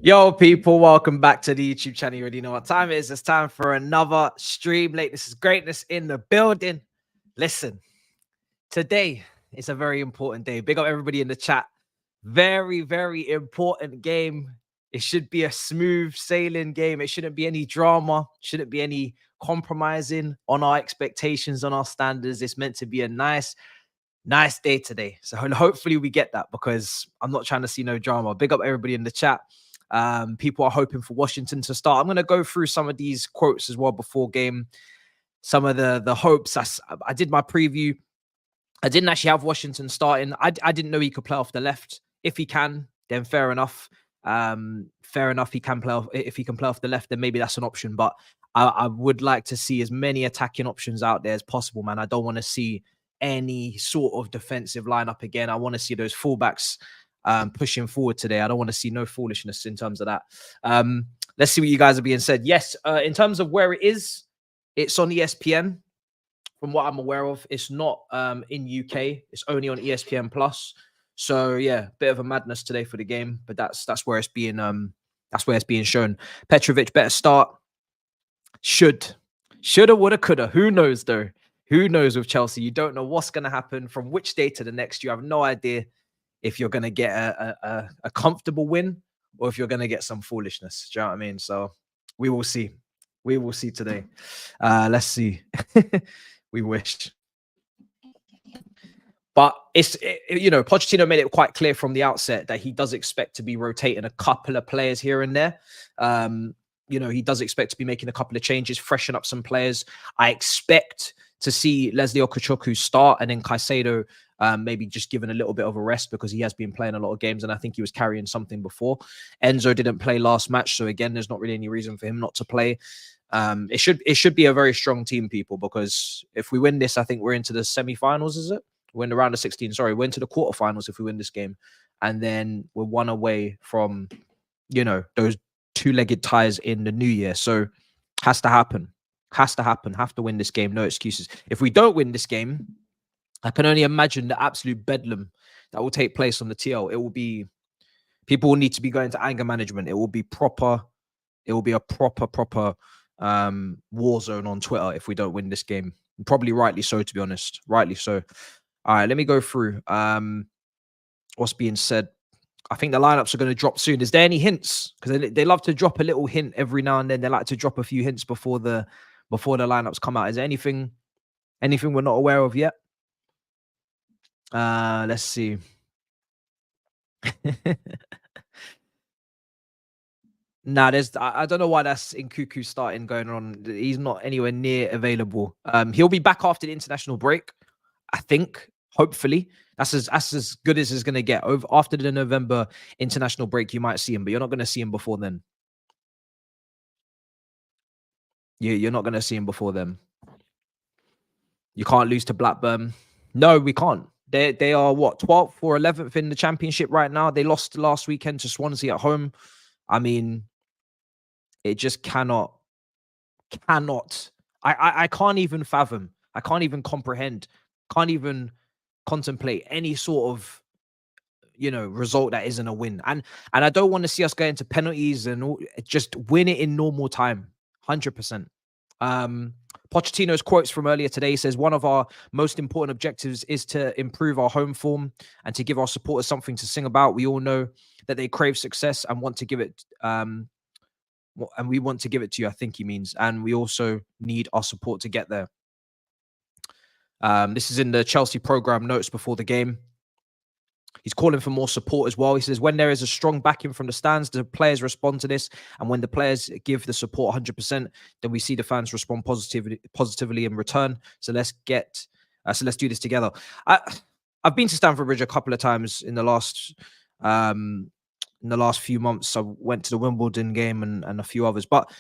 Yo, people, welcome back to the YouTube channel. You already know what time it is. It's time for another stream. Lateness is greatness in the building. Listen, today is a very important day. Big up everybody in the chat. Very, very important game. It should be a smooth sailing game. It shouldn't be any drama. Shouldn't be any compromising on our expectations, on our standards. It's meant to be a nice day today. So hopefully we get that, because I'm not trying to see no drama. Big up everybody in the chat. People are hoping for Washington to start. I'm going to go through some of these quotes as well before game. Some of the hopes. I did my preview. I didn't actually have Washington starting. I didn't know he could play off the left. If he can, then fair enough. Fair enough. He can play off. If he can play off the left, then maybe that's an option. But I would like to see as many attacking options out there as possible, man. I don't want to see any sort of defensive lineup again. I want to see those fullbacks pushing forward today. I don't want to see no foolishness in terms of that. Let's see what you guys are being said. Yes, in terms of where it is, it's on ESPN. From what I'm aware of, it's not in UK. It's only on ESPN Plus. So yeah, bit of a madness today for the game, but that's where it's being shown. Petrovic better start. Shoulda, woulda, coulda. Who knows though? Who knows with Chelsea? You don't know what's going to happen from which day to the next. You have no idea if you're going to get a comfortable win or if you're going to get some foolishness. Do you know what I mean? So we will see. We will see today. Let's see. We wish. But Pochettino made it quite clear from the outset that he does expect to be rotating a couple of players here and there. He does expect to be making a couple of changes, freshen up some players. I expect to see Leslie Okachoku start and then Caicedo maybe just given a little bit of a rest because he has been playing a lot of games and I think he was carrying something before. Enzo didn't play last match, so again, there's not really any reason for him not to play. It should be a very strong team, people, because if we win this, I think we're into the semi-finals, is it? We're in the round of 16. Sorry, we're into the quarterfinals if we win this game. And then we're one away from, those two-legged ties in the new year. So has to happen. Have to win this game. No excuses. If we don't win this game, I can only imagine the absolute bedlam that will take place on the TL. It will be, people will need to be going to anger management. It will be proper. It will be a proper war zone on Twitter if we don't win this game. Probably rightly so, to be honest. Rightly so. All right, let me go through what's being said. I think the lineups are going to drop soon. Is there any hints? Because they love to drop a little hint every now and then. They like to drop a few hints before the lineups come out. Is there anything we're not aware of yet? Let's see. Nah, I don't know why that's in Cuckoo starting going on. He's not anywhere near available. He'll be back after the international break, I think. Hopefully, that's as good as it's going to get. After the November international break, you might see him, but you're not going to see him before then. You're not going to see him before then. You can't lose to Blackburn. No, we can't. They are what, 12th or 11th in the championship right now. They lost last weekend to Swansea at home. I mean, it just cannot. I can't even fathom. I can't even comprehend. Can't even contemplate any sort of result that isn't a win. And I don't want to see us go into penalties and just win it in normal time. 100%. Pochettino's quotes from earlier today says one of our most important objectives is to improve our home form and to give our supporters something to sing about. We all know that they crave success and want to give it and we want to give it to you, I think he means, and we also need our support to get there. This is in the Chelsea program notes before the game. He's calling for more support as well. He says, when there is a strong backing from the stands, the players respond to this. And when the players give the support 100%, then we see the fans respond positively in return. So let's do this together. I've been to Stamford Bridge a couple of times in the last few months. I went to the Wimbledon game and a few others, but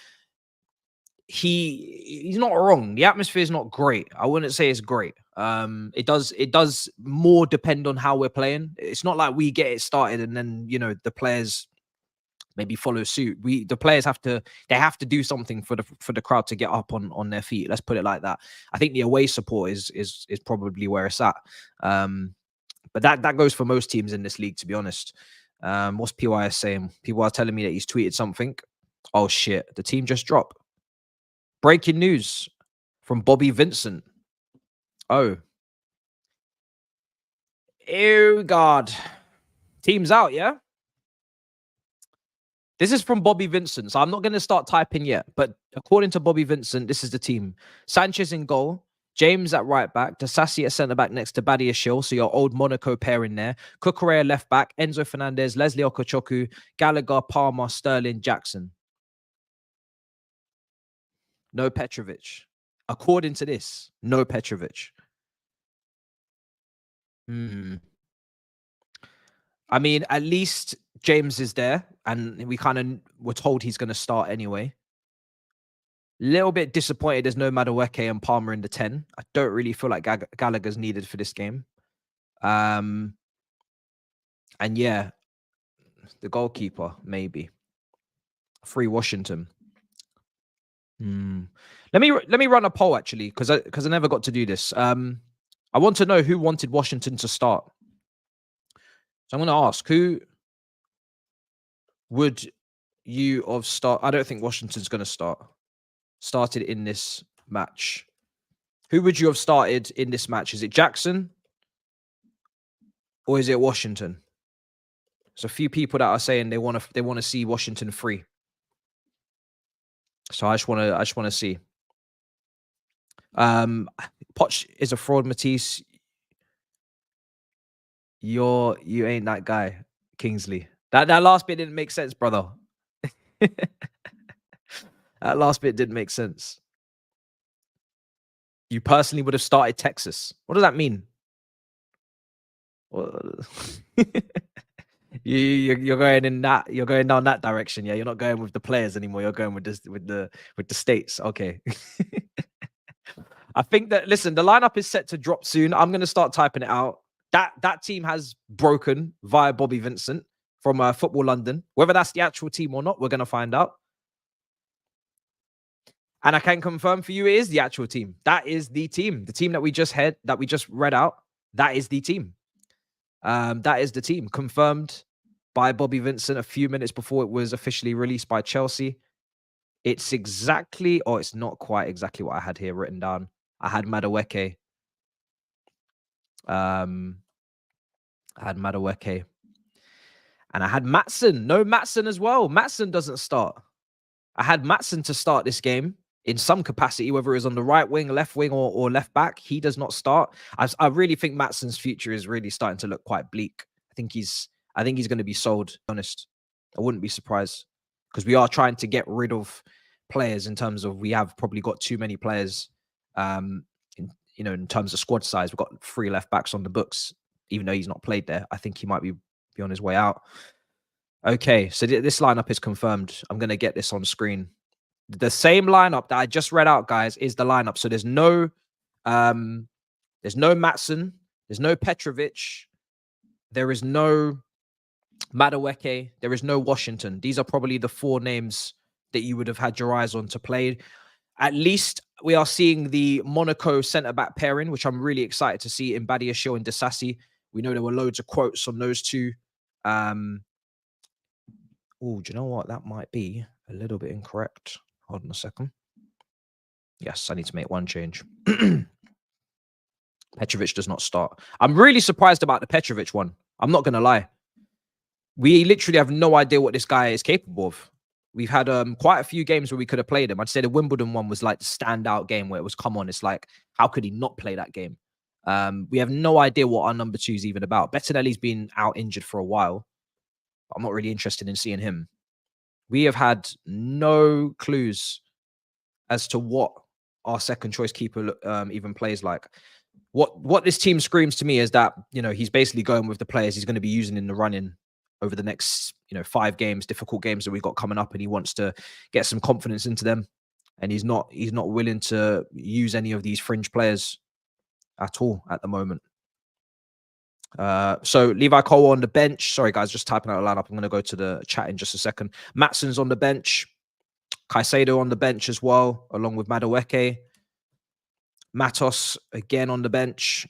he's not wrong. The atmosphere is not great. I wouldn't say it's great. It does more depend on how we're playing. It's not like we get it started and then the players maybe follow suit. The players have to do something for the crowd to get up on their feet. Let's put it like that. I think the away support is probably where it's at. But that goes for most teams in this league, to be honest. What's PYS saying? People are telling me that he's tweeted something. Oh shit, the team just dropped. Breaking news from Bobby Vincent. Oh. Ew, God. Team's out, yeah? This is from Bobby Vincent, so I'm not going to start typing yet. But according to Bobby Vincent, this is the team. Sanchez in goal. James at right back. Dasasi at centre back next to Badia Shill. So your old Monaco pair in there. Cucurella left back. Enzo Fernandez. Leslie Okachoku. Gallagher, Palmer, Sterling, Jackson. No Petrovic. According to this, no Petrovic. I mean, at least James is there, and we kind of were told he's going to start anyway. Little bit disappointed there's no Madueke and Palmer in the 10. I don't really feel like Gallagher's needed for this game. And yeah, the goalkeeper, maybe. Free Washington. Let me run a poll actually, because I never got to do this. I want to know who wanted Washington to start. So I'm going to ask, who would you have started? I don't think Washington's going to started in this match. Who would you have started in this match? Is it Jackson or is it Washington? There's a few people that are saying they want to see Washington free. So I just want to see. Poch is a fraud, Matisse. You ain't that guy, Kingsley. That last bit didn't make sense, brother. That last bit didn't make sense. You personally would have started Texas. What does that mean? You're going in that. You're going down that direction. Yeah, you're not going with the players anymore. You're going with the states. Okay. I think that, listen, the lineup is set to drop soon. I'm going to start typing it out. That team has broken via Bobby Vincent from Football London. Whether that's the actual team or not, we're going to find out. And I can confirm for you, it is the actual team. That is the team. The team that we just read out. That is the team. That is the team confirmed by Bobby Vincent a few minutes before it was officially released by Chelsea. It's exactly, or it's not quite exactly what I had here written down. I had Madueke. I had Madueke. And I had Matson. No Matson as well. Matson doesn't start. I had Matson to start this game in some capacity, whether it was on the right wing, left wing, or left back. He does not start. I really think Matson's future is really starting to look quite bleak. I think he's going to be sold, to be honest. I wouldn't be surprised, because we are trying to get rid of players in terms of, we have probably got too many players in terms of squad size. We've got 3 left backs on the books, even though he's not played there. I think he might be on his way out. Okay, so this lineup is confirmed. I'm going to get this on screen. The same lineup that I just read out, guys, is the lineup. So there's no Matson, there's no Petrovic, there is no Madueke, there is no Washington. These are probably the 4 names that you would have had your eyes on to play. At least we are seeing the Monaco centre-back pairing, which I'm really excited to see in Badiashile and Disasi. We know there were loads of quotes on those two. Oh, do you know what? That might be a little bit incorrect. Hold on a second. Yes, I need to make one change. Petrovic does not start. I'm really surprised about the Petrovic one. I'm not going to lie. We literally have no idea what this guy is capable of. We've had quite a few games where we could have played him. I'd say the Wimbledon one was like the standout game where it was, come on, it's like, how could he not play that game? We have no idea what our number 2 is even about. Bettinelli's been out injured for a while. I'm not really interested in seeing him. We have had no clues as to what our second choice keeper even plays like. What this team screams to me is that, he's basically going with the players he's going to be using in the run-in over the next, 5 games, difficult games that we've got coming up, and he wants to get some confidence into them. And he's not willing to use any of these fringe players at all at the moment. So Levi Cole on the bench. Sorry, guys, just typing out a lineup. I'm going to go to the chat in just a second. Matson's on the bench. Caicedo on the bench as well, along with Madueke. Matos again on the bench.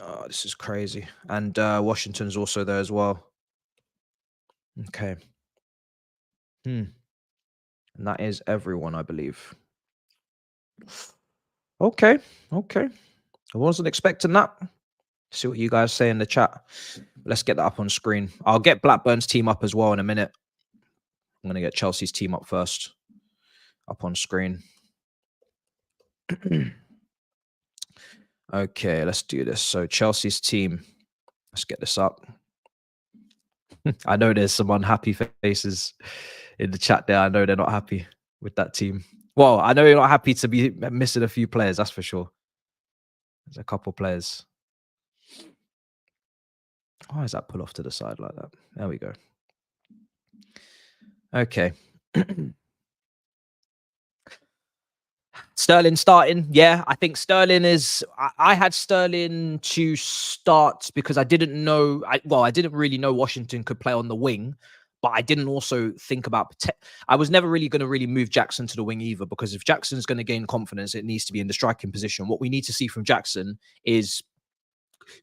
Oh, this is crazy. And Washington's also there as well. Okay. And that is everyone, I believe. Okay. I wasn't expecting that. See what you guys say in the chat. Let's get that up on screen. I'll get Blackburn's team up as well in a minute. I'm going to get Chelsea's team up first. Up on screen. Okay, let's do this. So Chelsea's team. Let's get this up. I know there's some unhappy faces in the chat there. I know they're not happy with that team. Well, I know you're not happy to be missing a few players, that's for sure. There's a couple players. Why is that pull off to the side like that? There we go. Okay. Sterling starting. Yeah, I think Sterling is... I had Sterling to start because I didn't know... I didn't really know Washington could play on the wing, but I didn't also think about... I was never really going to really move Jackson to the wing either, because if Jackson's going to gain confidence, it needs to be in the striking position. What we need to see from Jackson is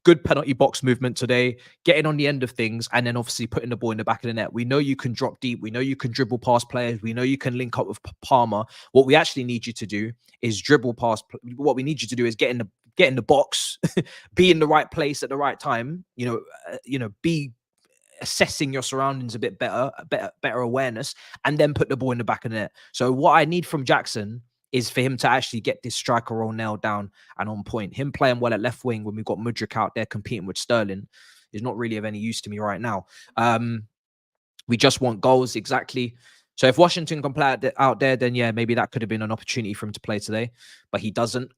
good penalty box movement today, getting on the end of things, and then obviously putting the ball in the back of the net. We know you can drop deep. We know you can dribble past players. We know you can link up with Palmer. What we actually need you to do is dribble past. What we need you to do is get in the box, be in the right place at the right time. Be assessing your surroundings a bit better awareness, and then put the ball in the back of the net. So what I need from Jackson is for him to actually get this striker role nailed down and on point. Him playing well at left wing when we've got Mudryk out there competing with Sterling is not really of any use to me right now. We just want goals, exactly. So if Washington can play out there, then yeah, maybe that could have been an opportunity for him to play today, but he doesn't.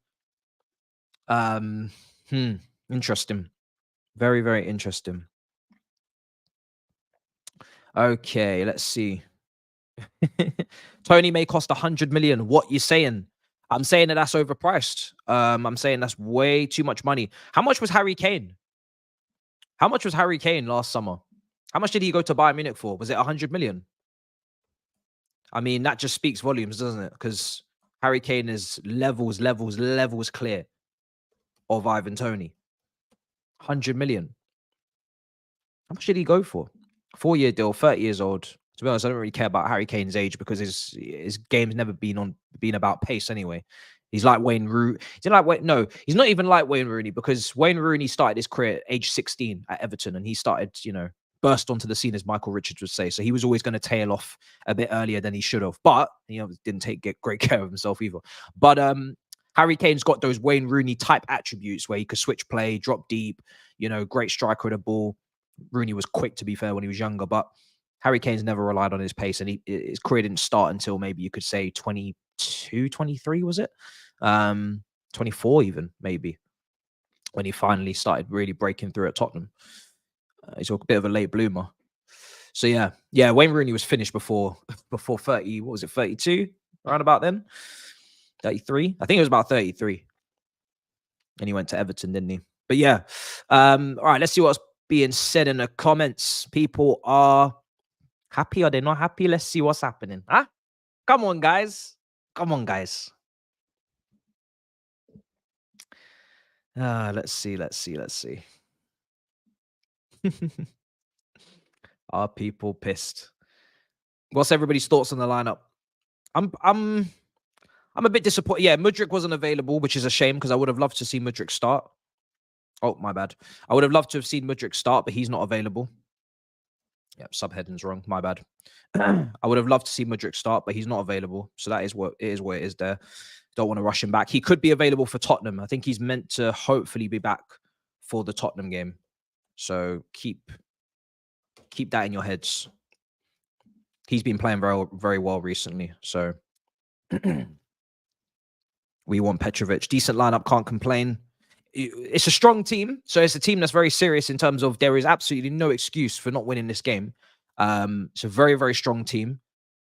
Interesting. Very, very interesting. Okay, let's see. Tony may cost 100 million. What you saying? I'm saying that that's overpriced. I'm saying that's way too much money. How much was Harry Kane? How much was Harry Kane last summer? How much did he go to Bayern Munich for? Was it 100 million? I mean, that just speaks volumes, doesn't it? Because Harry Kane is levels clear of Ivan Toney. 100 million. How much did he go for? 4-year deal, 30 years old. To be honest, I don't really care about Harry Kane's age because his game's never been about pace anyway. He's like Wayne Rooney. No, he's not even like Wayne Rooney, because Wayne Rooney started his career at age 16 at Everton, and he started, burst onto the scene, as Michael Richards would say. So he was always going to tail off a bit earlier than he should have, but didn't get great care of himself either. But Harry Kane's got those Wayne Rooney type attributes where he could switch play, drop deep, great striker of the ball. Rooney was quick, to be fair, when he was younger, but Harry Kane's never relied on his pace, and his career didn't start until maybe you could say 22, 23, was it? 24 even, maybe, when he finally started really breaking through at Tottenham. He's a bit of a late bloomer. So yeah, Wayne Rooney was finished before 30, what was it, 32? Around about then? 33? I think it was about 33. And he went to Everton, didn't he? But yeah. All right, let's see what's being said in the comments. People are happy, or they're not happy? Let's see what's happening. Huh? Come on, guys. Let's see. Are people pissed? What's everybody's thoughts on the lineup? I'm a bit disappointed. Yeah, Mudryk wasn't available, which is a shame because I would have loved to see Mudryk start. Oh, my bad. I would have loved to have seen Mudryk start, but he's not available. Yeah, subheading's wrong. My bad. I would have loved to see Mudryk start, but he's not available. So that is what it is there. Don't want to rush him back. He could be available for Tottenham. I think he's meant to hopefully be back for the Tottenham game. So keep that in your heads. He's been playing very, very well recently. So we want Petrovic. Decent lineup, can't complain. It's a strong team. So it's a team that's very serious in terms of there is absolutely no excuse for not winning this game. It's a very, very strong team.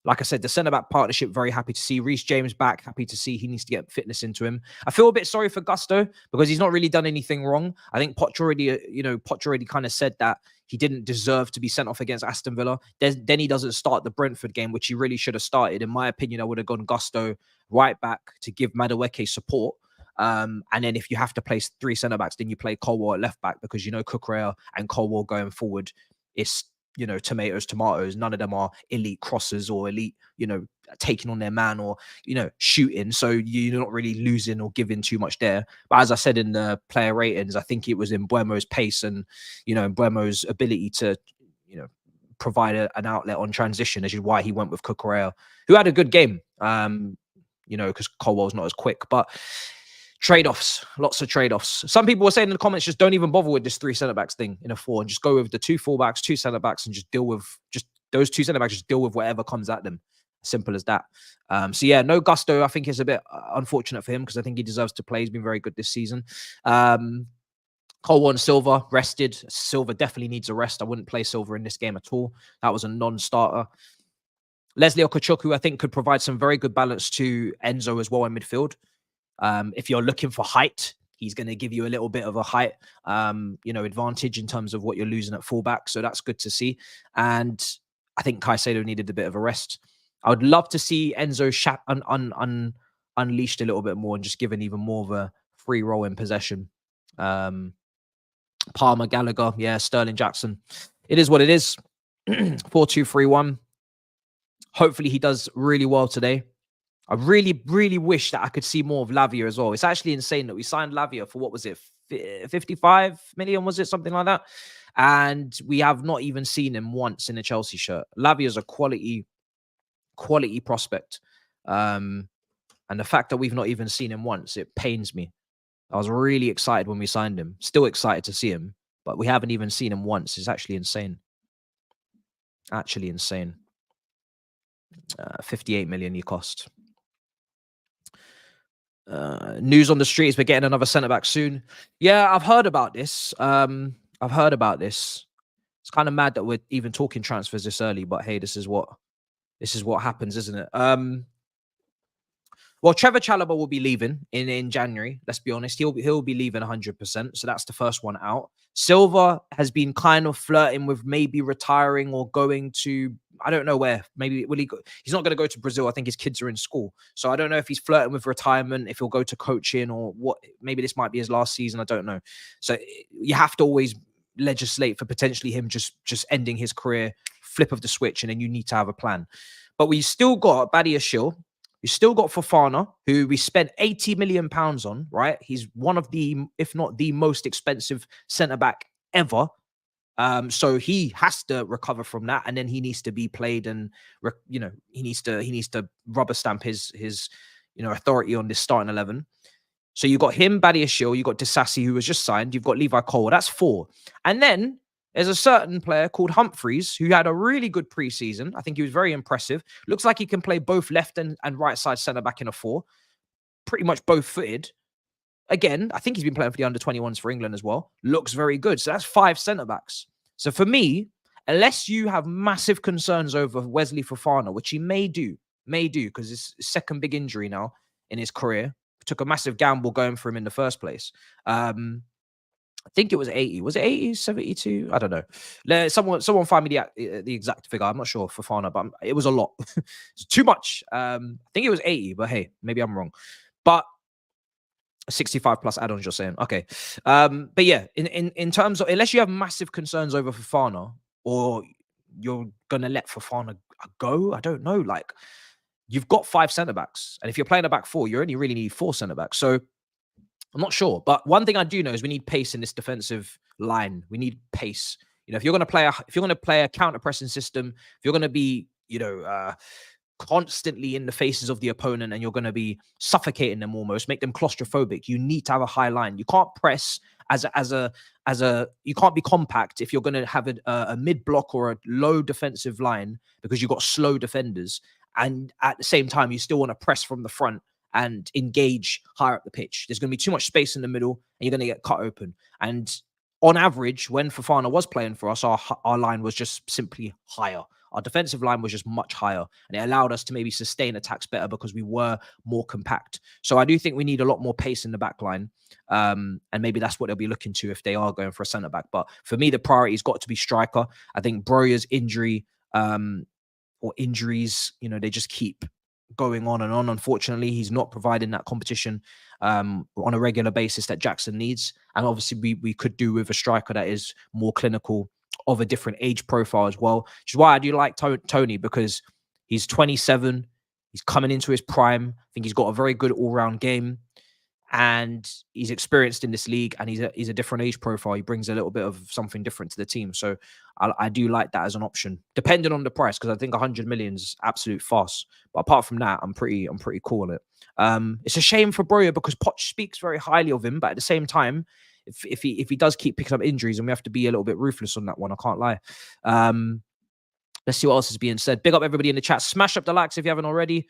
Like I said, the centre-back partnership, very happy to see. Reece James back, happy to see. He needs to get fitness into him. I feel a bit sorry for Gusto because he's not really done anything wrong. I think Poch already kind of said that he didn't deserve to be sent off against Aston Villa. Then he doesn't start the Brentford game, which he really should have started. In my opinion, I would have gone Gusto right back to give Madueke support. And then if you have to place 3 centre-backs, then you play Colwell at left-back because Cucurella and Colwell going forward is tomatoes. None of them are elite crossers or elite, taking on their man or, shooting. So you're not really losing or giving too much there. But as I said in the player ratings, I think it was in Mbeumo's pace and, Mbeumo's ability to, provide an outlet on transition, which is why he went with Cucurella, who had a good game, because Colwell's not as quick. But trade-offs, lots of trade-offs. Some people were saying in the comments, just don't even bother with this 3 centre-backs thing in a 4 and just go with the 2 full-backs, 2 centre-backs and just deal with those 2 centre-backs, just deal with whatever comes at them. Simple as that. So yeah, no Gusto. I think it's a bit unfortunate for him because I think he deserves to play. He's been very good this season. Colwell and Silva rested. Silva definitely needs a rest. I wouldn't play Silva in this game at all. That was a non-starter. Leslie Okachuku, I think, could provide some very good balance to Enzo as well in midfield. If you're looking for height, he's going to give you a little bit of a height, advantage in terms of what you're losing at fullback. So that's good to see. And I think Caicedo needed a bit of a rest. I would love to see Enzo unleashed a little bit more and just given even more of a free role in possession. Palmer, Gallagher, yeah, Sterling, Jackson. It is what it is. 4-2-3-1. Hopefully he does really well today. I really, really wish that I could see more of Lavia as well. It's actually insane that we signed Lavia for, what was it, 55 million, was it? Something like that. And we have not even seen him once in a Chelsea shirt. Lavia is a quality prospect. And the fact that we've not even seen him once, it pains me. I was really excited when we signed him. Still excited to see him, but we haven't even seen him once. It's actually insane. Actually insane. 58 million he cost. News on the streets, we're getting another centre-back soon. Yeah, I've heard about this. It's kind of mad that we're even talking transfers this early, but hey, this is what happens, isn't it? Well, Trevor Chalobah will be leaving in January. Let's be honest. He'll be leaving 100%. So that's the first one out. Silva has been kind of flirting with maybe retiring or going to, I don't know where. Maybe he's not going to go to Brazil. I think his kids are in school. So I don't know if he's flirting with retirement, if he'll go to coaching or what. Maybe this might be his last season. I don't know. So you have to always legislate for potentially him just ending his career, flip of the switch, and then you need to have a plan. But we still got Badiashile. We still got Fofana, who we spent £80 million on, right? He's one of the, if not the most expensive centre-back ever. So he has to recover from that, and then he needs to be played, and he needs to rubber stamp his authority on this starting 11. So you got him, Badiashile, you got Disasi, who was just signed, you've got Levi Cole. That's 4. And then there's a certain player called Humphreys who had a really good preseason. I think he was very impressive. Looks like he can play both left and right side centre back in a 4. Pretty much both footed. Again, I think he's been playing for the under-21s for England as well. Looks very good. So that's 5 centre backs. So for me, unless you have massive concerns over Wesley Fofana, which he may do because it's his second big injury now in his career. Took a massive gamble going for him in the first place. I think it was 80. Was it 80, 72? I don't know. Someone find me the exact figure. I'm not sure for Fofana, but it was a lot. It's too much. I think it was 80, but hey, maybe I'm wrong. But 65 plus add-ons, you're saying. Okay. But yeah, in terms of, unless you have massive concerns over Fofana, or you're going to let Fofana go, I don't know. Like, you've got 5 centre-backs. And if you're playing a back 4, you only really need 4 centre-backs. So I'm not sure. But one thing I do know is we need pace in this defensive line. We need pace. If you're going to play a counter-pressing system, if you're going to be, constantly in the faces of the opponent and you're going to be suffocating them almost, make them claustrophobic, you need to have a high line. You can't press you can't be compact if you're going to have a mid block or a low defensive line because you've got slow defenders. And at the same time, you still want to press from the front and engage higher up the pitch. There's going to be too much space in the middle and you're going to get cut open. And on average, when Fofana was playing for us, our line was just simply higher. Our defensive line was just much higher, and it allowed us to maybe sustain attacks better because we were more compact. So I do think we need a lot more pace in the back line. And maybe that's what they'll be looking to if they are going for a centre-back. But for me, the priority's got to be striker. I think Broya's injury or injuries, they just keep going on and on. Unfortunately, he's not providing that competition on a regular basis that Jackson needs. And obviously, we could do with a striker that is more clinical, of a different age profile as well, which is why I do like Tony, because he's 27, he's coming into his prime. I think he's got a very good all-round game, and he's experienced in this league, and he's a different age profile. He brings a little bit of something different to the team. So I do like that as an option, depending on the price, because I think 100 million is absolute farce. But apart from that, I'm pretty cool on it. It's a shame for Broya because Poch speaks very highly of him, but at the same time, if he does keep picking up injuries, and we have to be a little bit ruthless on that one, I can't lie. Let's see what else is being said. Big up everybody in the chat. Smash up the likes if you haven't already.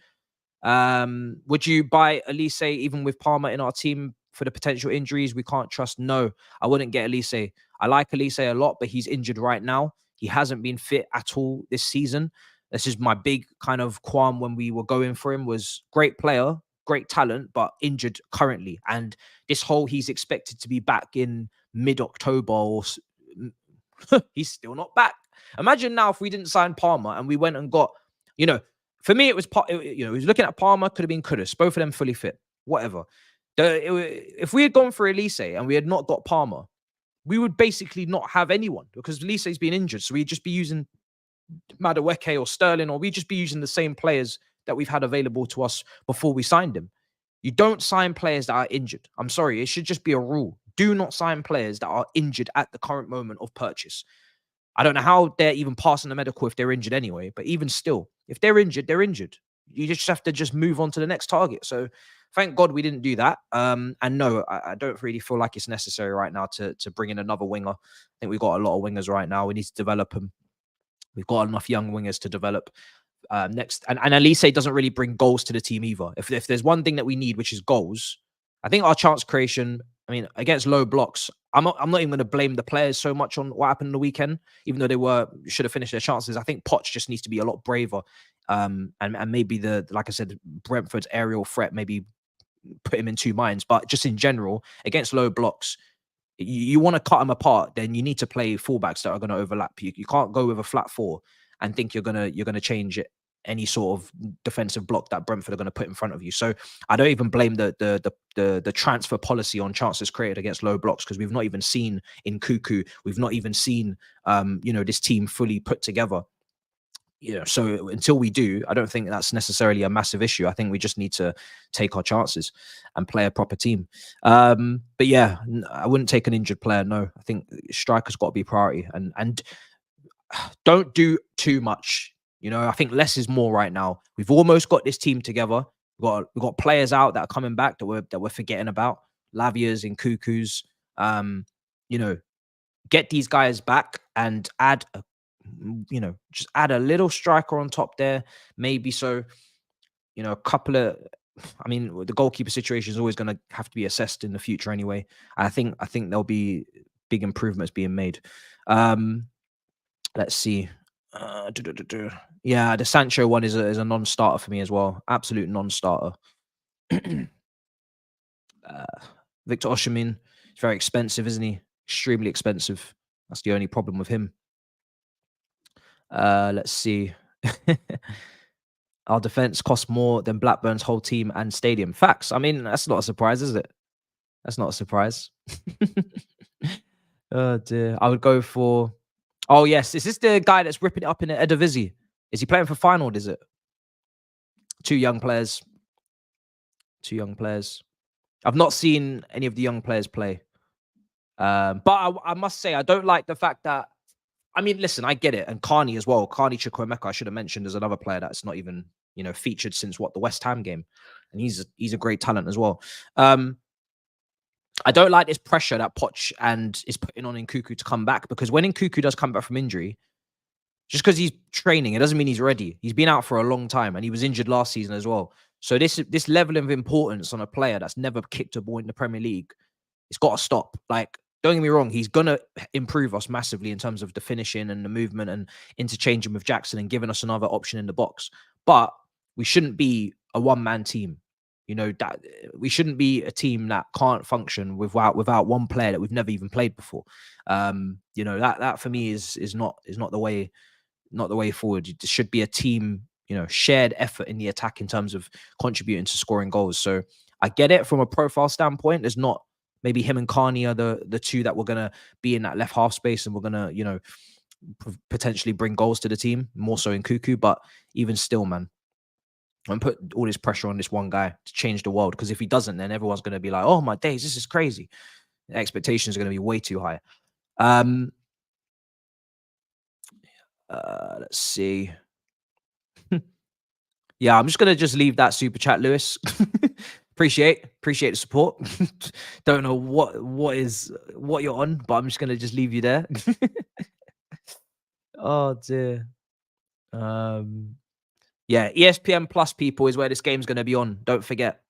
Would you buy Elise even with Palmer in our team for the potential injuries we can't trust? No, I wouldn't get Elise. I like Elise a lot, but he's injured right now. He hasn't been fit at all this season. This is my big kind of qualm when we were going for him. Was great player, great talent, but injured currently. And this whole he's expected to be back in mid-October, or he's still not back. Imagine now if we didn't sign Palmer and we went and got, for me, it was, he was looking at Palmer, could have been Kudus, both of them fully fit, whatever. If we had gone for Elise and we had not got Palmer, we would basically not have anyone because Lise's been injured. So we'd just be using Madueke or Sterling, or we'd just be using the same players that we've had available to us before we signed him. You don't sign players that are injured. I'm sorry. It should just be a rule. Do not sign players that are injured at the current moment of purchase. I don't know how they're even passing the medical if they're injured anyway, but even still, if they're injured, they're injured. You just have to just move on to the next target. So thank God we didn't do that. And no, I don't really feel like it's necessary right now to bring in another winger. I think we've got a lot of wingers right now. We need to develop them. We've got enough young wingers to develop. Next, and Elise doesn't really bring goals to the team either. If there's one thing that we need, which is goals, I think our chance creation, I mean, against low blocks, I'm not even going to blame the players so much on what happened in the weekend, even though they should have finished their chances. I think Poch just needs to be a lot braver. And maybe like I said, Brentford's aerial threat maybe put him in two minds. But just in general, against low blocks, you want to cut them apart, then you need to play fullbacks that are going to overlap. You can't go with a flat four and think you're gonna change any sort of defensive block that Brentford are going to put in front of you. So I don't even blame the transfer policy on chances created against low blocks, because we've not even seen in Cuckoo, we've not even seen this team fully put together. So until we do, I don't think that's necessarily a massive issue. I think we just need to take our chances and play a proper team. But yeah, I wouldn't take an injured player. No, I think striker's got to be priority, and don't do too much. I think less is more right now. We've almost got this team together. We've got players out that are coming back that we're forgetting about. Lavia's and Cuckoo's. Get these guys back and add just add a little striker on top there, maybe. So, a couple of, the goalkeeper situation is always going to have to be assessed in the future anyway. I think there'll be big improvements being made. Let's see. Yeah, the Sancho one is a non-starter for me as well. Absolute non-starter. Victor Osimhen, he's very expensive, isn't he? Extremely expensive. That's the only problem with him. Let's see. Our defense costs more than Blackburn's whole team and stadium. Facts. That's not a surprise, is it? That's not a surprise. Oh dear. I would go for. Oh yes, is this the guy that's ripping it up in the Eredivisie? Is he playing for Feyenoord? Is it? Two young players. I've not seen any of the young players play. But I must say, I don't like the fact that. Listen, I get it. And Carney as well. Carney Chukwuemeka, I should have mentioned, as another player that's not even, featured since the West Ham game. And he's a great talent as well. I don't like this pressure that Poch is putting on Nkunku to come back, because when Nkunku does come back from injury, just because he's training, it doesn't mean he's ready. He's been out for a long time, and he was injured last season as well. So this level of importance on a player that's never kicked a ball in the Premier League, it's got to stop. Like, don't get me wrong, he's going to improve us massively in terms of the finishing and the movement and interchanging with Jackson and giving us another option in the box. But we shouldn't be a one-man team. That we shouldn't be a team that can't function without one player that we've never even played before. That for me is not the way forward. It should be a team, shared effort in the attack in terms of contributing to scoring goals. So I get it from a profile standpoint. There's not. Maybe him and Carney are the two that we're going to be in that left half space, and we're going to, potentially bring goals to the team, more so in Cuckoo. But even still, man, and put all this pressure on this one guy to change the world, because if he doesn't, then everyone's going to be like, oh my days, this is crazy. The expectations are going to be way too high. Let's see. Yeah, I'm just going to leave that super chat, Lewis. Appreciate the support. Don't know what you're on, but I'm just gonna leave you there. Oh dear. Yeah, ESPN Plus, people, is where this game's gonna be on. Don't forget.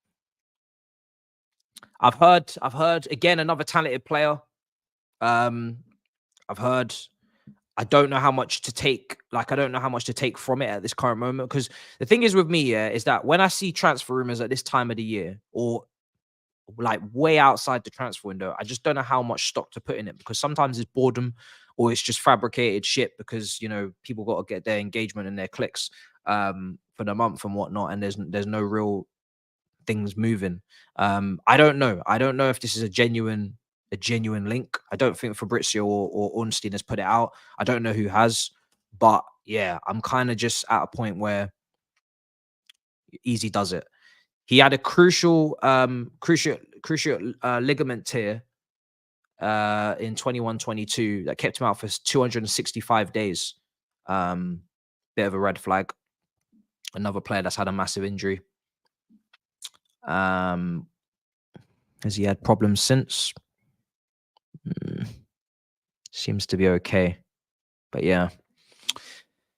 I've heard again, another talented player. I've heard. I don't know how much to take. I don't know how much to take from it at this current moment, because the thing is with me, is that when I see transfer rumors at this time of the year, or way outside the transfer window, I just don't know how much stock to put in it, because sometimes it's boredom, or it's just fabricated shit, because people got to get their engagement and their clicks for the month and whatnot, and there's no real things moving. I don't know if this is a genuine a genuine link. I don't think Fabrizio or Ornstein has put it out. I don't know who has, but yeah, I'm kind of just at a point where Easy does it. He had a crucial ligament tear in 21-22 that kept him out for 265 days. Bit of a red flag. Another player that's had a massive injury. Has he had problems since? Seems to be okay. But yeah.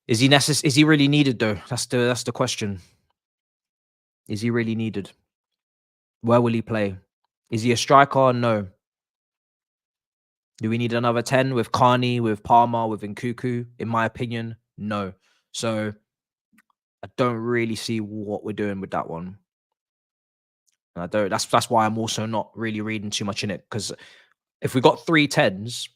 Is he really needed though? That's the question. Is he really needed? Where will he play? Is he a striker? No. Do we need another 10 with Carney, with Palmer, with Nkuku? In my opinion, no. So I don't really see what we're doing with that one. And I don't. That's why I'm also not really reading too much in it, because if we got 3 10s,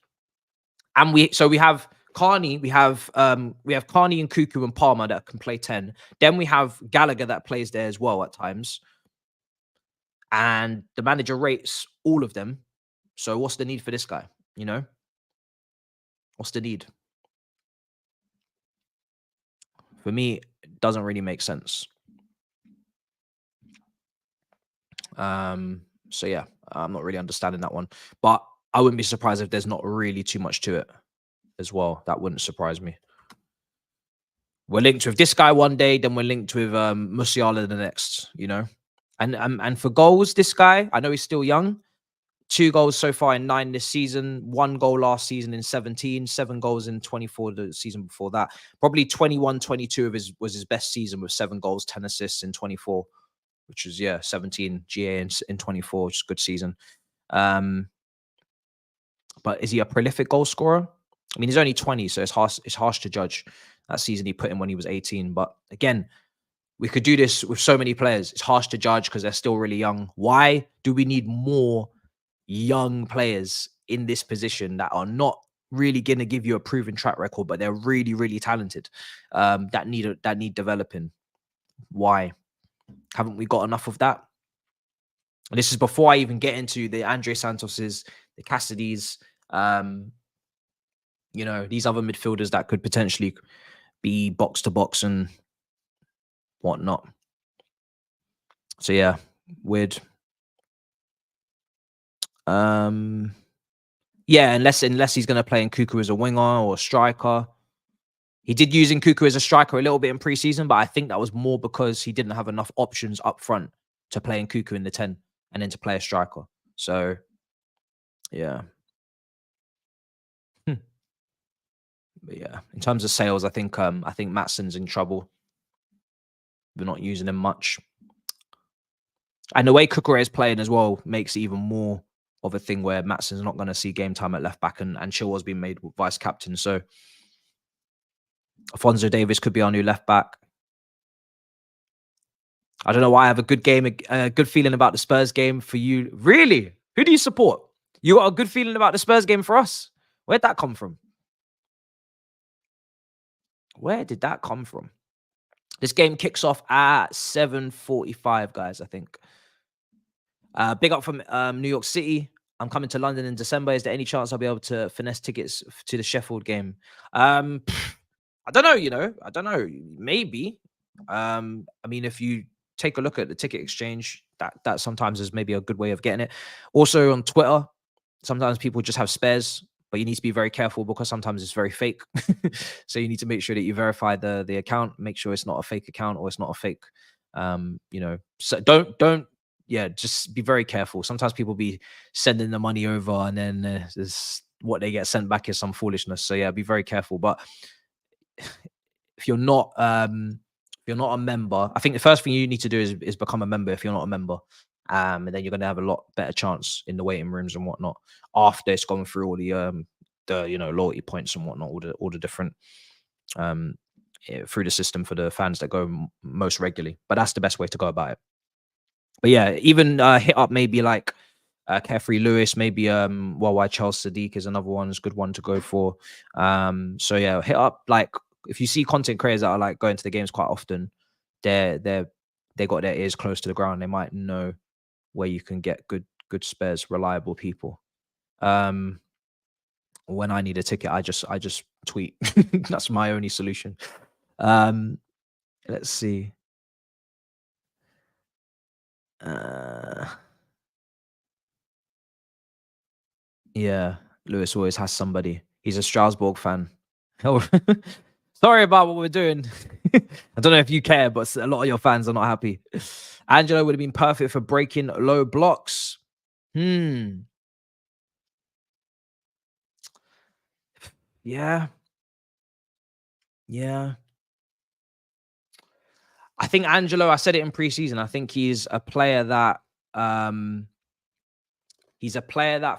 and we have Carney, we have Carney and Nkuku and Palmer that can play 10. Then we have Gallagher that plays there as well at times, and the manager rates all of them. So what's the need for this guy? You know, what's the need? For me, it doesn't really make sense. So yeah, I'm not really understanding that one, but I wouldn't be surprised if there's not really too much to it as well. That wouldn't surprise me. We're linked with this guy one day, then we're linked with Musiala the next, you know. And for goals, this guy, I know he's still young. 2 goals so far in 9 this season, 1 goal last season in 17, 7 goals in 24 the season before that. Probably 21-22 of was his best season with 7 goals, 10 assists in 24, which was 17 GA in 24, which is a good season. But is he a prolific goal scorer? I mean, he's only 20, so it's harsh to judge. That season he put in when he was 18. But again, we could do this with so many players. It's harsh to judge because they're still really young. Why do we need more young players in this position that are not really going to give you a proven track record, but they're really, really talented, that need developing? Why haven't we got enough of that? And this is before I even get into the Andre Santoses, the Cassidys, you know, these other midfielders that could potentially be box to box and whatnot. So yeah, weird. Yeah, unless he's going to play Nkuku as a winger or a striker. He did use Nkuku as a striker a little bit in preseason, but I think that was more because he didn't have enough options up front to play Nkuku in the 10 and then to play a striker. So yeah. But yeah, in terms of sales, I think Matsson's in trouble. We're not using him much. And the way Cucurella is playing as well makes it even more of a thing where Matsson's not going to see game time at left back, and Chilwell's been made vice captain. So Alphonso Davies could be our new left back. I don't know why I have a good feeling about the Spurs game for you. Really? Who do you support? You got a good feeling about the Spurs game for us? Where'd that come from? Where did that come from? This game kicks off at 7:45, guys, I think. Big up from New York City. I'm coming to London in December. Is there any chance I'll be able to finesse tickets to the Sheffield game? I don't know, you know. I don't know. Maybe. I mean, if you take a look at the ticket exchange, that sometimes is maybe a good way of getting it. Also on Twitter, sometimes people just have spares, but you need to be very careful because sometimes it's very fake. So you need to make sure that you verify the account, make sure it's not a fake account or it's not a fake. You know, so don't. Yeah, just be very careful. Sometimes people be sending the money over and then what they get sent back is some foolishness. So yeah, be very careful. But if you're not a member, I think the first thing you need to do is become a member if you're not a member. And then you're going to have a lot better chance in the waiting rooms and whatnot after it's gone through all the loyalty points and whatnot, all the different through the system for the fans that go most regularly. But that's the best way to go about it. But yeah, even hit up maybe like Carefree Lewis, maybe why Charles Sadiq is another one, is a good one to go for. So yeah, hit up, like, if you see content creators that are like going to the games quite often, they got their ears close to the ground. They might know where you can get good spares, reliable people. When I need a ticket, I just tweet. That's my only solution. Let's see. Yeah, Lewis always has somebody. He's a Strasbourg fan. Oh, sorry about what we're doing. I don't know if you care, but a lot of your fans are not happy. Angelo would have been perfect for breaking low blocks. Yeah. Yeah. I think Angelo, I said it in preseason, I think he's a player that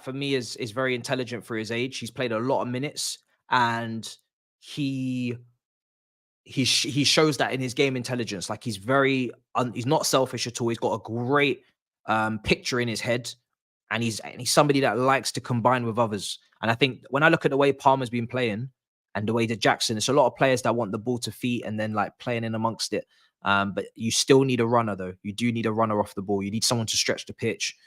for me is very intelligent for his age. He's played a lot of minutes and he shows that in his game intelligence. Like he's he's not selfish at all. He's got a great picture in his head, and he's somebody that likes to combine with others. And I think when I look at the way Palmer's been playing and the way that Jackson, it's a lot of players that want the ball to feet and then like playing in amongst it. But you still need a runner though. You do need a runner off the ball. You need someone to stretch the pitch.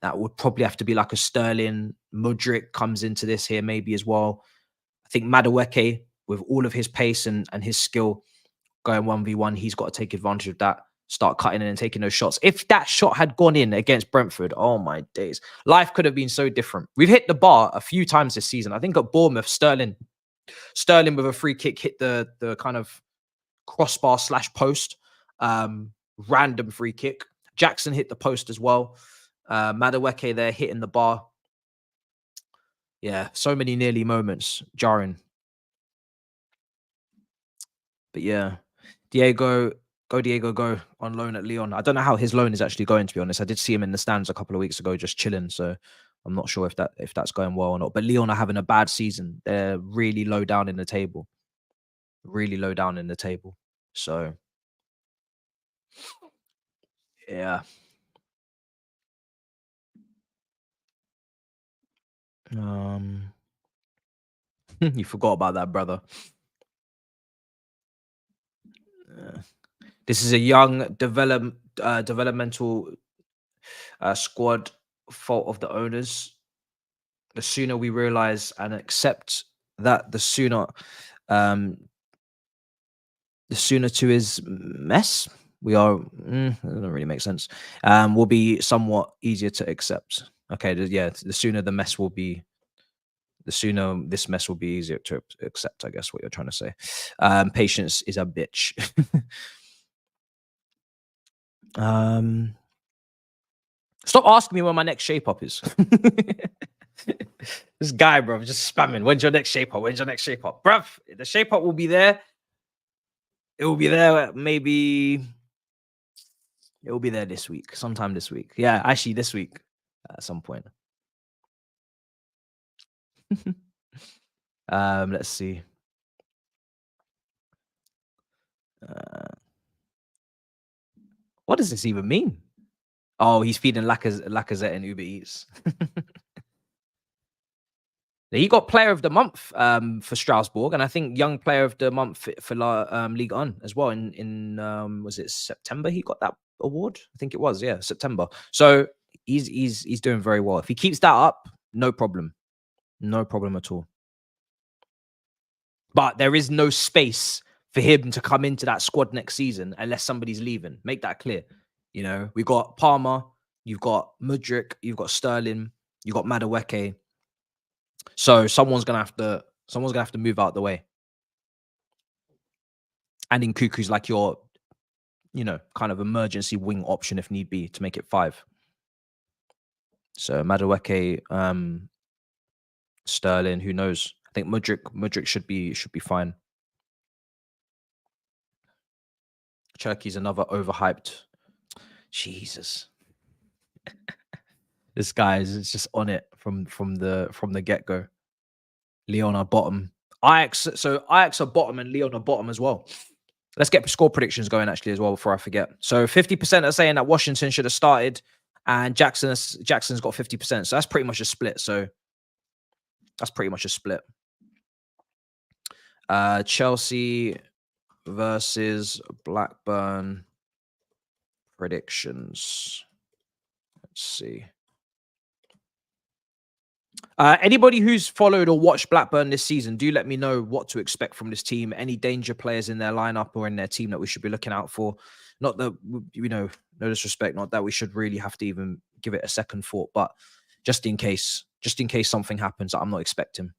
That would probably have to be like a Sterling. Mudryk comes into this here maybe as well. I think Madueke, with all of his pace and his skill going 1v1, he's got to take advantage of that, start cutting in and taking those shots. If that shot had gone in against Brentford, oh my days, life could have been so different. We've hit the bar a few times this season. I think at Bournemouth, Sterling with a free kick hit the kind of crossbar / post, random free kick. Jackson hit the post as well. Madueke there hitting the bar. Yeah, so many nearly moments, jarring. But yeah, Diego, go on loan at Lyon. I don't know how his loan is actually going, to be honest. I did see him in the stands a couple of weeks ago, just chilling. So I'm not sure if that's going well or not. But Lyon are having a bad season. They're really low down in the table. Really low down in the table. So yeah. You forgot about that, brother. This is a young developmental squad, fault of the owners. The sooner we realize and accept that, the sooner to his mess we are. That doesn't really make sense. Will be somewhat easier to accept. Okay, the sooner the mess will be. The sooner this mess will be easier to accept, I guess what you're trying to say. Patience is a bitch. Stop asking me when my next shape up is. This guy, bro, just spamming. When's your next shape up? When's your next shape up? Bruv, the shape up will be there. It will be there maybe. It will be there this week, sometime this week. Yeah, actually this week at some point. Let's see. What does this even mean? Oh, he's feeding Lacazette in Uber Eats. He got Player of the Month for Strasbourg, and I think Young Player of the Month for Ligue 1 as well. In was it September he got that award? I think it was, yeah, September. So he's doing very well. If he keeps that up, no problem at all. But there is no space for him to come into that squad next season unless somebody's leaving. Make that clear. You know, we got Palmer, you've got Mudryk, you've got Sterling, you've got Madueke. So someone's gonna have to move out the way. And in Nkuku's like your, kind of emergency wing option if need be to make it 5. So Madueke, Sterling, who knows? I think Mudryk should be fine. Cherky's another overhyped. Jesus. This guy is just on it from the get-go. Lyon are bottom. Ajax are bottom and Lyon are bottom as well. Let's get score predictions going actually as well before I forget. So 50% are saying that Washington should have started, and Jackson's got 50%. So that's pretty much a split. Chelsea versus Blackburn predictions. Let's see. Anybody who's followed or watched Blackburn this season, do let me know what to expect from this team. Any danger players in their lineup or in their team that we should be looking out for. Not that, you know, no disrespect, not that we should really have to even give it a second thought, but just in case something happens that I'm not expecting.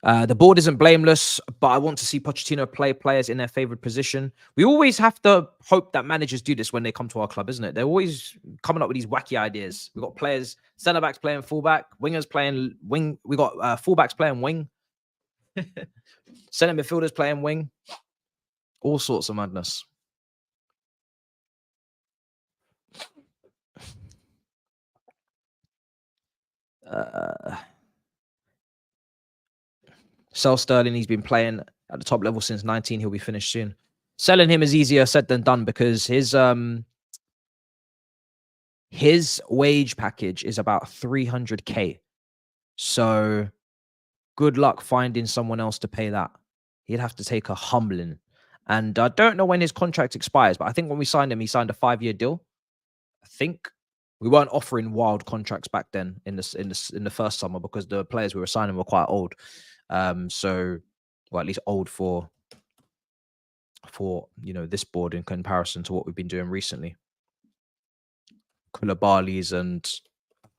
The board isn't blameless, but I want to see Pochettino play players in their favored position. We always have to hope that managers do this when they come to our club, isn't it? They're always coming up with these wacky ideas. We've got players, centre backs playing fullback, wingers playing wing. We got fullbacks playing wing, centre midfielders playing wing. All sorts of madness. Sell Sterling, he's been playing at the top level since 19. He'll be finished soon. Selling him is easier said than done because his wage package is about 300k. So good luck finding someone else to pay that. He'd have to take a humbling. And I don't know when his contract expires, but I think when we signed him, he signed a 5-year deal. I think we weren't offering wild contracts back then in the first summer because the players we were signing were quite old. So, well, at least old for you know, this board in comparison to what we've been doing recently. Koulibaly's and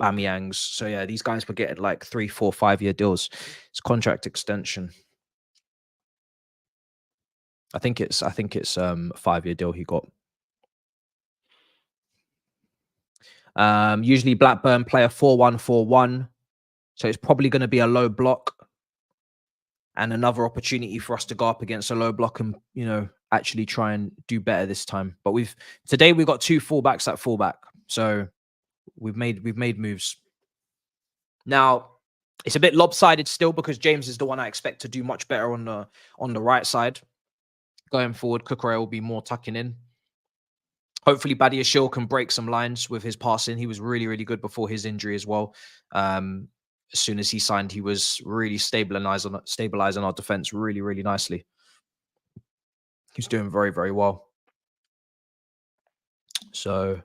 Bamiyangs. So yeah, these guys were getting like 3, 4, 5-year deals. It's contract extension. I think it's a 5-year deal he got. Usually Blackburn play a 4-1-4-1. So it's probably going to be a low block. And another opportunity for us to go up against a low block and, you know, actually try and do better this time. But today we've got 2 fullbacks at fullback. So we've made moves. Now, it's a bit lopsided still because James is the one I expect to do much better on the right side. Going forward, Kukurea will be more tucking in. Hopefully, Badiashile can break some lines with his passing. He was really, really good before his injury as well. As soon as he signed, he was really stabilizing our defense really, really nicely. He's doing very, very well. So,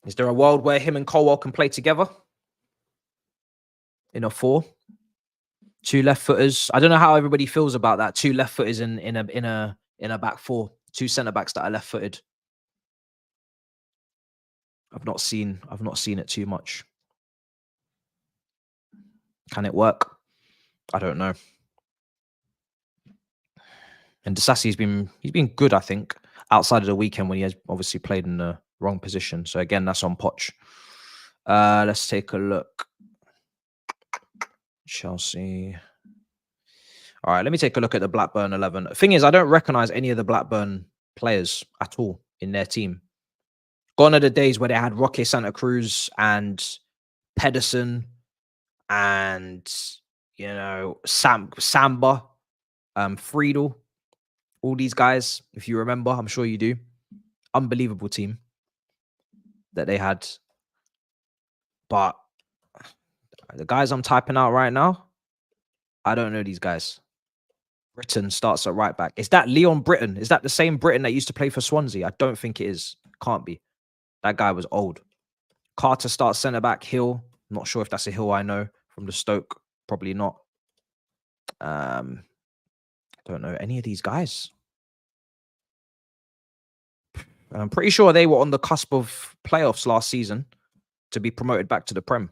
is there a world where him and Colwell can play together in a 4? 2 left footers. I don't know how everybody feels about that. 2 left footers in a back 4. 2 centre backs that are left footed. I've not seen it too much. Can it work? I don't know. And Disasi's he's been good, I think, outside of the weekend when he has obviously played in the wrong position. So again, that's on Poch. Let's take a look. Chelsea. All right, let me take a look at the Blackburn 11. The thing is, I don't recognize any of the Blackburn players at all in their team. Gone are the days where they had Roque Santa Cruz and Pedersen and, you know, Samba, Friedel, all these guys. If you remember, I'm sure you do. Unbelievable team that they had. But the guys I'm typing out right now, I don't know these guys. Britton starts at right back. Is that Leon Britton? Is that the same Britton that used to play for Swansea? I don't think it is. Can't be. That guy was old. Carter starts centre back. Hill. Not sure if that's a Hill I know from the Stoke. Probably not. Don't know any of these guys. I'm pretty sure they were on the cusp of playoffs last season to be promoted back to the Prem.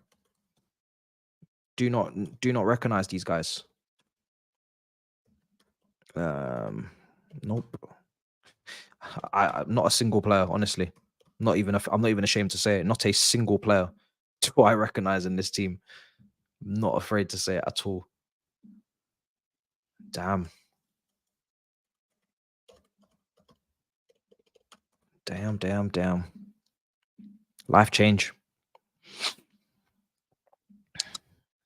Do not recognize these guys. Nope. I'm not a single player, honestly. I'm not even ashamed to say it. Not a single player do I recognize in this team. I'm not afraid to say it at all. Damn. Damn. Life change.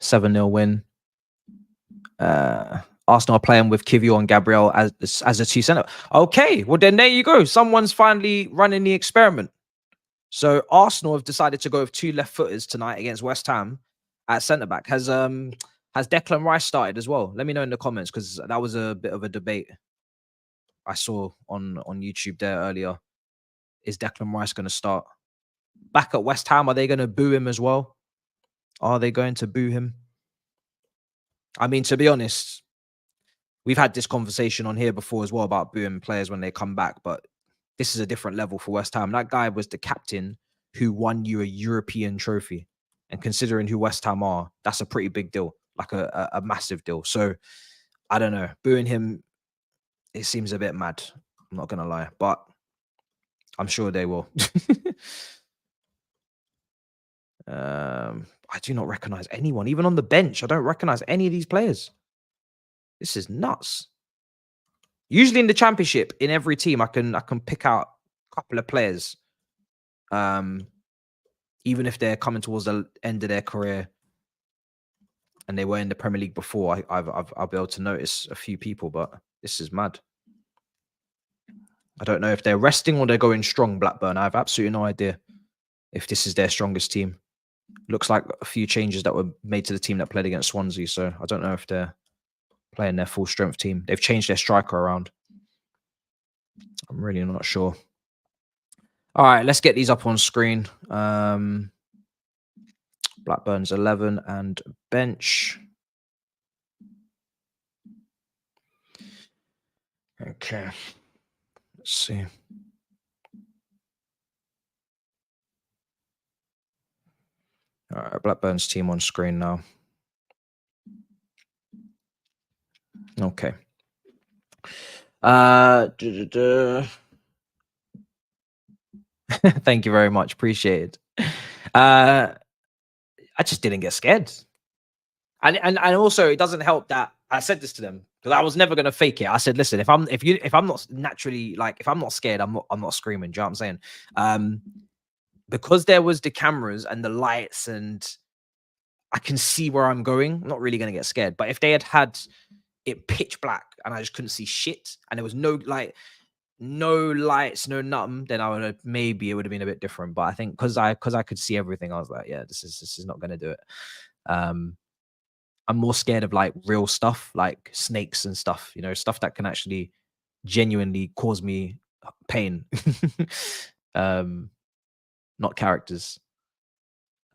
7-0 win. Arsenal are playing with Kivio and Gabriel as a 2 centre. Okay, well then there you go. Someone's finally running the experiment. So Arsenal have decided to go with 2 left footers tonight against West Ham at centre back. Has Declan Rice started as well? Let me know in the comments because that was a bit of a debate I saw on YouTube there earlier. is Declan Rice going to start? Back at West Ham, are they going to boo him as well? Are they going to boo him? I mean, to be honest, we've had this conversation on here before as well about booing players when they come back, but this is a different level for West Ham. That guy was the captain who won you a European trophy. And considering who West Ham are, that's a pretty big deal, like a massive deal. So I don't know. Booing him, it seems a bit mad. I'm not going to lie, but I'm sure they will. I do not recognize anyone, even on the bench. I don't recognize any of these players. This is nuts. Usually in the championship, in every team, I can pick out a couple of players. Even if they're coming towards the end of their career and they were in the Premier League before, I'll be able to notice a few people, but this is mad. I don't know if they're resting or they're going strong, Blackburn. I have absolutely no idea if this is their strongest team. Looks like a few changes that were made to the team that played against Swansea, so I don't know if they're playing their full strength team. They've changed their striker around. I'm really not sure. All right, let's get these up on screen. Blackburn's 11 and bench. Okay, let's see. All right, Blackburn's team on screen now. Okay. Thank you very much. Appreciate it. I just didn't get scared. And also it doesn't help that I said this to them because I was never gonna fake it. I said, listen, if I'm not naturally like if I'm not scared, I'm not screaming. Do you know what I'm saying? Because there was the cameras and the lights and I can see where I'm going, I'm not really gonna get scared. But if they had it pitch black and I just couldn't see shit and there was no lights, no nothing, then I would have maybe it would have been a bit different. But I think because I could see everything, I was like, yeah, this is not gonna do it. I'm more scared of like real stuff, like snakes and stuff, you know, stuff that can actually genuinely cause me pain. Not characters.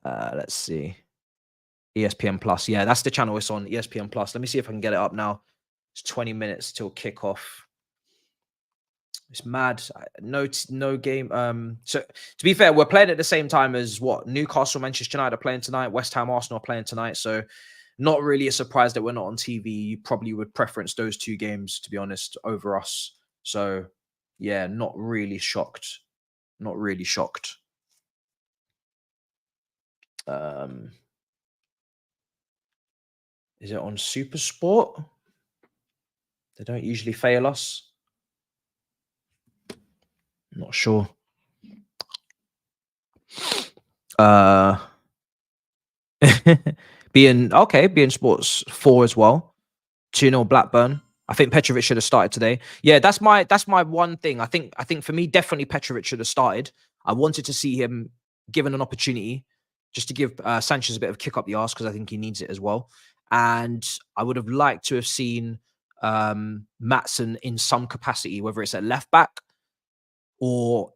Let's see. ESPN Plus. Yeah, that's the channel it's on, ESPN Plus. Let me see if I can get it up now. It's 20 minutes till kickoff. It's mad. No game. So to be fair, we're playing at the same time as what? Newcastle, Manchester United are playing tonight. West Ham, Arsenal are playing tonight. So not really a surprise that we're not on TV. You probably would preference those two games, to be honest, over us. So yeah, not really shocked. Not really shocked. Is it on Super Sport? They don't usually fail us. Not sure. being Sports 4 as well. 2-0 Blackburn. I think Petrovic should have started today. Yeah, that's my one thing. I think for me, definitely Petrovic should have started. I wanted to see him given an opportunity just to give Sanchez a bit of a kick up the arse because I think he needs it as well. And I would have liked to have seen Maatsen in some capacity, whether it's at left back or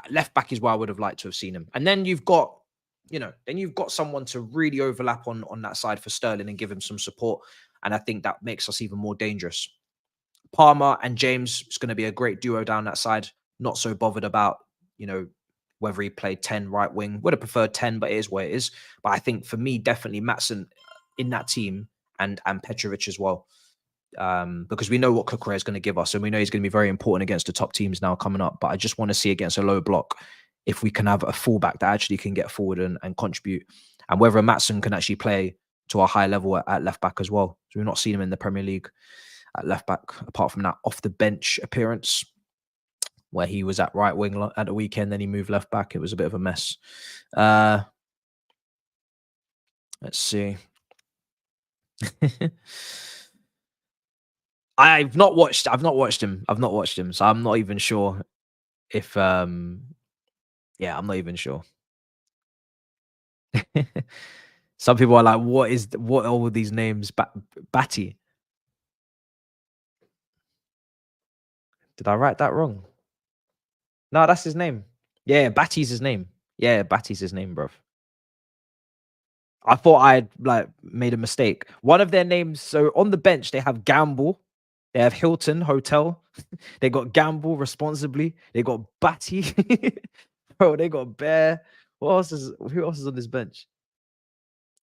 left back is where I would have liked to have seen him. And then you've got, someone to really overlap on that side for Sterling and give him some support. And I think that makes us even more dangerous. Palmer and James is going to be a great duo down that side. Not so bothered about, whether he played 10 right wing. Would have preferred 10, but it is what it is. But I think for me, definitely Maatsen in that team and Petrovic as well. Because we know what Kukurea is going to give us, and we know he's going to be very important against the top teams now coming up. But I just want to see against a low block if we can have a fullback that actually can get forward and contribute, and whether Maatsen can actually play to a high level at left back as well. So we've not seen him in the Premier League at left back apart from that off the bench appearance where he was at right wing at the weekend. Then he moved left back. It was a bit of a mess. Let's see. I've not watched him. So I'm not even sure if I'm not even sure. Some people are like, what are all these names? Batty. Did I write that wrong? No, that's his name. Yeah, Batty's his name. Yeah, Batty's his name, bruv. I thought I'd like made a mistake. One of their names, so on the bench, they have Gamble, they have Hilton Hotel, they got Gamble responsibly, they got Batty, bro, they got Bear. Who else is on this bench?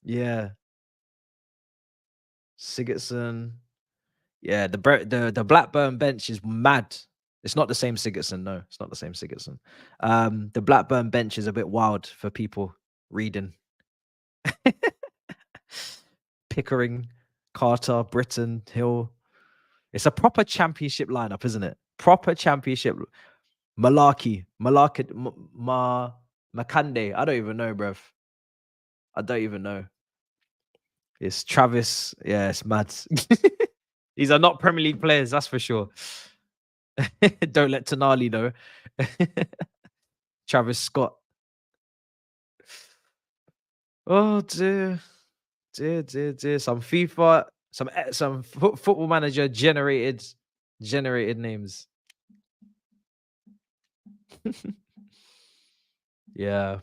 Yeah, Sigurdsson. Yeah, the Blackburn bench is mad. It's not the same Sigurdsson, no, it's not the same Sigurdsson. The Blackburn bench is a bit wild for people reading. Pickering, Carter, Britton, Hill. It's a proper championship lineup, isn't it? Proper championship. Makande. I don't even know, bruv. I don't even know. It's Travis. Yeah, it's mad. These are not Premier League players, that's for sure. Don't let Tonali know. Travis Scott. Oh dear. Dear. Some FIFA, some football manager generated names. Yeah.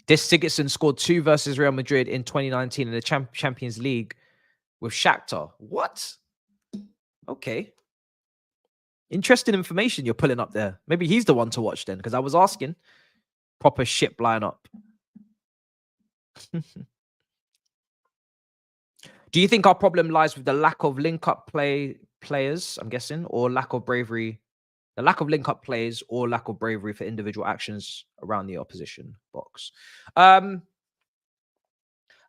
This Sigurdsson scored 2 versus Real Madrid in 2019 in the Champions League with Shakhtar. What? Okay. Interesting information you're pulling up there. Maybe he's the one to watch then, because I was asking. Proper ship lineup. Do you think our problem lies with the lack of link-up players, I'm guessing, or lack of bravery? The lack of link-up plays or lack of bravery for individual actions around the opposition box. I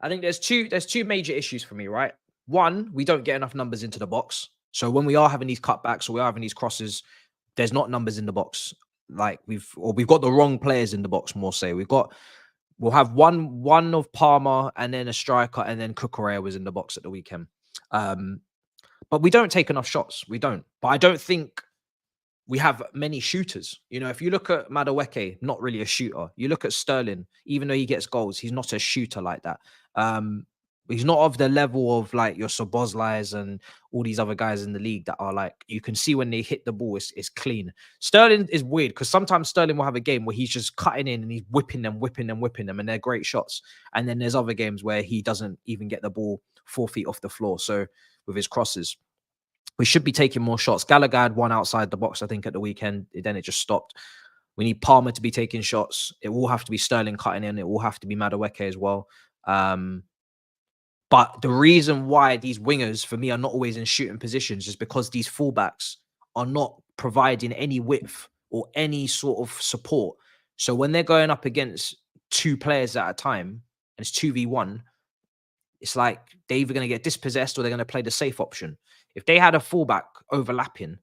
think there's two major issues for me, right? One, we don't get enough numbers into the box. So when we are having these cutbacks or we are having these crosses, there's not numbers in the box. Like we've got the wrong players in the box, more say. We'll have one of Palmer and then a striker, and then Cucurella was in the box at the weekend. But we don't take enough shots. We don't. But I don't think we have many shooters. You know, if you look at Madueke, not really a shooter. You look at Sterling, even though he gets goals, he's not a shooter like that. He's not of the level of like your Szoboszlais and all these other guys in the league that are like, you can see when they hit the ball, it's clean. Sterling is weird because sometimes Sterling will have a game where he's just cutting in and he's whipping them, and they're great shots. And then there's other games where he doesn't even get the ball 4 feet off the floor. So with his crosses, we should be taking more shots. Gallagher had one outside the box, I think, at the weekend. Then it just stopped. We need Palmer to be taking shots. It will have to be Sterling cutting in. It will have to be Madueke as well. But the reason why these wingers, for me, are not always in shooting positions is because these fullbacks are not providing any width or any sort of support. So when they're going up against 2 players at a time, and it's 2v1, it's like they're either going to get dispossessed or they're going to play the safe option. If they had a fullback overlapping,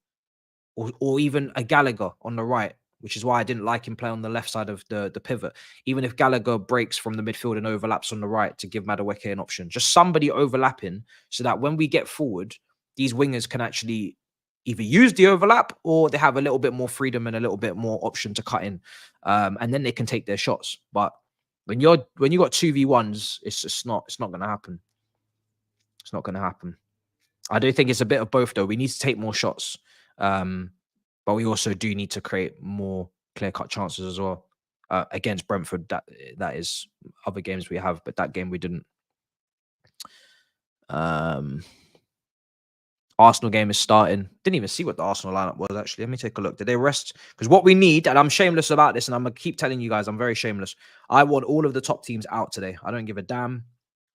or even a Gallagher on the right, which is why I didn't like him play on the left side of the pivot. Even if Gallagher breaks from the midfield and overlaps on the right to give Madueke an option, just somebody overlapping so that when we get forward, these wingers can actually either use the overlap or they have a little bit more freedom and a little bit more option to cut in, and then they can take their shots. But when you got 2v1s, it's just not going to happen. It's not going to happen. I do think it's a bit of both, though. We need to take more shots. But we also do need to create more clear-cut chances as well. Against Brentford, that is other games we have, but that game we didn't. Arsenal game is starting. Didn't even see what the Arsenal lineup was, actually. Let me take a look. Did they rest? Because what we need, and I'm shameless about this, and I'm going to keep telling you guys, I'm very shameless. I want all of the top teams out today. I don't give a damn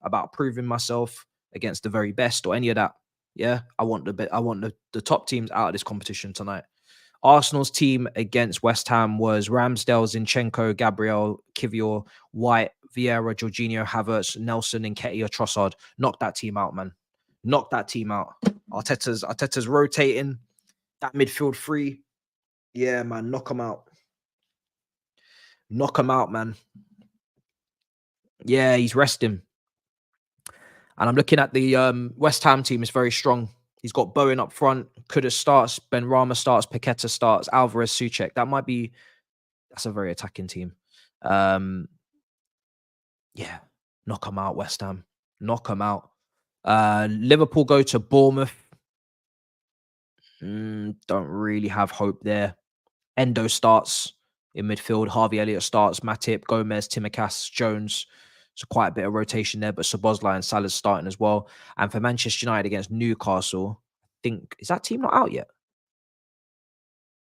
about proving myself against the very best or any of that. Yeah, I want the top teams out of this competition tonight. Arsenal's team against West Ham was Ramsdale, Zinchenko, Gabriel, Kivior, White, Vieira, Jorginho, Havertz, Nelson, Nketiah, Trossard. Knock that team out, man. Knock that team out. Arteta's rotating that midfield free. Yeah, man. Knock them out. Knock them out, man. Yeah, he's resting. And I'm looking at the West Ham team. It's very strong. He's got Bowen up front. Kudus starts. Benrahma starts. Paqueta starts. Alvarez, Souček. That's a very attacking team. Yeah. Knock them out, West Ham. Knock them out. Liverpool go to Bournemouth. Don't really have hope there. Endo starts in midfield. Harvey Elliott starts. Matip, Gomez, Timikas, Jones. So quite a bit of rotation there, but Szoboszlai and Salah's starting as well. And for Manchester United against Newcastle, I think, is that team not out yet?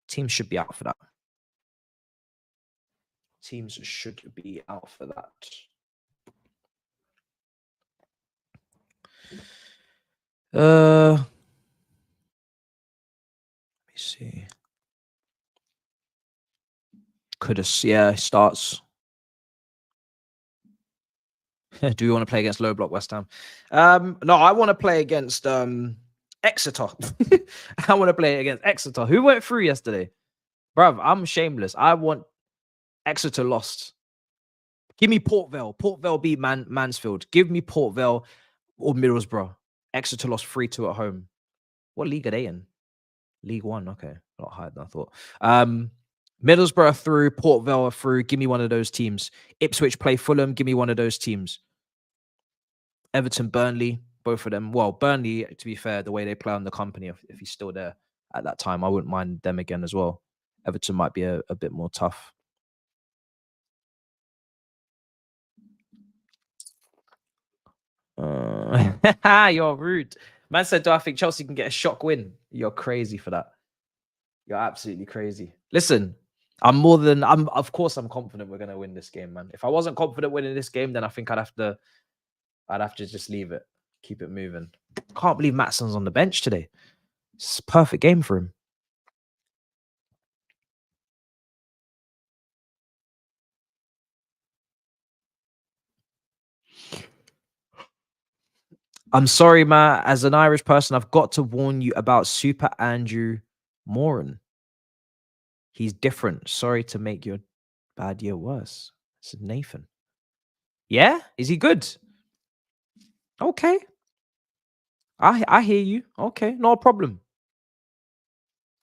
Teams should be out for that. Teams should be out for that. Let me see. Kudus, yeah, starts. Do you want to play against low block West Ham? No, I want to play against Exeter. I want to play against Exeter. Who went through yesterday? Bruv, I'm shameless. I want Exeter lost. Give me Port Vale. Port Vale beat Mansfield. Give me Port Vale or Middlesbrough. Exeter lost 3-2 at home. What league are they in? League One. Okay. A lot higher than I thought. Middlesbrough through, Port Vale through. Give me one of those teams. Ipswich play Fulham. Give me one of those teams. Everton, Burnley, both of them. Well, Burnley, to be fair, the way they play on the company, if he's still there at that time, I wouldn't mind them again as well. Everton might be a bit more tough. You're rude. Man said, do I think Chelsea can get a shock win? You're crazy for that. You're absolutely crazy. Listen, of course I'm confident we're gonna win this game, man. If I wasn't confident winning this game, then I think I'd have to just leave it, keep it moving. Can't believe Matson's on the bench today. It's a perfect game for him. I'm sorry, Matt. As an Irish person, I've got to warn you about Super Andrew Moran. He's different. Sorry to make your bad year worse. This is Nathan. Yeah? Is he good? Okay. I hear you. Okay, no problem.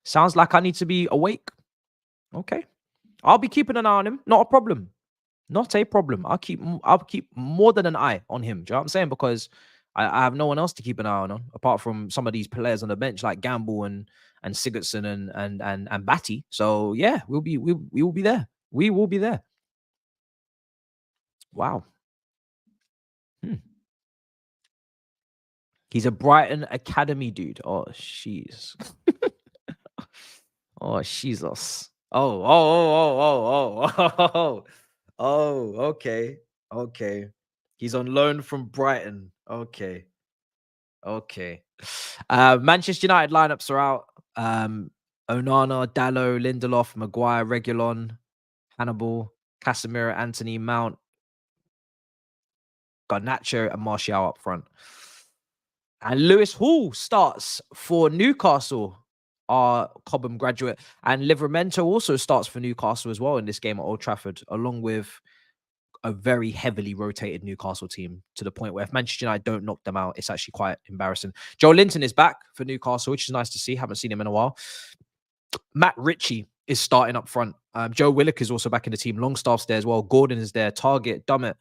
Sounds like I need to be awake. Okay. I'll be keeping an eye on him. Not a problem. Not a problem. I'll keep more than an eye on him. Do you know what I'm saying? Because I have no one else to keep an eye on apart from some of these players on the bench like Gamble and Sigurdsson and Batty. So yeah, we will be there. We will be there. Wow. He's a Brighton Academy dude. Oh, jeez. Oh, Jesus. Oh, okay. Okay. He's on loan from Brighton. Okay. Okay. Manchester United lineups are out. Onana, Dallo, Lindelof, Maguire, Reguilon, Hannibal, Casemiro, Anthony, Mount, Garnacho, and Martial up front. And Lewis Hall starts for Newcastle, our Cobham graduate. And Livramento also starts for Newcastle as well in this game at Old Trafford, along with a very heavily rotated Newcastle team, to the point where if Manchester United don't knock them out, it's actually quite embarrassing. Joe Linton is back for Newcastle, which is nice to see. Haven't seen him in a while. Matt Ritchie is starting up front. Joe Willock is also back in the team. Longstaff's there as well. Gordon is there. Target, Dummett,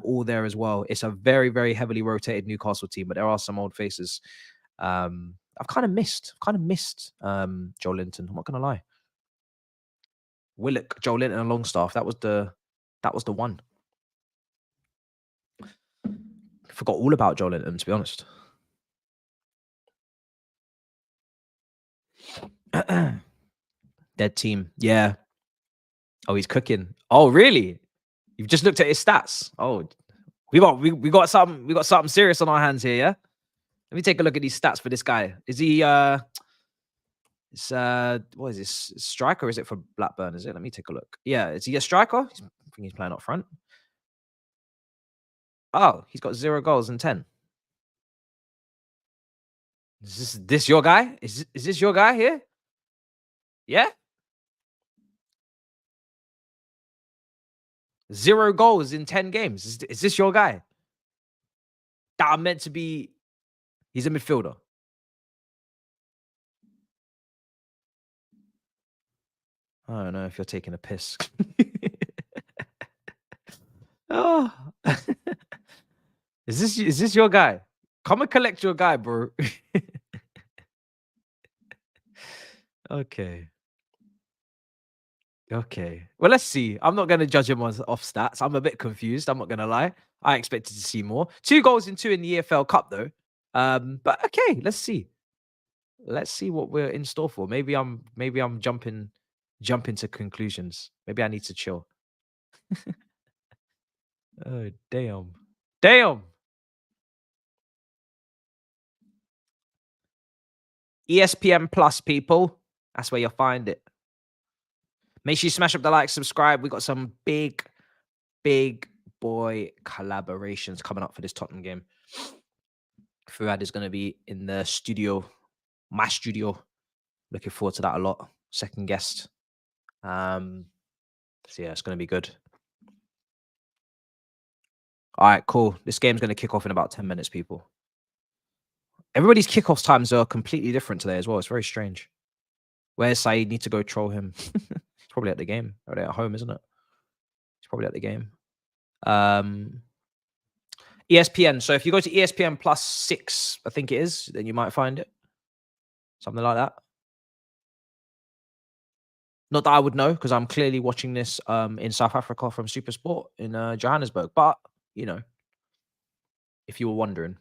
all there as well. It's a very, very heavily rotated Newcastle team, but there are some old faces. I've kind of missed Joe Linton. I'm not gonna lie. Willock, Joe Linton, and Longstaff. That was the one. Forgot all about Joe Linton, to be honest. Dead team. Yeah. Oh, he's cooking. Oh, really? You've just looked at his stats. Oh, we got something serious on our hands here, yeah? Let me take a look at these stats for this guy. Is he it's what is this? Striker, or is it for Blackburn? Is it? Let me take a look. Yeah, is he a striker? I think he's playing up front. Oh, he's got 0 goals and 10. Is this your guy? Is this your guy here? Yeah? 0 goals in 10 games. Is this your guy? That I'm meant to be. He's a midfielder. I don't know if you're taking a piss. Oh. Is this your guy? Come and collect your guy, bro. Okay. Okay. Well, let's see. I'm not going to judge him off stats. I'm a bit confused. I'm not going to lie. I expected to see more. 2 goals in 2 in the EFL Cup, though. But okay, let's see. Let's see what we're in store for. Maybe I'm jumping to conclusions. Maybe I need to chill. Oh, damn. Damn. ESPN Plus, people. That's where you'll find it. Make sure you smash up the like, subscribe. We got some big boy collaborations coming up for this Tottenham game. Fuad is going to be in the studio, my studio. Looking forward to that a lot. Second guest. So yeah, it's going to be good. All right, cool. This game's going to kick off in about 10 minutes, people. Everybody's kickoff times are completely different today as well. It's very strange. Where's Saeed? Need to go troll him. He's probably at the game. Or they're at home, isn't it? He's probably at the game. ESPN. So if you go to ESPN Plus 6, I think it is, then you might find it. Something like that. Not that I would know, because I'm clearly watching this in South Africa from SuperSport in Johannesburg. But, you know, if you were wondering.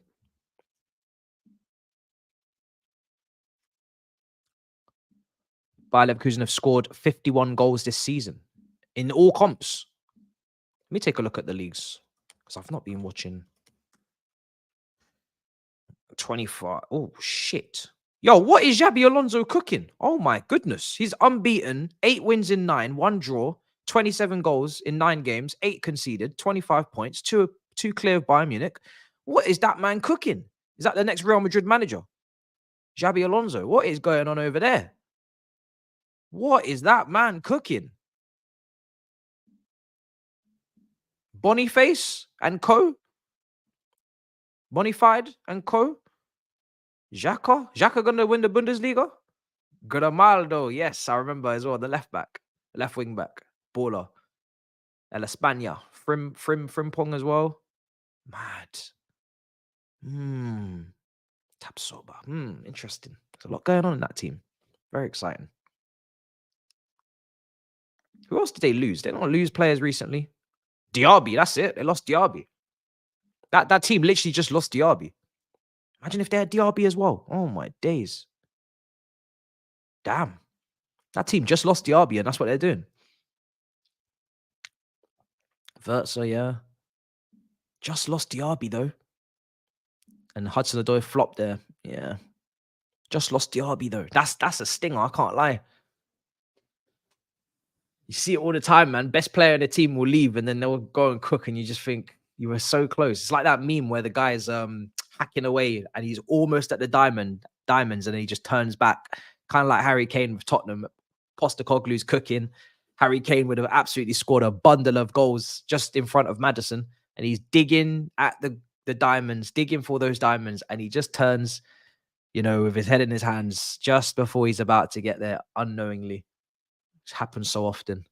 Bayer Leverkusen have scored 51 goals this season in all comps. Let me take a look at the leagues, because I've not been watching. 25. Oh, shit. Yo, what is Xabi Alonso cooking? Oh, my goodness. He's unbeaten. 8 wins in 9, 1 draw, 27 goals in 9 games, 8 conceded, 25 points, 2 clear of Bayern Munich. What is that man cooking? Is that the next Real Madrid manager? Xabi Alonso. What is going on over there? What is that man cooking? Boniface and co? Bonified and co? Xhaka? Xhaka going to win the Bundesliga? Grimaldo, yes, I remember as well. The left back, left wing back, baller. El España, Frimpong as well. Mad. Tabsoba. Interesting. There's a lot going on in that team. Very exciting. Who else did they lose? They don't lose players recently. Diaby, that's it. They lost Diaby. That team literally just lost Diaby. Imagine if they had Diaby as well. Oh my days. Damn. That team just lost Diaby and that's what they're doing. Vertza, yeah. Just lost Diaby though. And Hudson-Odoi flopped there. Yeah. Just lost Diaby though. That's a stinger, I can't lie. You see it all the time, man. Best player in the team will leave and then they'll go and cook and you just think you were so close. It's like that meme where the guy's hacking away and he's almost at the diamonds and then he just turns back. Kind of like Harry Kane with Tottenham. Postecoglou's cooking. Harry Kane would have absolutely scored a bundle of goals just in front of Maddison. And he's digging at the diamonds, digging for those diamonds. And he just turns, you know, with his head in his hands just before he's about to get there unknowingly. It happens so often.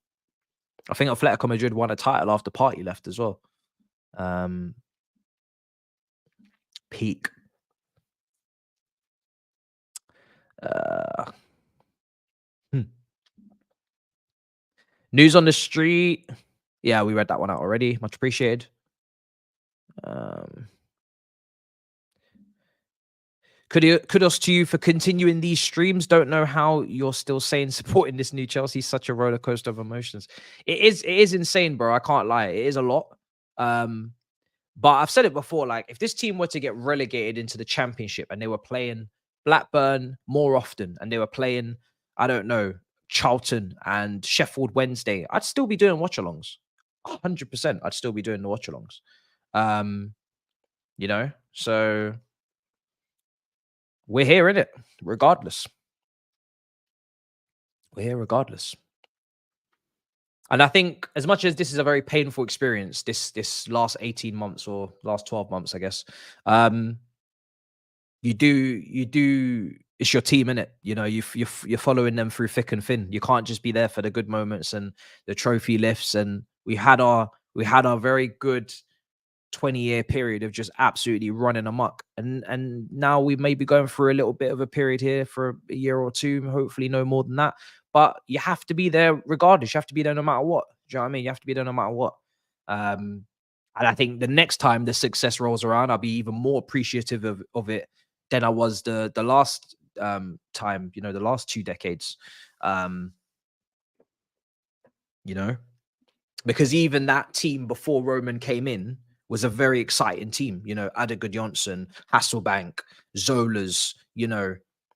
I think Atletico Madrid won a title after Partey left as well. Peak. News on the street. Yeah, we read that one out already. Much appreciated. Kudos to you for continuing these streams. Don't know how you're still saying supporting this new Chelsea. Such a roller coaster of emotions. It is insane, bro. I can't lie. It is a lot. But I've said it before. Like, if this team were to get relegated into the Championship and they were playing Blackburn more often and they were playing, I don't know, Charlton and Sheffield Wednesday, I'd still be doing watchalongs. 100%. I'd still be doing the watchalongs. You know, so we're here, innit? Regardless. We're here regardless. And I think as much as this is a very painful experience, this last 18 months or last 12 months, I guess, you do, it's your team, innit? You know, you're following them through thick and thin. You can't just be there for the good moments and the trophy lifts. And we had our very good 20-year period of just absolutely running amok. And now we may be going through a little bit of a period here for a year or two, hopefully no more than that. but you have to be there regardless. You have to be there no matter what. Do you know what I mean? You have to be there no matter what. And I think the next time the success rolls around, I'll be even more appreciative of it than I was the last time, you know, the last 2 decades. Um, you know, because even that team before Roman came in was a very exciting team. You know, Ada Gudjonsson, Hasselbank, Zolas. You know,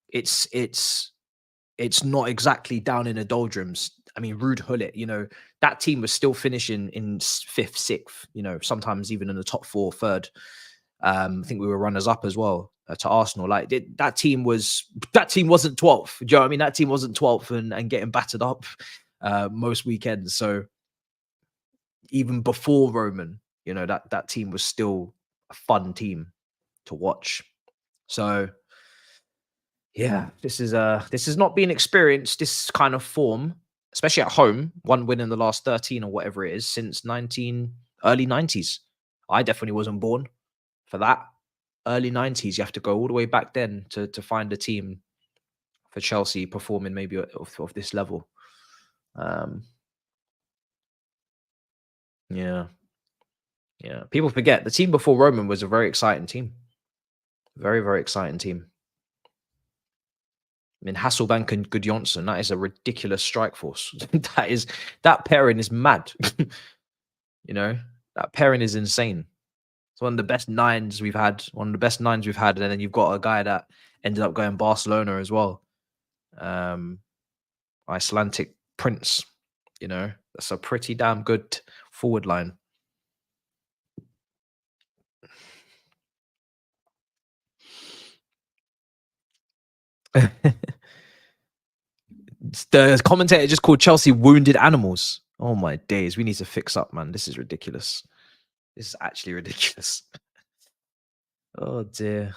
it's not exactly down in the doldrums. I mean, Ruud Gullit, you know, that team was still finishing in fifth, sixth, you know, sometimes even in the top 4, third. I think we were runners up as well to Arsenal. Like that team wasn't 12th. Do you know what I mean? That team wasn't 12th and getting battered up most weekends. So even before Roman, you know, that team was still a fun team to watch. So yeah, this is not being experienced, this kind of form, especially at home, one win in the last 13 or whatever it is since early 90s. I definitely wasn't born for that. Early 90s, you have to go all the way back then to find a team for Chelsea performing maybe of this level. Yeah. Yeah. People forget the team before Roman was a very exciting team. Very, very exciting team. I mean, Hasselbank and Gudjonsson, that is a ridiculous strike force. That pairing is mad. You know, that pairing is insane. It's one of the best nines we've had. And then you've got a guy that ended up going Barcelona as well. Icelandic Prince. You know, that's a pretty damn good forward line. The commentator just called Chelsea wounded animals. Oh my days. We need to fix up, man. This is ridiculous. This is actually ridiculous. Oh dear.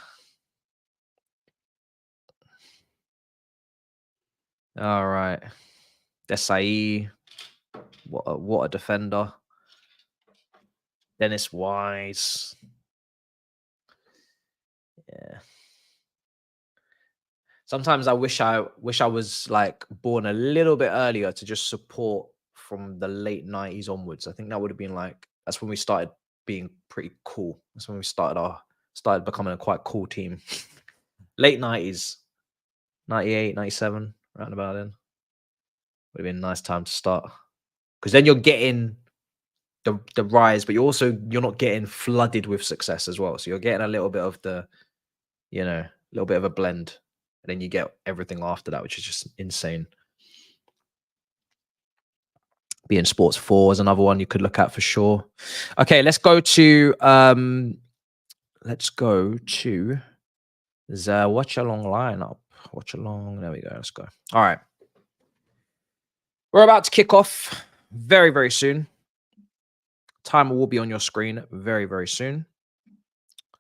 All right. Desai. What a defender. Dennis Wise. Yeah. Sometimes I wish I was like born a little bit earlier to just support from the late 90s onwards. I think that would have been like that's when we started being pretty cool. That's when we started becoming a quite cool team. Late 90s, 98, 97, around about then. Would have been a nice time to start. Because then you're getting the rise, but you're not getting flooded with success as well. So you're getting a little bit of the, you know, a little bit of a blend. And then you get everything after that, which is just insane. Being Sports 4 is another one you could look at for sure. Okay, let's go to the Watchalong lineup. Watchalong, there we go. Let's go. All right. We're about to kick off very, very soon. Timer will be on your screen very, very soon.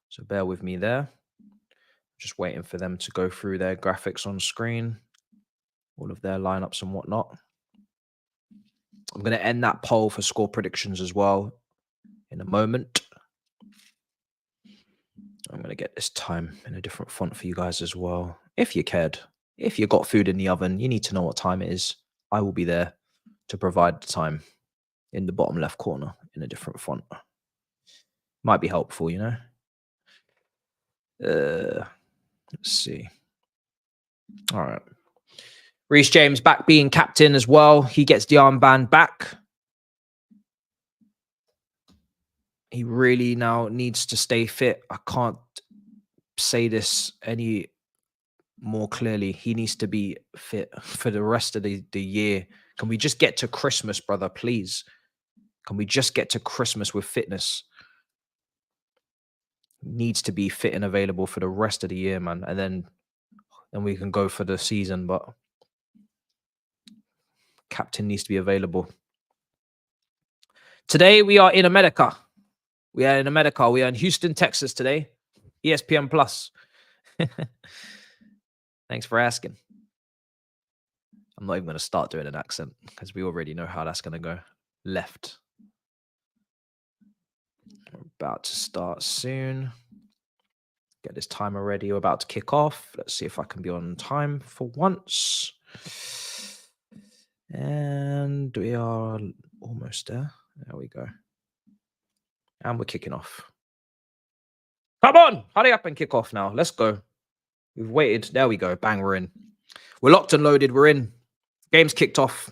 So bear with me there. Just waiting for them to go through their graphics on screen, all of their lineups and whatnot. I'm going to end that poll for score predictions as well in a moment. I'm going to get this time in a different font for you guys as well. If you cared, if you got food in the oven, you need to know what time it is. I will be there to provide the time in the bottom left corner in a different font. Might be helpful, you know. Let's see. All right. Reece James back being captain as well. He gets the armband back. He really now needs to stay fit. I can't say this any more clearly. He needs to be fit for the rest of the year. Can we just get to Christmas, brother, please? Can we just get to Christmas with fitness? Needs to be fit and available for the rest of the year, man. And then we can go for the season, but captain needs to be available. Today we are in America. We are in Houston, Texas today. ESPN Plus. Thanks for asking. I'm not even going to start doing an accent because we already know how that's going to go. Left. We're about to start soon. Get this timer ready. We're about to kick off. Let's see if I can be on time for once. And we are almost there. There we go. And we're kicking off. Come on, hurry up and kick off now. Let's go. We've waited. There we go. Bang, we're in. We're locked and loaded. We're in. Game's kicked off.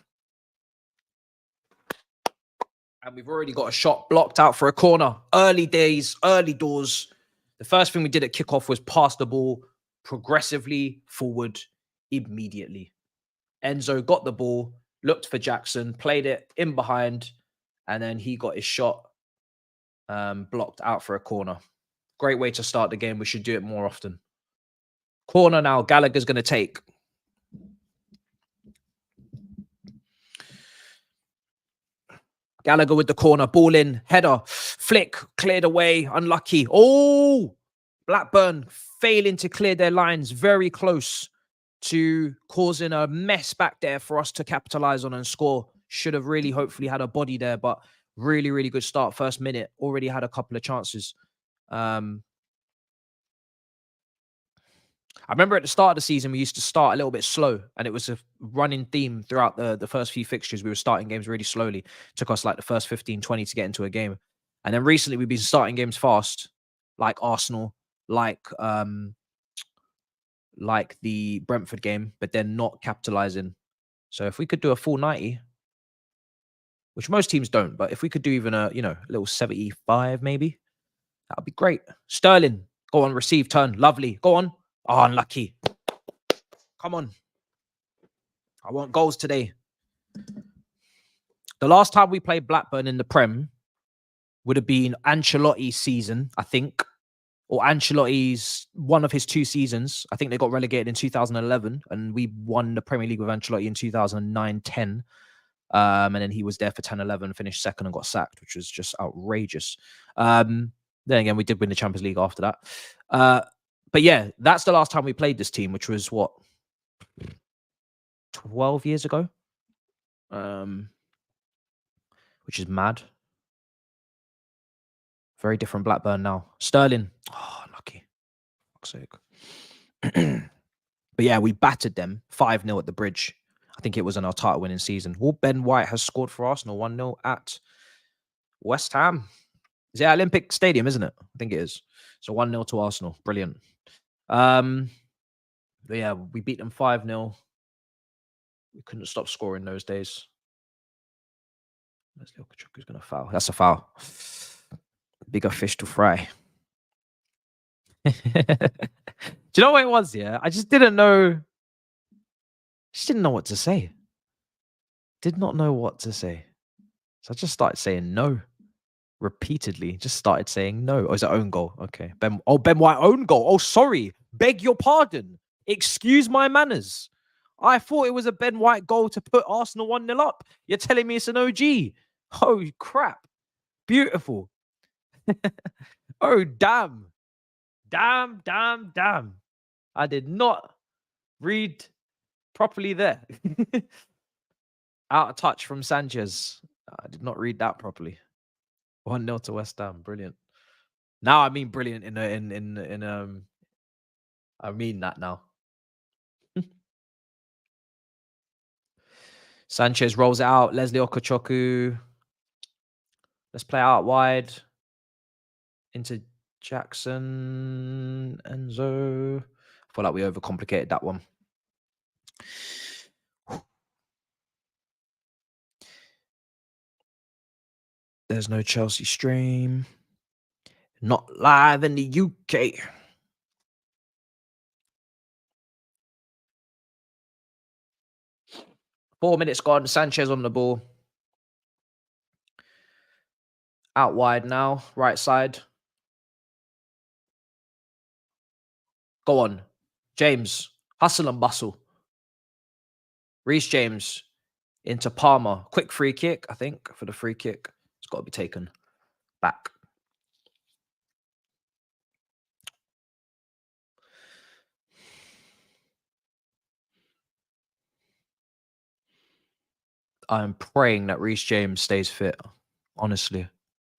And we've already got a shot blocked out for a corner. Early days, early doors. The first thing we did at kickoff was pass the ball progressively forward immediately. Enzo got the ball, looked for Jackson, played it in behind, and then he got his shot blocked out for a corner. Great way to start the game. We should do it more often. Corner now. Gallagher's going to take. Gallagher with the corner. Ball in. Header. Flick. Cleared away. Unlucky. Oh! Blackburn failing to clear their lines. Very close to causing a mess back there for us to capitalize on and score. Should have really hopefully had a body there, but really, really good start. First minute. Already had a couple of chances. I remember at the start of the season, we used to start a little bit slow, and it was a running theme throughout the first few fixtures. We were starting games really slowly. Took us like the first 15, 20 to get into a game. And then recently we've been starting games fast, like Arsenal, like the Brentford game, but then not capitalizing. So if we could do a full 90, which most teams don't, but if we could do even a, little 75 maybe, that would be great. Sterling, go on, receive, turn, lovely, go on. Oh, unlucky. Come on. I want goals today. The last time we played Blackburn in the Prem would have been Ancelotti's season, I think. Or Ancelotti's, one of his 2 seasons. I think they got relegated in 2011. And we won the Premier League with Ancelotti in 2009-10. And then he was there for 10-11, finished second and got sacked, which was just outrageous. Then again, we did win the Champions League after that. But yeah, that's the last time we played this team, which was what, 12 years ago? Which is mad. Very different Blackburn now. Sterling. Oh, lucky. Fuck's sake. But yeah, we battered them 5-0 at the Bridge. I think it was in our title winning season. Well, Ben White has scored for Arsenal 1-0 at West Ham. Is it Olympic Stadium, isn't it? I think it is. So 1-0 to Arsenal. Brilliant. But yeah, we beat them 5-0. We couldn't stop scoring those days. Leslie Okachukwu's going to foul. That's a foul. Bigger fish to fry. Do you know what it was? Yeah, I just didn't know. Just didn't know what to say. Did not know what to say. So I just started saying no. Repeatedly. Just started saying no. Oh, is it own goal? Okay. Ben White own goal. Oh, sorry. Beg your pardon. Excuse my manners. I thought it was a Ben White goal to put Arsenal 1-0 up. You're telling me it's an OG. Oh, crap. Beautiful. Oh, damn. Damn. I did not read properly there. Out of touch from Sanchez. I did not read that properly. 1-0 to West Ham. Brilliant. Now I mean brilliant I mean that now. Sanchez rolls it out. Leslie Okachukwu. Let's play out wide. Into Jackson. Enzo. I feel like we overcomplicated that one. There's no Chelsea stream. Not live in the UK. Four minutes gone. Sanchez on the ball. Out wide now. Right side. Go on. James. Hustle and bustle. Reece James into Palmer. Quick free kick, I think, for the free kick. It's got to be taken back. I'm praying that Reece James stays fit, honestly.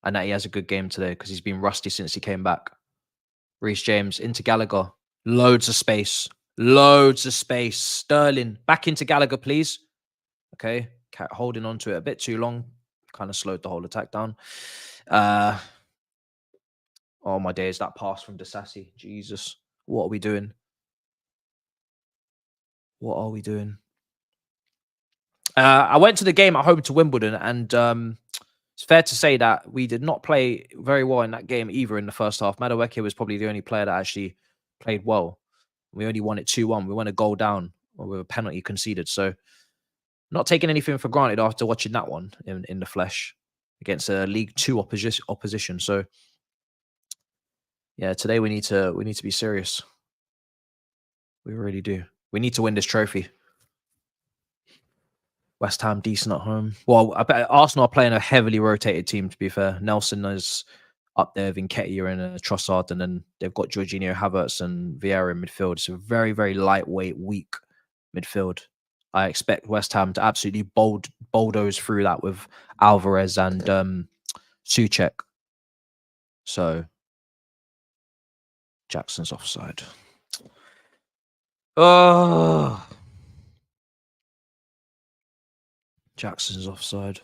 And that he has a good game today because he's been rusty since he came back. Reece James into Gallagher. Loads of space. Loads of space. Sterling. Back into Gallagher, please. Okay, holding on to it a bit too long, kind of slowed the whole attack down. Oh my days, that pass from Disasi. Jesus, what are we doing? What are we doing? I went to the game at home to Wimbledon, and it's fair to say that we did not play very well in that game either in the first half. Madueke was probably the only player that actually played well. We only won it 2-1. We went a goal down with a penalty conceded. So not taking anything for granted after watching that one in the flesh against a League Two opposition. So yeah, today we need to be serious. We really do. We need to win this trophy. West Ham decent at home. Well, I bet Arsenal are playing a heavily rotated team, to be fair. Nelson is up there with Nketiah and Trossard, and then they've got Jorginho, Havertz, and Vieira in midfield. It's a very, very lightweight, weak midfield. I expect West Ham to absolutely bulldoze through that with Alvarez and Souček. So Jackson's offside. Oh, Jackson's offside.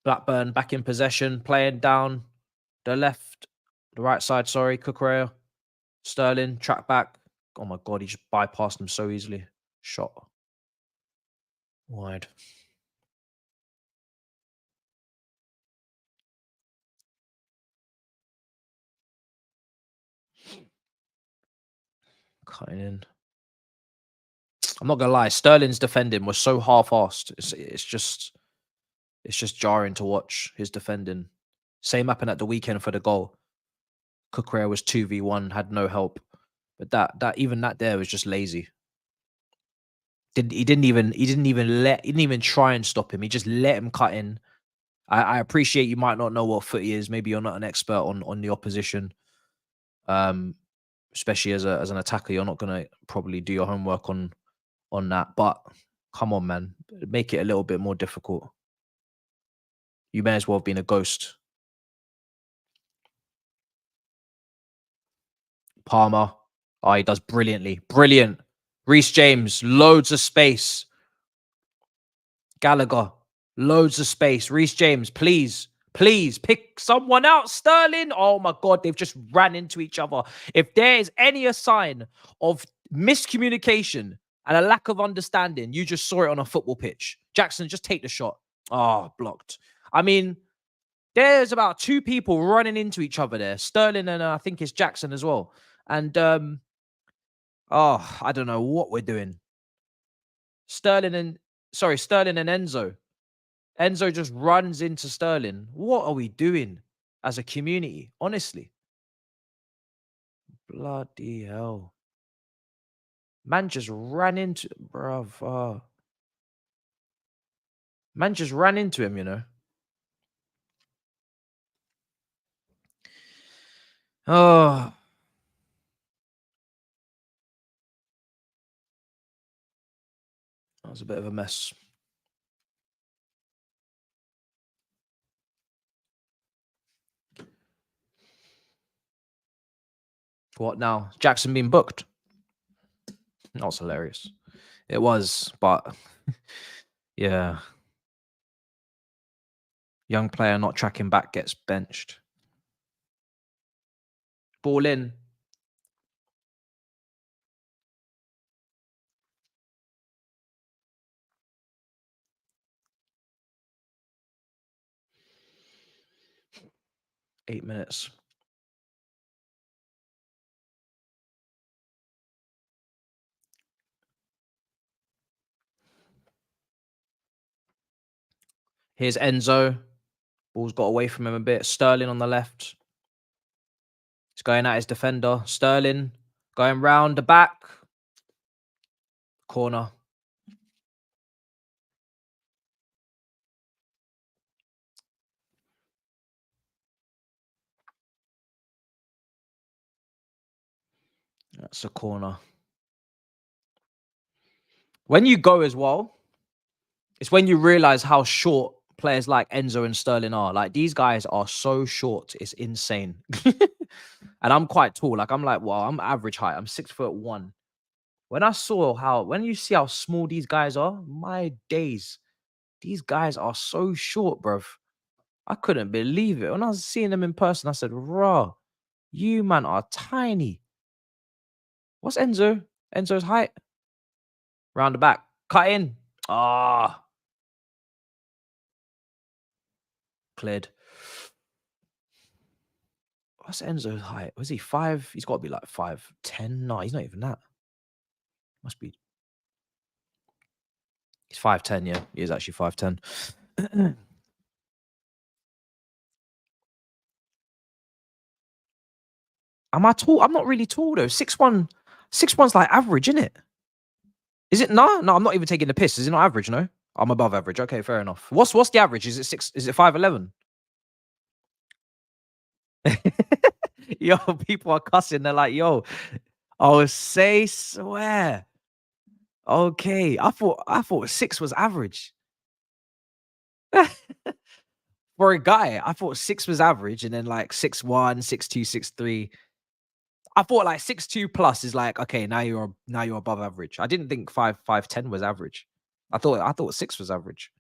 Blackburn back in possession, playing down the right side, sorry. Cucurella, Sterling, track back. Oh my God, he just bypassed him so easily. Shot. Wide. Cutting in. I'm not gonna lie, Sterling's defending was so half-assed. It's just jarring to watch his defending. Same happened at the weekend for the goal. Cucurella was 2v1, had no help. But that even that there was just lazy. He didn't even try and stop him. He just let him cut in. I appreciate you might not know what footy is. Maybe you're not an expert on the opposition. Especially as an attacker, you're not gonna probably do your homework on that. But come on, man, make it a little bit more difficult. You may as well have been a ghost. Palmer, oh, he does brilliantly, brilliant. Reece James, loads of space. Gallagher, loads of space. Reece James, please pick someone out. Sterling, oh my God, they've just ran into each other. If there is any sign of miscommunication and a lack of understanding, you just saw it on a football pitch. Jackson, just take the shot. Oh, blocked. I mean, there's about two people running into each other there. Sterling and I think it's Jackson as well. And I don't know what we're doing. Sterling and Enzo. Enzo just runs into Sterling. What are we doing as a community? Honestly. Bloody hell. Man just ran into bruv. Man just ran into him, you know. Oh. That was a bit of a mess. What now? Jackson being booked? That was hilarious. It was, but yeah. Young player not tracking back gets benched. Ball in. Eight minutes. Here's Enzo. Ball's got away from him a bit. Sterling on the left. He's going at his defender. Sterling going round the back. Corner. That's a corner. When you go as well, it's when you realize how short players like Enzo and Sterling are. Like, these guys are so short. It's insane. And I'm quite tall. I'm average height. I'm 6'1". when you see how small these guys are, my days, these guys are so short, bruv. I couldn't believe it. When I was seeing them in person, I said, raw, you man are tiny. What's Enzo? Enzo's height? Round the back. Cut in. Ah, cleared. What's Enzo's height? Was he 5? He's got to be like 5'10". No, he's not even that. Must be. He's 5'10", yeah. He is actually 5'10". Am I tall? I'm not really tall though. 6'1". 6'1's like average, isn't it? Is it? No, I'm not even taking the piss. Is it not average? No, I'm above average. Okay, fair enough. What's the average? Is it 6? Is it 5'11"? Yo, people are cussing. They're like, yo, oh, swear. Okay, I thought 6 was average. For a guy, I thought 6 was average, and then like 6'1", 6'2", 6'3". I thought like 6'2" plus is like, okay, now you're above average. I didn't think 5'10" was average. I thought 6 was average.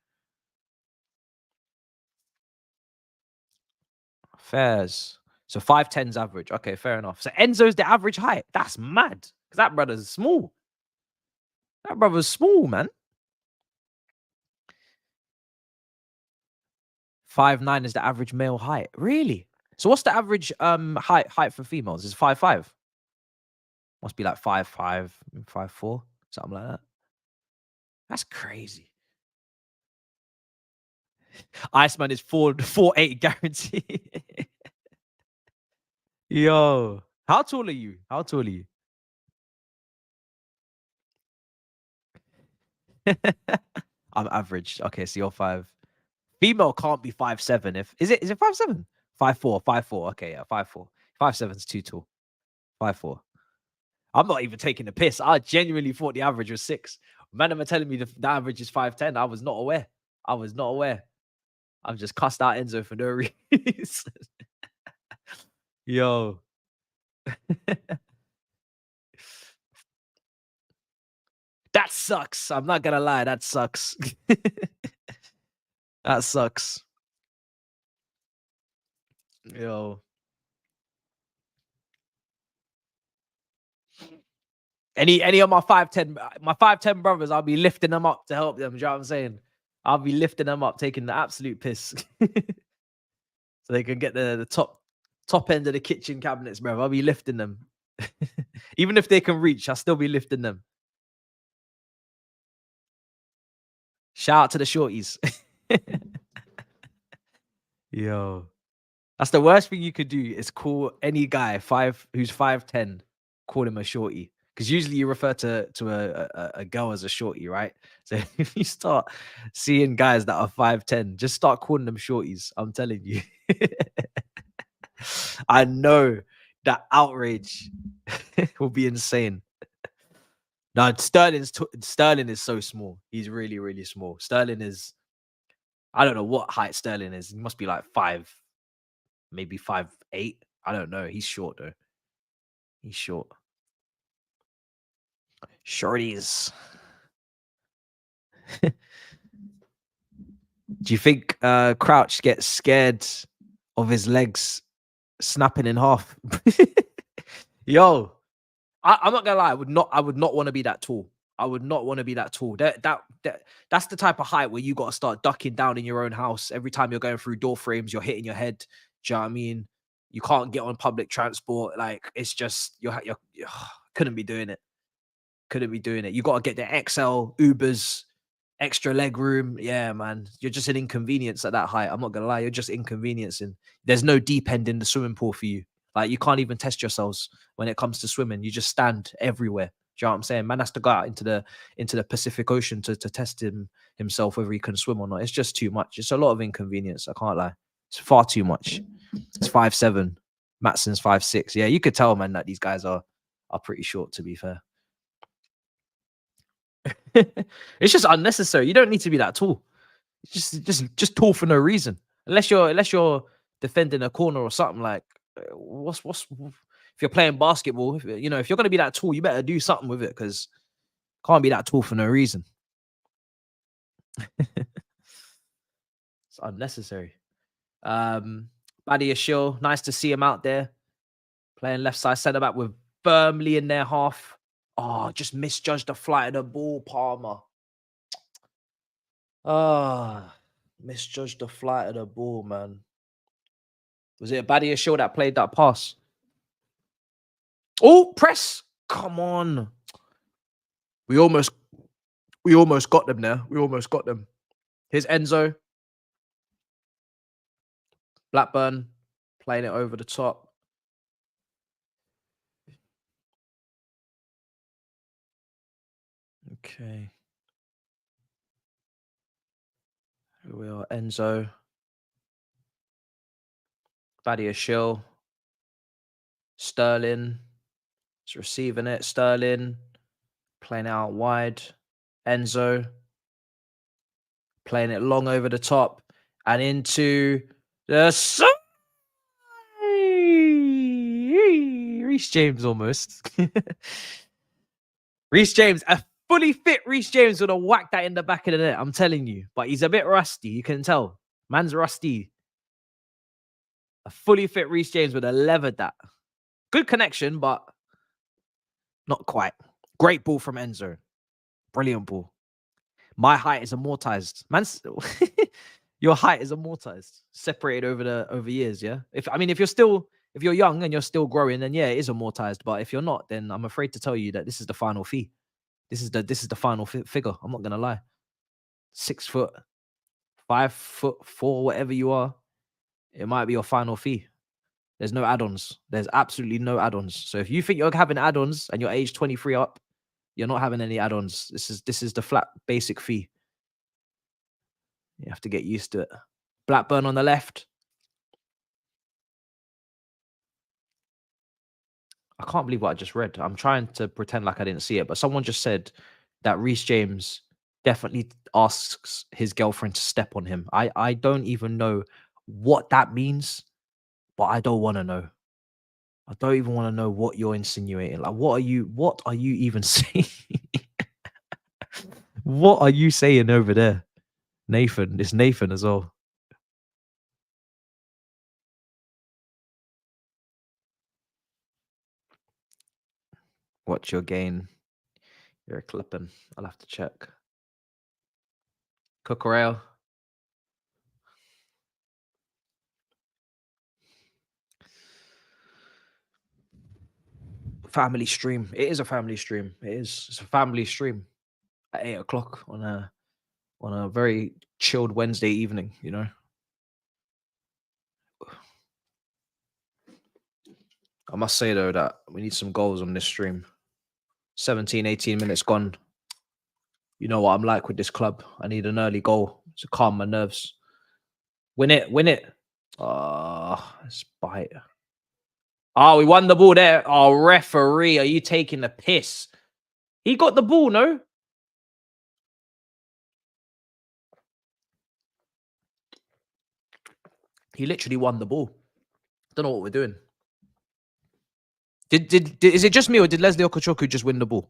Fairs. So 5'10's average. Okay, fair enough. So Enzo's the average height. That's mad. Because that brother's small. That brother's small, man. 5'9" is the average male height. Really? So what's the average height for females? Is 5'5"? Must be like 5'5", 5'4", something like that. That's crazy. Iceman is 4'8" guarantee. Yo, how tall are you? How tall are you? I'm average. Okay, so you're 5. Female can't be 5'7". Is it 5'7"? 5'4", 5'4". Okay, yeah, 5'4". 5'7's too tall. 5'4". I'm not even taking the piss. I genuinely thought the average was 6. Man, am I telling me the average is 5'10"? I was not aware. I've just cussed out Enzo for no reason. Yo. That sucks. I'm not gonna lie. That sucks. That sucks. Yo. Any of my 5'10" brothers, I'll be lifting them up to help them. You know what I'm saying? I'll be lifting them up, taking the absolute piss. So they can get the top end of the kitchen cabinets, bro. I'll be lifting them. Even if they can reach, I'll still be lifting them. Shout out to the shorties. Yo. That's the worst thing you could do is call any guy who's 5'10", call him a shorty. Because usually you refer to a girl as a shorty, right? So if you start seeing guys that are 5'10", just start calling them shorties. I'm telling you. I know that outrage will be insane. No, Sterling is so small. He's really, really small. Sterling is, I don't know what height Sterling is. He must be like 5, maybe 5'8". I don't know. He's short though. He's short. Shorties. Do you think Crouch gets scared of his legs snapping in half? Yo, I'm not gonna lie. I would not want to be that tall. I would not want to be that tall. That's the type of height where you got to start ducking down in your own house every time you're going through door frames. You're hitting your head. Do you know what I mean? You can't get on public transport. Like it's just you're couldn't be doing it. Couldn't be doing it. You got to get the XL Ubers, extra leg room. Yeah, man. You're just an inconvenience at that height. I'm not gonna lie. You're just inconveniencing. There's no deep end in the swimming pool for you. Like you can't even test yourselves when it comes to swimming. You just stand everywhere. Do you know what I'm saying? Man has to go out into the Pacific Ocean to test himself whether he can swim or not. It's just too much. It's a lot of inconvenience. I can't lie. It's far too much. It's 5'7". Matson's 5'6". Yeah, you could tell, man, that these guys are pretty short, to be fair. It's just unnecessary. You don't need to be that tall. Just tall for no reason. Unless you're defending a corner or something. Like what's if you're playing basketball, if you're gonna be that tall, you better do something with it. Because Can't be that tall for no reason. It's unnecessary. Buddy Ashil, nice to see him out there playing left side centre back with Firmly in their half. Oh, just misjudged the flight of the ball, Palmer. Ah, misjudged the flight of the ball, man. Was it Buddy Ashil that played that pass? Oh, press! Come on. We almost got them there. We almost got them. Here's Enzo. Blackburn playing it over the top. Okay. Here we are. Enzo. Badia Shill. Sterling. Is receiving it. Sterling. Playing out wide. Enzo. Playing it long over the top. And into the side. Reece James almost. Reece James, a fully fit Reece James would have whacked that in the back of the net. I'm telling you. But he's a bit rusty. You can tell. Man's rusty. A fully fit Reece James would have levered that. Good connection, but not quite. Great ball from Enzo. Brilliant ball. My height is amortized. Man's your height is amortized. Separated over years, yeah? If you're young and you're still growing, then yeah, it is amortized. But if you're not, then I'm afraid to tell you that this is the final fee. This is the final figure. I'm not gonna lie. 6 foot, 5'4", whatever you are, it might be your final fee. There's no add-ons. There's absolutely no add-ons. So if you think you're having add-ons and you're age 23 up, you're not having any add-ons. This is the flat basic fee. You have to get used to it. Blackburn on the left. I can't believe what I just read. I'm trying to pretend like I didn't see it, but someone just said that Reece James definitely asks his girlfriend to step on him. I don't even know what that means, but I don't want to know. I don't even want to know what you're insinuating. Like, what are you even saying? What are you saying over there? Nathan, it's Nathan as well. What's your gain? You're clipping. I'll have to check. Cucurella. Family stream. It is a family stream. It is. It's a family stream at 8 o'clock on a very chilled Wednesday evening, you know. I must say though that we need some goals on this stream. 17, 18 minutes gone. You know what I'm like with this club. I need an early goal to calm my nerves. Win it, win it. Let's bite. Oh, we won the ball there. Oh, referee, are you taking the piss? He got the ball, no? He literally won the ball. Don't know what we're doing. Is it just me or did Leslie Okochoku just win the ball?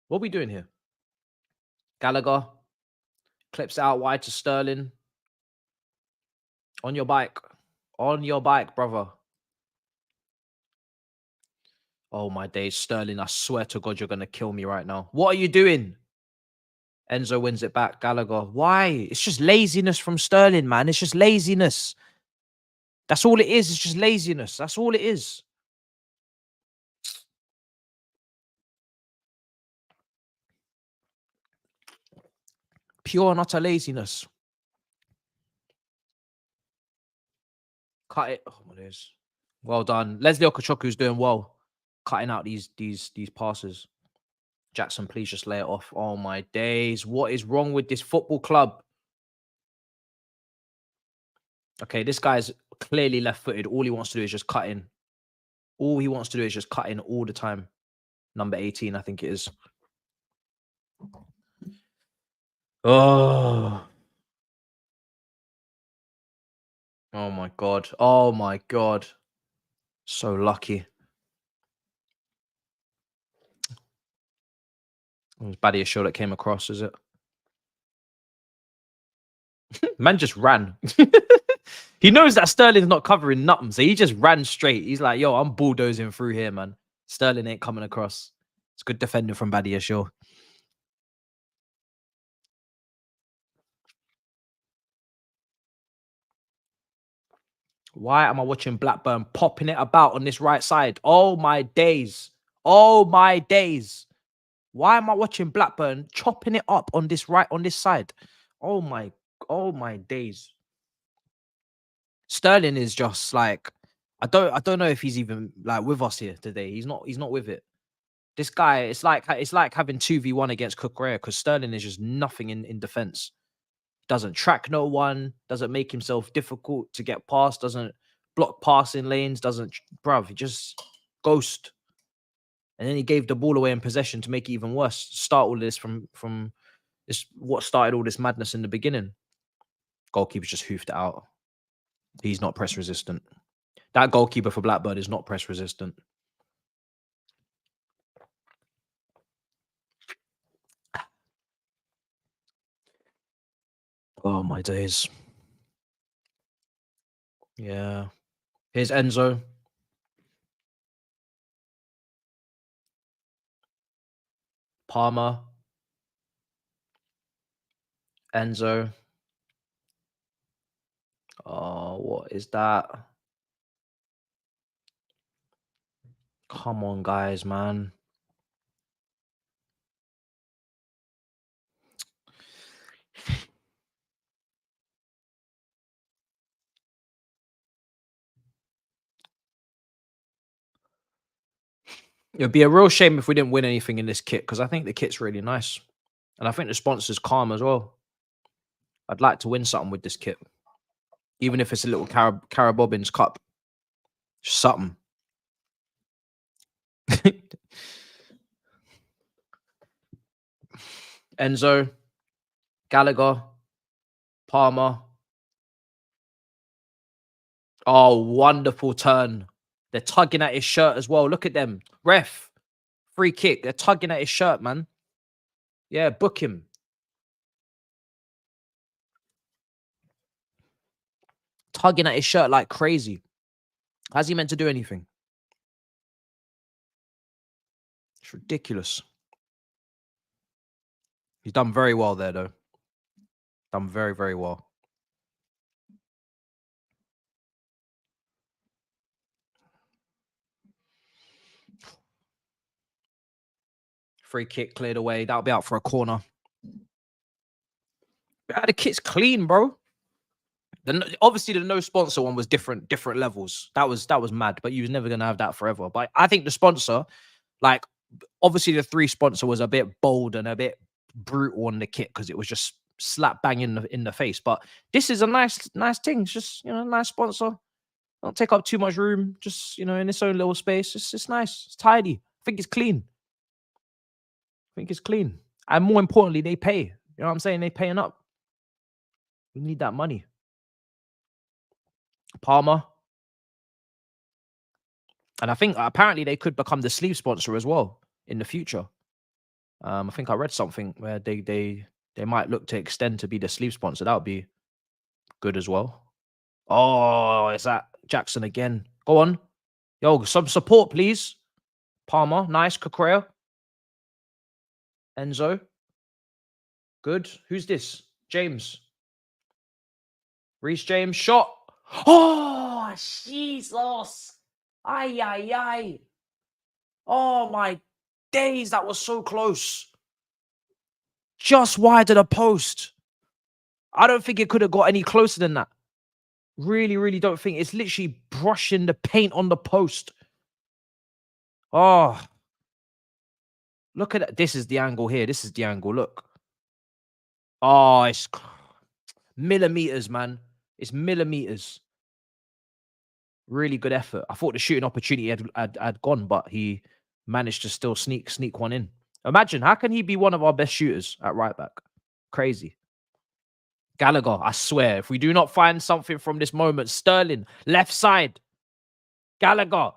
What are we doing here? Gallagher clips out wide to Sterling. On your bike. On your bike, brother. Oh, my days. Sterling, I swear to God, you're going to kill me right now. What are you doing? Enzo wins it back. Gallagher. Why? It's just laziness from Sterling, man. It's just laziness. That's all it is. It's just laziness. That's all it is. Pure and utter laziness. Cut it. Oh, my days. Well done. Leslie Okochoku's doing well. Cutting out these passes. Jackson, please just lay it off. Oh, my days. What is wrong with this football club? Okay, this guy's clearly left-footed. All he wants to do is just cut in. All he wants to do is just cut in all the time. Number 18, I think it is. Oh. Oh, my God. Oh, my God. So lucky. It was Badia Shaw that came across, is it? Man just ran. He knows that Sterling's not covering nothing, so he just ran straight. He's like, yo, I'm bulldozing through here, man. Sterling ain't coming across. It's good defending from Badia Shaw. Why am I watching Blackburn popping it about on this right side? Oh my days. Oh my days. Why am I watching Blackburn chopping it up on this side? Oh my days. Sterling is just like, I don't know if he's even like with us here today. He's not with it. This guy, it's like having 2v1 against Cucurella, because Sterling is just nothing in defense. Doesn't track no one, doesn't make himself difficult to get past, doesn't block passing lanes, bruv, he just ghost. And then he gave the ball away in possession to make it even worse. Start all of this from this, what started all this madness in the beginning. Goalkeeper just hoofed it out. He's not press resistant. That goalkeeper for Blackburn is not press resistant. Oh my days. Yeah. Here's Enzo. Palmer. Enzo. Oh, what is that? Come on, guys, man. It'd be a real shame if we didn't win anything in this kit, because I think the kit's really nice. And I think the sponsor's calm as well. I'd like to win something with this kit. Even if it's a little Carabobbins Cup. Just something. Enzo. Gallagher. Palmer. Oh, wonderful turn. They're tugging at his shirt as well. Look at them. Ref. Free kick. They're tugging at his shirt, man. Yeah, book him. Tugging at his shirt like crazy. How's he meant to do anything? It's ridiculous. He's done very well there, though. Done very, very well. Free kick cleared away. That'll be out for a corner. Yeah, the kit's clean, bro. Obviously, the no sponsor one was different levels. That was mad, but you was never gonna have that forever. But I think the sponsor, like, obviously the 3 sponsor was a bit bold and a bit brutal on the kit because it was just slap bang in the face. But this is a nice thing. It's just, you know, nice sponsor. Don't take up too much room. Just, you know, in its own little space. It's nice. It's tidy. I think it's clean. And more importantly, they pay. You know what I'm saying? They paying up. We need that money. Palmer. And I think apparently they could become the sleeve sponsor as well in the future. I think I read something where they might look to extend to be the sleeve sponsor. That would be good as well. Oh, is that Jackson again? Go on. Yo, some support, please. Palmer, nice. Cucurella. Enzo. Good. Who's this? James. Reece James. Shot. Oh, Jesus. Ay, ay, ay. Oh, my days. That was so close. Just wide of the post. I don't think it could have got any closer than that. Really, really don't think. It's literally brushing the paint on the post. Oh. Look at that. This is the angle here. This is the angle. Look. Oh, it's millimeters, man. It's millimeters. Really good effort. I thought the shooting opportunity had gone, but he managed to still sneak one in. Imagine, how can he be one of our best shooters at right back? Crazy. Gallagher, I swear, if we do not find something from this moment, Sterling, left side. Gallagher.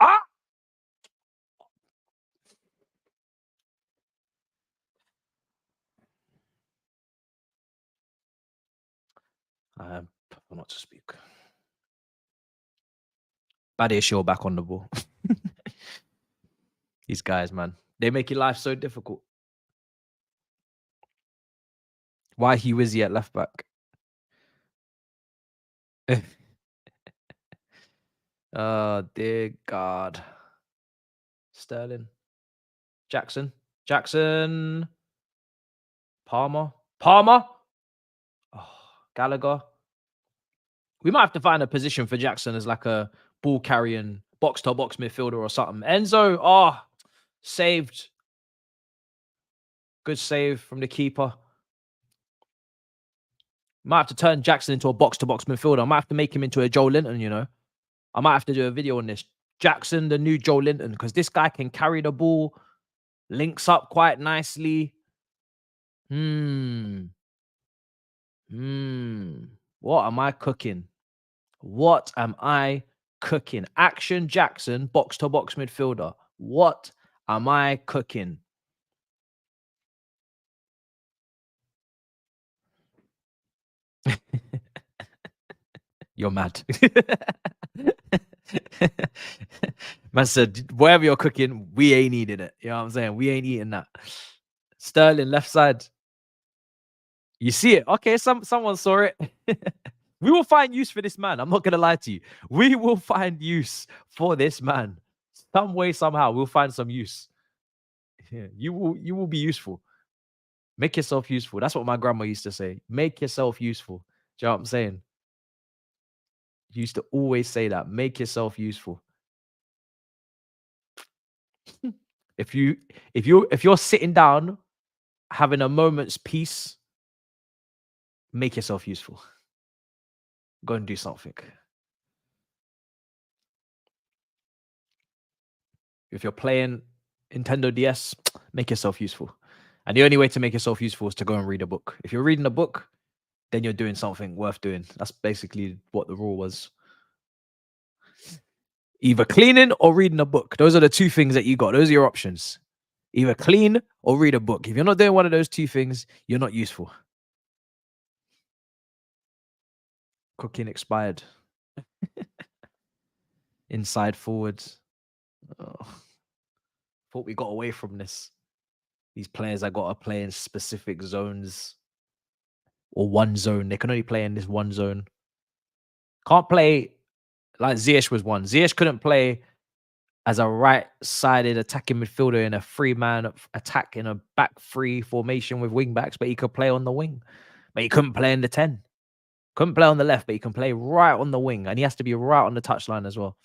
Ah! I prefer not to speak. Bad show back on the ball. These guys, man, they make your life so difficult. Why he Wizzy at left back? Oh dear God. Sterling. Jackson. Palmer. Oh, Gallagher. We might have to find a position for Jackson as like a ball carrying box to box midfielder or something. Enzo. Oh, saved. Good save from the keeper. Might have to turn Jackson into a box to box midfielder. I might have to make him into a Joe Linton, you know. I might have to do a video on this. Jackson, the new Joe Linton, because this guy can carry the ball, links up quite nicely. What am I cooking? What am I cooking? Action Jackson, box to box midfielder. What am I cooking? You're mad. Man said, whatever you're cooking, we ain't eating it. You know what I'm saying? We ain't eating that. Sterling, left side. You see it? Okay, someone saw it. We will find use for this man. I'm not gonna lie to you. We will find use for this man. Some way, somehow, we'll find some use. Yeah, you will be useful. Make yourself useful. That's what my grandma used to say. Make yourself useful. Do you know what I'm saying? Used to always say that. Make yourself useful. If you're sitting down having a moment's peace, make yourself useful. Go and do something. If you're playing Nintendo DS, make yourself useful. And the only way to make yourself useful is to go and read a book. If you're reading a book, then you're doing something worth doing. That's basically what the rule was. Either cleaning or reading a book. Those are the two things that you got. Those are your options. Either clean or read a book. If you're not doing one of those two things, you're not useful. Cooking expired. Inside forwards. Oh. Thought we got away from this. These players that got to play in specific zones or one zone. They can only play in this one zone. Can't play like Ziyech was one. Ziyech couldn't play as a right-sided attacking midfielder in a three-man attack in a back three formation with wing backs, but he could play on the wing. But he couldn't play in the 10. Couldn't play on the left, but he can play right on the wing. And he has to be right on the touchline as well.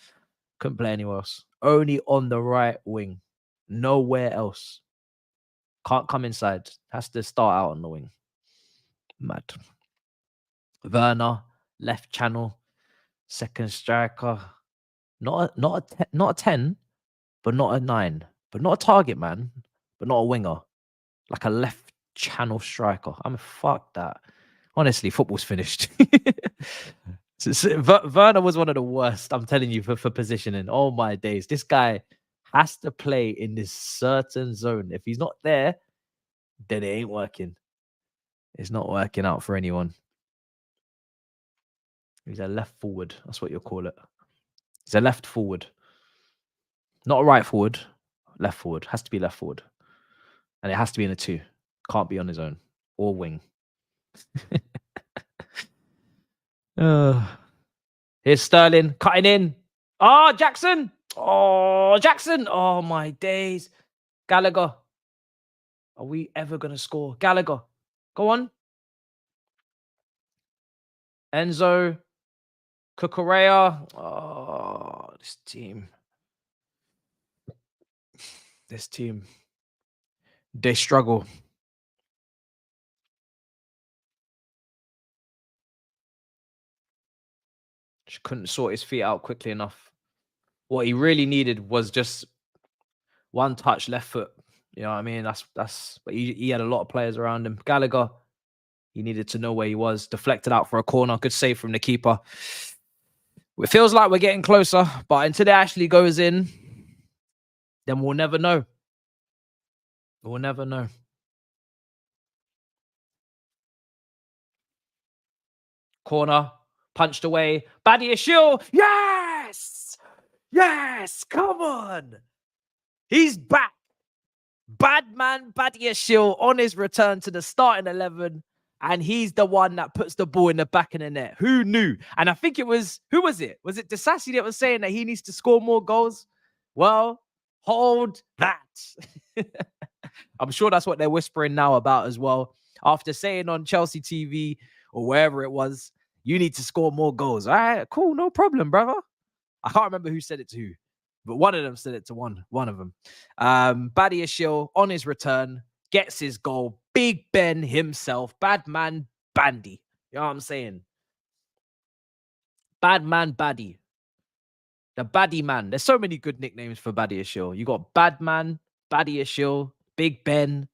Couldn't play anywhere else. Only on the right wing. Nowhere else. Can't come inside. Has to start out on the wing. Mad. Werner, left channel, second striker. Not a 10, but not a 9. But not a target man, but not a winger. Like a left channel striker. I mean, fuck that. Honestly, football's finished. Werner was one of the worst, I'm telling you, for positioning. Oh my days. This guy has to play in this certain zone. If he's not there, then it ain't working. It's not working out for anyone. He's a left forward. That's what you'll call it. He's a left forward. Not a right forward. Left forward. Has to be left forward. And it has to be in a 2. Can't be on his own. Or wing. Here's Sterling cutting in. Oh, Jackson. Oh, Jackson. Oh, my days. Gallagher. Are we ever going to score? Gallagher. Go on. Enzo. Cucurella. Oh, this team. This team. They struggle. Just couldn't sort his feet out quickly enough. What he really needed was just one touch left foot. You know what I mean? That's but he had a lot of players around him. Gallagher, he needed to know where he was. Deflected out for a corner. Good save from the keeper. It feels like we're getting closer, but until it actually goes in, then we'll never know. We'll never know. Corner, punched away. Badiashile. Yes! Yes! Come on! He's back. Badman Badiashile on his return to the starting 11. And he's the one that puts the ball in the back of the net. Who knew? And I think it was, who was it? Was it Disasi that was saying that he needs to score more goals? Well, hold that. I'm sure that's what they're whispering now about as well. After saying on Chelsea TV or wherever it was, you need to score more goals. All right, cool, no problem, brother. I can't remember who said it to who, but one of them said it to one of them. Badiashile on his return gets his goal. Big Ben himself, Badman Bandy. You know what I'm saying? Badman Baddy. The Baddie Man. There's so many good nicknames for Badiashile. You got Badman, Badiashile, Big Ben.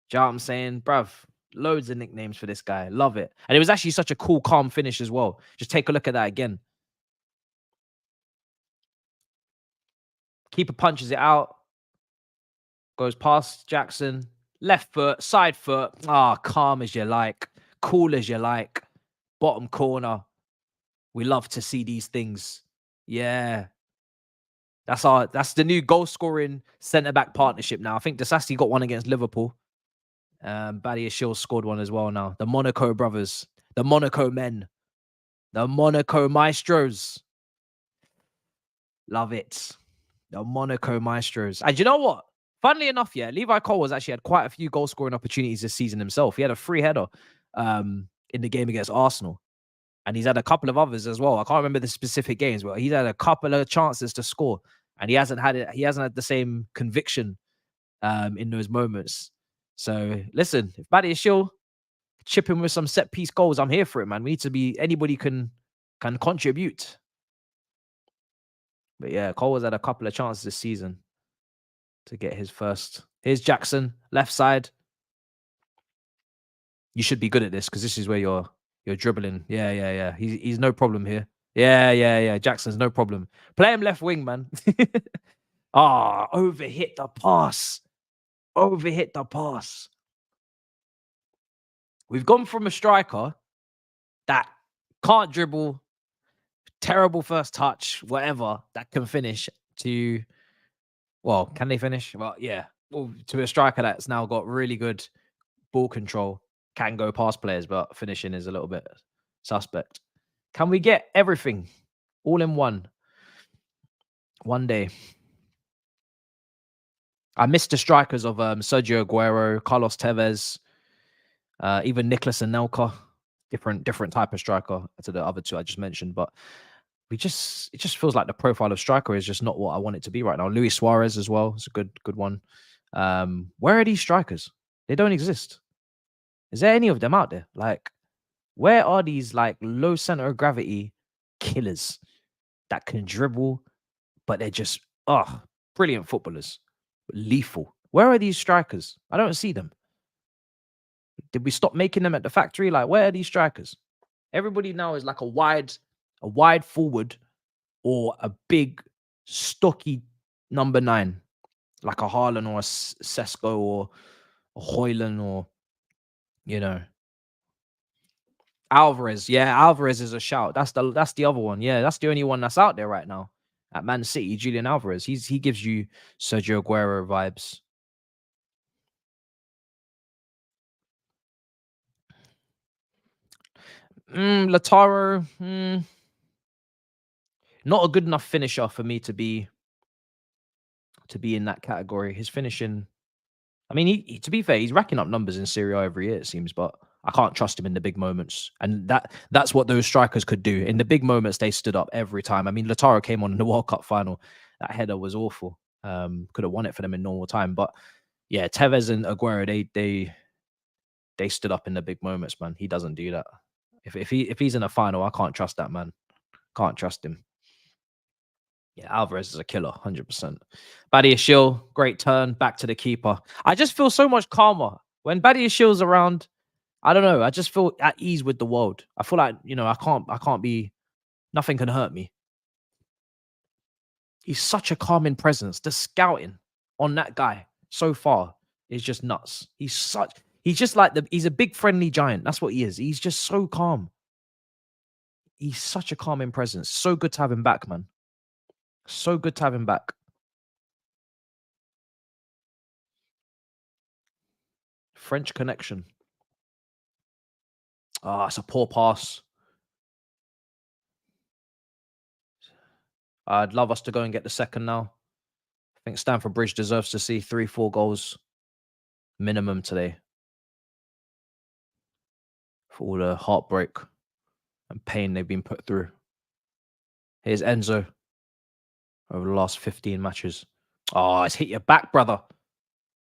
Do you know what I'm saying? Bruv, loads of nicknames for this guy. Love it. And it was actually such a cool, calm finish as well. Just take a look at that again. Keeper punches it out. Goes past Jackson. Left foot, side foot. Ah, calm as you like. Cool as you like. Bottom corner. We love to see these things. Yeah. That's the new goal scoring centre-back partnership now. I think Disasi got one against Liverpool. Badiashile scored one as well now. The Monaco brothers. The Monaco men. The Monaco maestros. Love it. The Monaco maestros. And you know what? Funnily enough, yeah, Levi Cole has actually had quite a few goal scoring opportunities this season himself. He had a free header in the game against Arsenal. And he's had a couple of others as well. I can't remember the specific games, but he's had a couple of chances to score. And he hasn't had it. He hasn't had the same conviction in those moments. So listen, if Badiashile chipping with some set piece goals, I'm here for it, man. We need to be, anybody can contribute. But yeah, Cole has had a couple of chances this season to get his first. Here's Jackson, left side. You should be good at this because this is where you're dribbling. Yeah. He's no problem here. Yeah. Jackson's no problem. Play him left wing, man. Overhit the pass. Overhit the pass. We've gone from a striker that can't dribble, terrible first touch, whatever, that can finish to, well, can they finish? Well, yeah. Well, to a striker that's now got really good ball control, can go past players, but finishing is a little bit suspect. Can we get everything all in one day? I missed the strikers of Sergio Aguero, Carlos Tevez, even Nicolas Anelka. Different type of striker to the other two I just mentioned, but it just feels like the profile of striker is just not what I want it to be right now. Luis Suarez as well. It's a good one. Where are these strikers? They don't exist. Is there any of them out there? Like, where are these like low center of gravity killers that can dribble, but they're just brilliant footballers, lethal? Where are these strikers? I don't see them. Did we stop making them at the factory? Like, where are these strikers? Everybody now is like a wide forward or a big, stocky number 9, like a Haarland or a Sesko or a Hoyland or, you know, Alvarez. Yeah, Alvarez is a shout. That's the other one. Yeah, that's the only one that's out there right now at Man City. Julian Alvarez. He gives you Sergio Aguero vibes. Lautaro, not a good enough finisher for me to be in that category. His finishing, I mean, he to be fair, he's racking up numbers in Serie A every year, it seems, but I can't trust him in the big moments. And that's what those strikers could do. In the big moments, they stood up every time. I mean, Lautaro came on in the World Cup final. That header was awful. Could have won it for them in normal time. But yeah, Tevez and Aguero, they stood up in the big moments, man. He doesn't do that. If he's in a final, I can't trust that man. Can't trust him. Yeah, Alvarez is a killer, 100%. Badiashile, great turn, back to the keeper. I just feel so much calmer when Badiashile's around. I don't know. I just feel at ease with the world. I feel like, I can't be, nothing can hurt me. He's such a calming presence. The scouting on that guy so far is just nuts. He's just like he's a big friendly giant. That's what he is. He's just so calm. he's such a calming presence. So good to have him back, man. So good to have him back. French connection. Ah, it's a poor pass. I'd love us to go and get the second now. I think Stamford Bridge deserves to see 3-4 goals minimum today for all the heartbreak and pain they've been put through. Here's Enzo over the last 15 matches. Oh, it's hit your back, brother.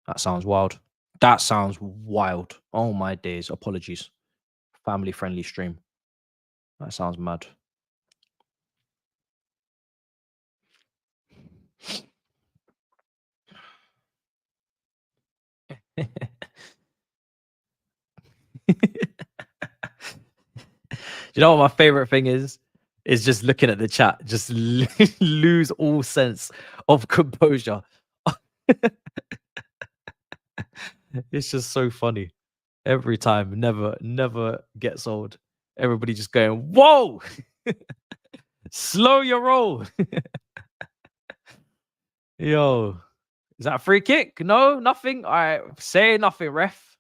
That sounds wild. That sounds wild. Oh my days. Apologies. Family friendly stream. That sounds mad. You know what my favorite thing is? Is just looking at the chat, just lose all sense of composure. It's just so funny. Every time, never gets old. Everybody just going, whoa! Slow your roll. Yo, is that a free kick? No, nothing. All right, say nothing, ref.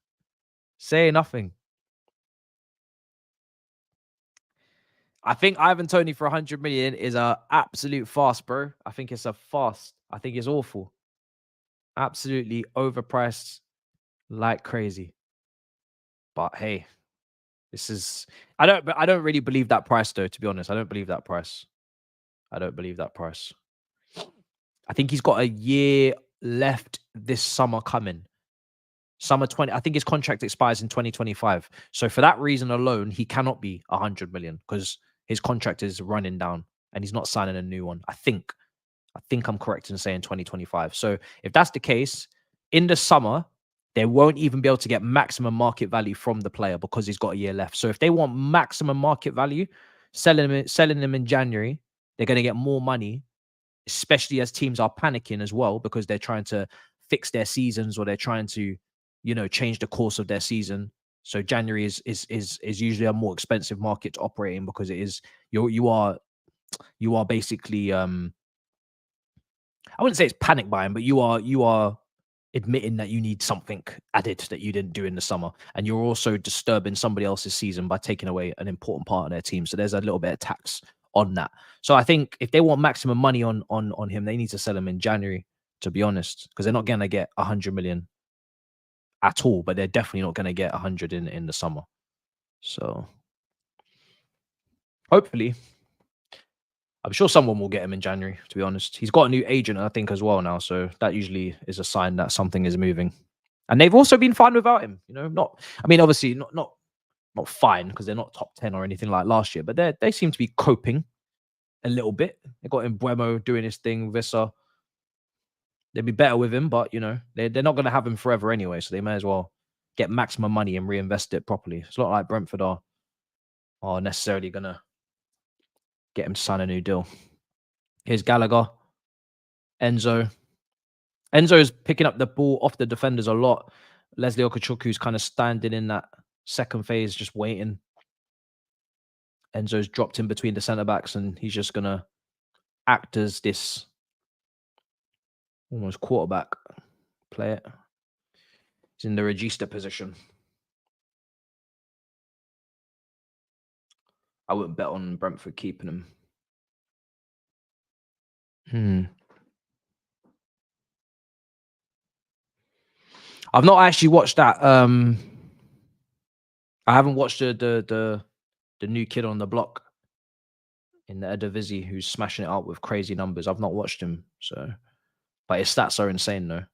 Say nothing. I think Ivan Toney for 100 million is a absolute fast, bro. I think it's a fast. I think it's awful. Absolutely overpriced like crazy. But hey, this is I don't really believe that price though, to be honest. I don't believe that price. I don't believe that price. I think he's got a year left this summer coming. Summer 20. I think his contract expires in 2025. So for that reason alone, he cannot be 100 million because his contract is running down and he's not signing a new one. I think I'm correct in saying 2025. So if that's the case, in the summer, they won't even be able to get maximum market value from the player because he's got a year left. So if they want maximum market value, selling them in January, they're going to get more money, especially as teams are panicking as well because they're trying to fix their seasons or they're trying to, change the course of their season. So January is usually a more expensive market to operate in because it is you are basically I wouldn't say it's panic buying, but you are admitting that you need something added that you didn't do in the summer, and you're also disturbing somebody else's season by taking away an important part of their team. So there's a little bit of tax on that. So I think if they want maximum money on him, they need to sell him in January, to be honest, because they're not going to get 100 million at all, but they're definitely not going to get 100 in the summer. So hopefully, I'm sure someone will get him in January, to be honest. He's got a new agent, I think, as well now. So that usually is a sign that something is moving. And they've also been fine without him. Obviously not fine because they're not top 10 or anything like last year, but they seem to be coping a little bit. They got Mbuemo doing his thing, Visser. They'd be better with him, but they're not going to have him forever anyway, so they may as well get maximum money and reinvest it properly. It's not like Brentford are necessarily going to get him to sign a new deal. Here's Gallagher. Enzo is picking up the ball off the defenders a lot. Leslie Okachukwu's kind of standing in that second phase, just waiting. Enzo's dropped in between the centre backs, and he's just gonna act as this almost quarterback. Play it. He's in the regista position. I wouldn't bet on Brentford keeping him. I've not actually watched that. I haven't watched the new kid on the block in the Eredivisie who's smashing it up with crazy numbers. I've not watched him, so but his stats are insane though.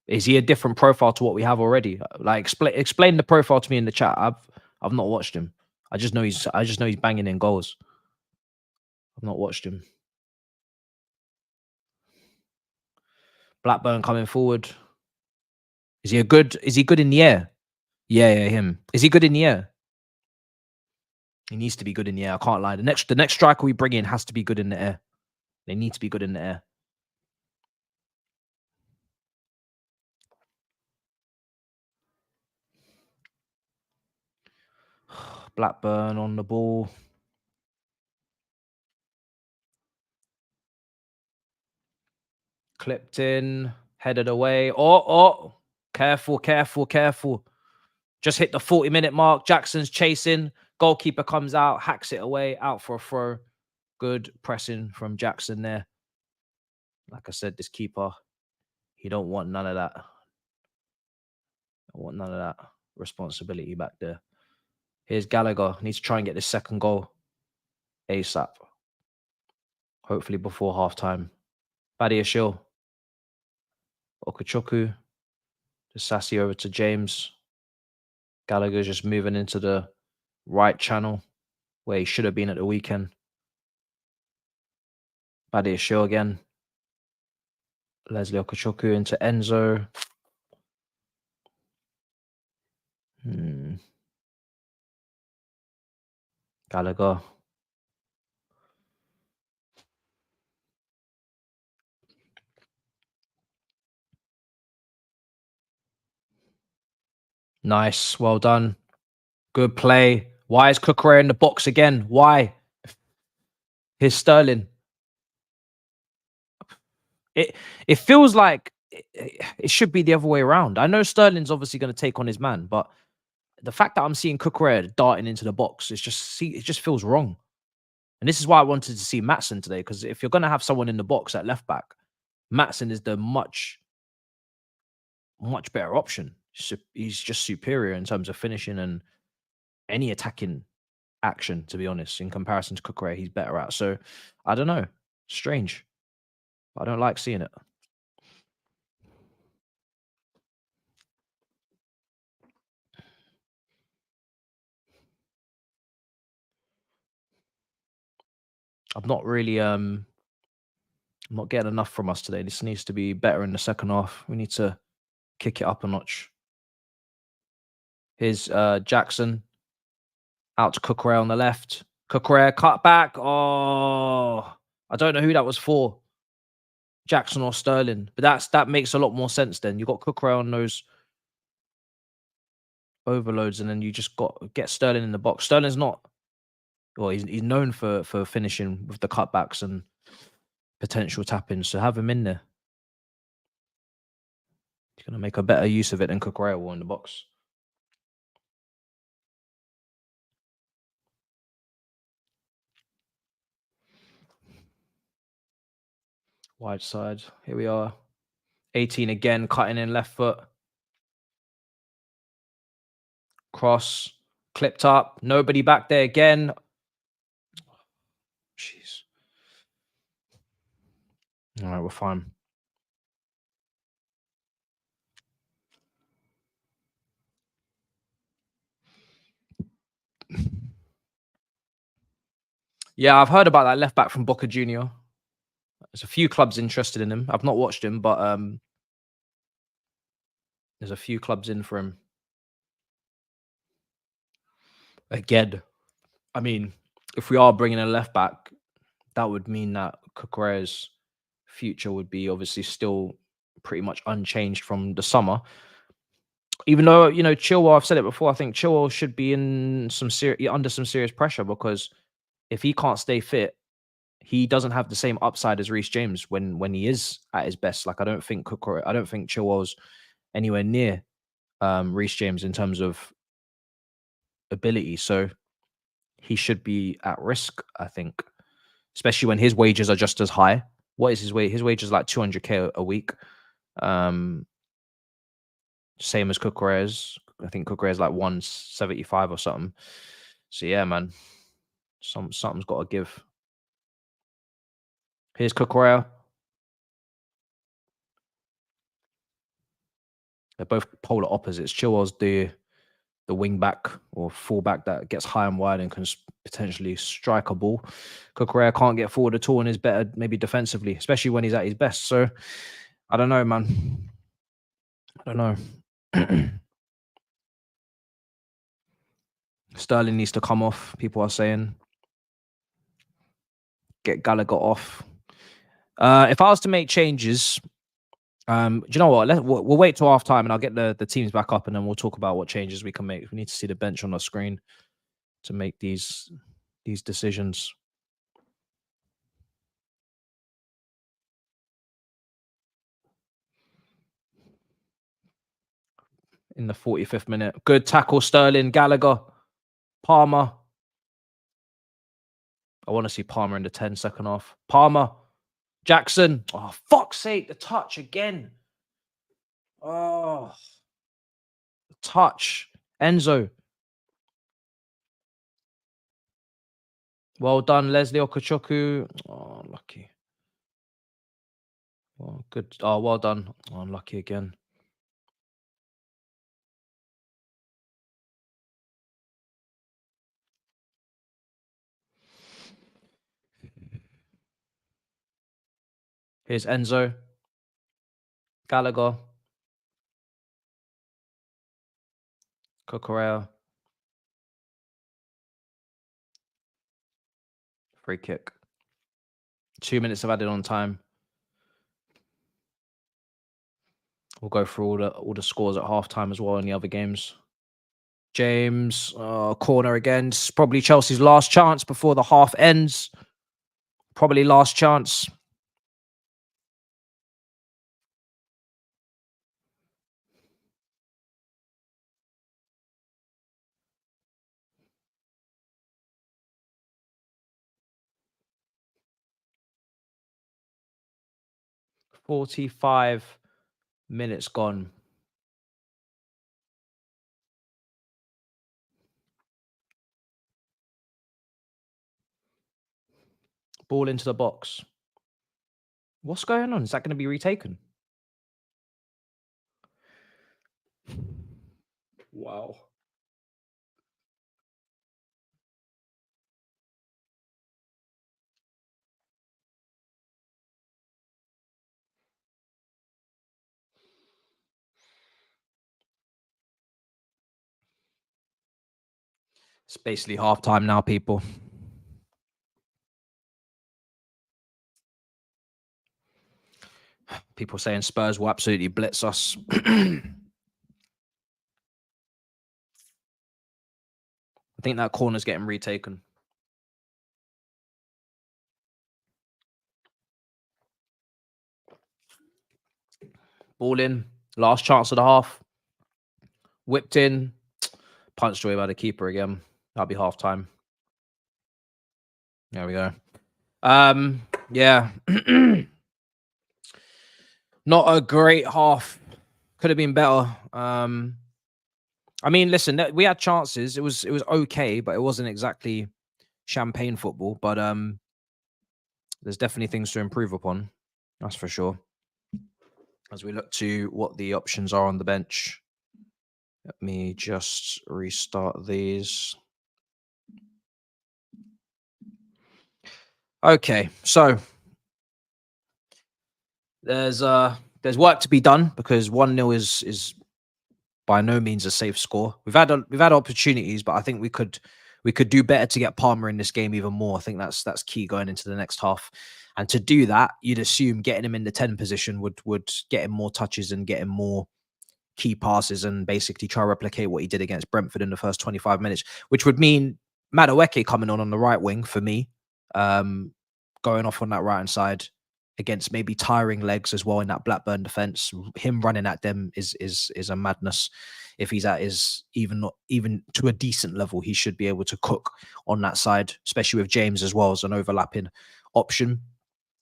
Is he a different profile to what we have already? Like explain the profile to me in the chat. I've not watched him. I just know he's banging in goals. I've not watched him. Blackburn coming forward. Is he good in the air? Yeah, him. Is he good in the air? He needs to be good in the air. I can't lie. The next striker we bring in has to be good in the air. They need to be good in the air. Blackburn on the ball. Clipped in, headed away. Oh, careful. Just hit the 40-minute mark. Jackson's chasing. Goalkeeper comes out, hacks it away, out for a throw. Good pressing from Jackson there. Like I said, this keeper, he don't want none of that. Responsibility back there. Here's Gallagher. Needs to try and get this second goal ASAP. Hopefully before halftime. Badiashile. Okachoku. Just Sassy over to James. Gallagher's just moving into the right channel where he should have been at the weekend. Badiashile again. Leslie Okachoku into Enzo. Gallagher. Nice. Well done. Good play. Why is Cucurella in the box again? Why? Here's Sterling. It feels like it should be the other way around. I know Sterling's obviously going to take on his man, but the fact that I'm seeing Cucurella darting into the box, it just feels wrong. And this is why I wanted to see Matson today, because if you're going to have someone in the box at left back, Matson is the much better option. He's just superior in terms of finishing and any attacking action, to be honest. In comparison to Cucurella, he's better at. So, I don't know. Strange. I don't like seeing it. I'm not really I'm not getting enough from us today. This needs to be better in the second half. We need to kick it up a notch. Here's Jackson. Out to Cucurella on the left. Cucurella cut back. Oh, I don't know who that was for. Jackson or Sterling. But that makes a lot more sense then. You got Cucurella on those overloads, and then you just get Sterling in the box. Sterling's not, well, he's known for finishing with the cutbacks and potential tap-ins, so have him in there. He's going to make a better use of it than Cucurella in the box. Wide side. Here we are. 18 again, cutting in left foot. Cross. Clipped up. Nobody back there again. Jeez. All right, we're fine. Yeah, I've heard about that left back from Boca Junior. There's a few clubs interested in him. I've not watched him, but there's a few clubs in for him. Again, I mean, if we are bringing a left back, that would mean that Cucurella's future would be obviously still pretty much unchanged from the summer. Even though, you know, Chilwell, I've said it before, I think Chilwell should be in under some serious pressure, because if he can't stay fit, he doesn't have the same upside as Reece James when he is at his best. Like, I don't think Chilwell's anywhere near Reece James in terms of ability. So he should be at risk, I think, especially when his wages are just as high. What is his wage? His wage is like 200k a week. Same as Cucurella's. I think Cucurella's like 175 or something. So yeah, man, something's got to give. Here's Cucurella. They're both polar opposites. Chilwell's the wing back or full back that gets high and wide and can potentially strike a ball. Cucurella can't get forward at all and is better maybe defensively, especially when he's at his best. So I don't know, man. I don't know. Sterling needs to come off, people are saying. Get Gallagher off. If I was to make changes, do you know what? We'll wait till half time and I'll get the teams back up and then we'll talk about what changes we can make. We need to see the bench on the screen to make these decisions. in the 45th minute. Good tackle, Sterling, Gallagher, Palmer. I want to see Palmer in the 10 second half. Palmer, Jackson. Oh, fuck's sake, the touch again. Oh, the touch. Enzo. Well done, Leslie Okachoku. Oh, lucky. Oh, good. Oh, well done. Oh, unlucky again. Here's Enzo. Gallagher. Cucurella. Free kick. 2 minutes of added on time. We'll go through all the scores at halftime as well in the other games. James, corner again. It's probably Chelsea's last chance before the half ends. Probably last chance. "45 minutes gone." Ball into the box. What's going on? Is that going to be retaken? Wow. It's basically halftime now, people. People saying Spurs will absolutely blitz us. I think that corner's getting retaken. Ball in. Last chance of the half. Whipped in. Punched away by the keeper again. That'll be half time. There we go. Yeah. Not a great half. Could have been better. I mean, listen, we had chances. It was okay, but it wasn't exactly champagne football. But there's definitely things to improve upon. That's for sure. As we look to what the options are on the bench. Let me just restart these. Okay, so there's work to be done because 1-0 is by no means a safe score. We've had opportunities, but I think we could do better to get Palmer in this game even more. I think that's key going into the next half. And to do that, you'd assume getting him in the 10 position would get him more touches and get him more key passes and basically try to replicate what he did against Brentford in the first 25 minutes, which would mean Madueke coming on the right wing for me, going off on that right hand side against maybe tiring legs as well in that Blackburn defense. Him running at them is a madness. If he's at his even to a decent level, he should be able to cook on that side, especially with James as well as an overlapping option.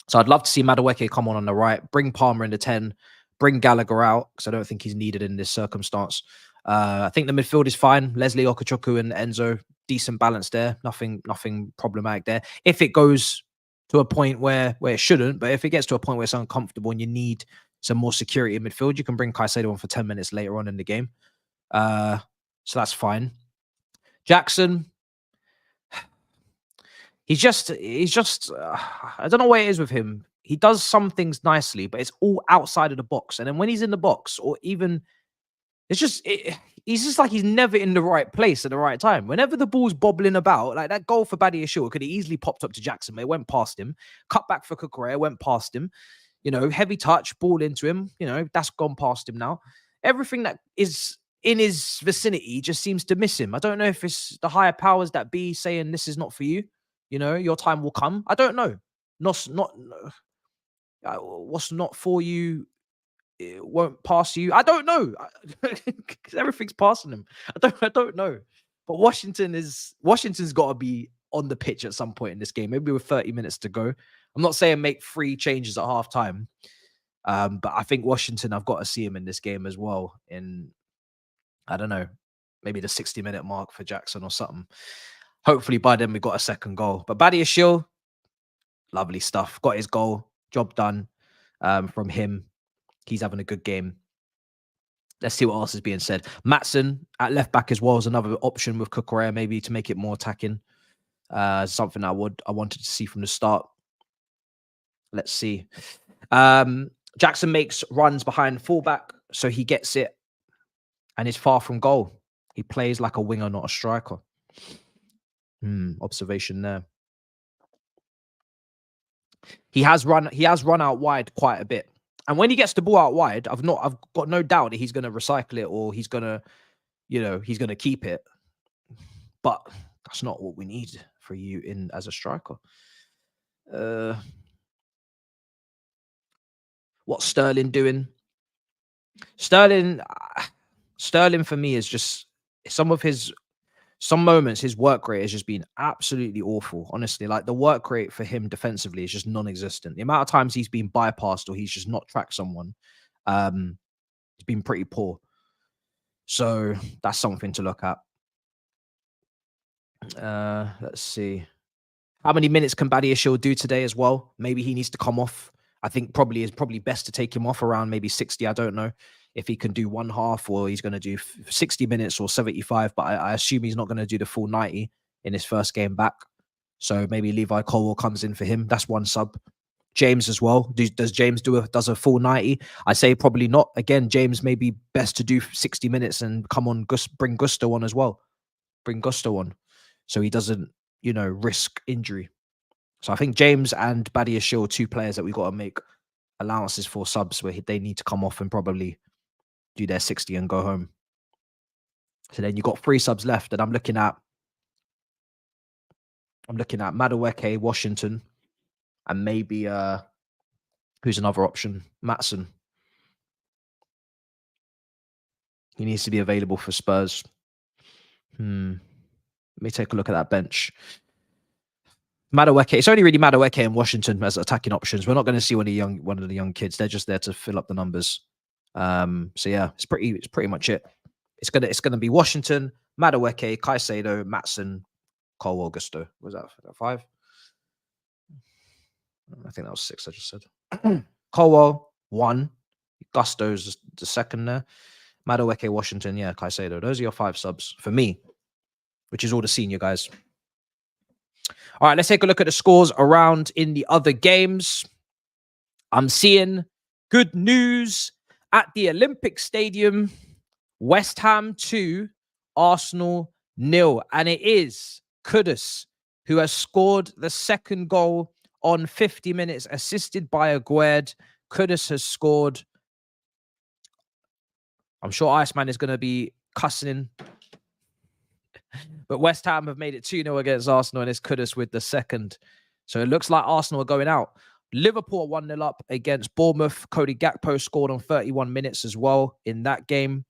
So I'd love to see Madueke come on the right, bring Palmer in the 10, bring Gallagher out because I don't think he's needed in this circumstance. I think the midfield is fine. Leslie Okachoku and Enzo, decent balance there. Nothing problematic there. If it goes to a point where it shouldn't, but if it gets to a point where it's uncomfortable and you need some more security in midfield, you can bring Caicedo on for 10 minutes later on in the game. So that's fine. Jackson, he's just I don't know what it is with him. He does some things nicely, but it's all outside of the box. And then when he's in the box, or even he's just like he's never in the right place at the right time. Whenever the ball's bobbling about, like that goal for Badiashile could have easily popped up to Jackson, but it went past him. Cut back for Cucurella, went past him. You know, heavy touch, ball into him. You know, that's gone past him now. Everything that is in his vicinity just seems to miss him. I don't know if it's the higher powers that be saying this is not for you. You know, your time will come. I don't know. What's not for you it won't pass you. I don't know. 'Cause everything's passing him. I don't know. But Washington's got to be on the pitch at some point in this game. Maybe with 30 minutes to go. I'm not saying make 3 changes at halftime. But I think Washington, I've got to see him in this game as well. In, I don't know, maybe the 60-minute mark for Jackson or something. Hopefully by then we got a second goal. But Badiashile, lovely stuff. Got his goal. Job done from him. He's having a good game. Let's see what else is being said. Matson at left back as well is another option with Kukurea, maybe to make it more attacking. Something I wanted to see from the start. Let's see. Jackson makes runs behind fullback, so he gets it and is far from goal. He plays like a winger, not a striker. Observation there. He has run out wide quite a bit. And when he gets the ball out wide, I've got no doubt that he's going to recycle it or he's going to, he's going to keep it. But that's not what we need for you in as a striker. What's Sterling doing? Sterling for me is just some moments his work rate has just been absolutely awful. Honestly, like the work rate for him defensively is just non-existent. The amount of times he's been bypassed or he's just not tracked someone, it's been pretty poor. So that's something to look at. Let's see. How many minutes can Badiashile do today as well? Maybe he needs to come off. I think probably best to take him off around maybe 60. I don't know if he can do one half or he's going to do 60 minutes or 75, but I assume he's not going to do the full 90 in his first game back. So maybe Levi Colwell comes in for him. That's one sub. James as well. Does James does a full 90? I say probably not. Again, James may be best to do 60 minutes and come on, bring Gusto on as well. Bring Gusto on so he doesn't, risk injury. So I think James and Badiashile are 2 players that we've got to make allowances for subs where they need to come off and probably do their 60 and go home. So then you've got 3 subs left, and I'm looking at Madueke, Washington, and maybe who's another option? Matson. He needs to be available for Spurs. Let me take a look at that bench. Madueke, it's only really Madueke and Washington as attacking options. We're not going to see one of the young kids. They're just there to fill up the numbers. So yeah, it's pretty much it. It's gonna be Washington, Madueke, Caicedo, Matson, Cole Augusto. Was that 5? I think that was 6. I just said. Colwell 1, Gusto's the second there. Madueke, Washington, yeah, Caicedo. Those are your 5 subs for me, which is all the senior guys. All right, let's take a look at the scores around in the other games. I'm seeing good news at the Olympic Stadium. West Ham 2, Arsenal 0. And it is Kudus who has scored the second goal on 50 minutes, assisted by Aguerd. Kudus has scored. I'm sure Iceman is going to be cussing. But West Ham have made it 2-0 against Arsenal, and it's Kudus with the second. So it looks like Arsenal are going out. Liverpool 1-0 up against Bournemouth. Cody Gakpo scored on 31 minutes as well in that game.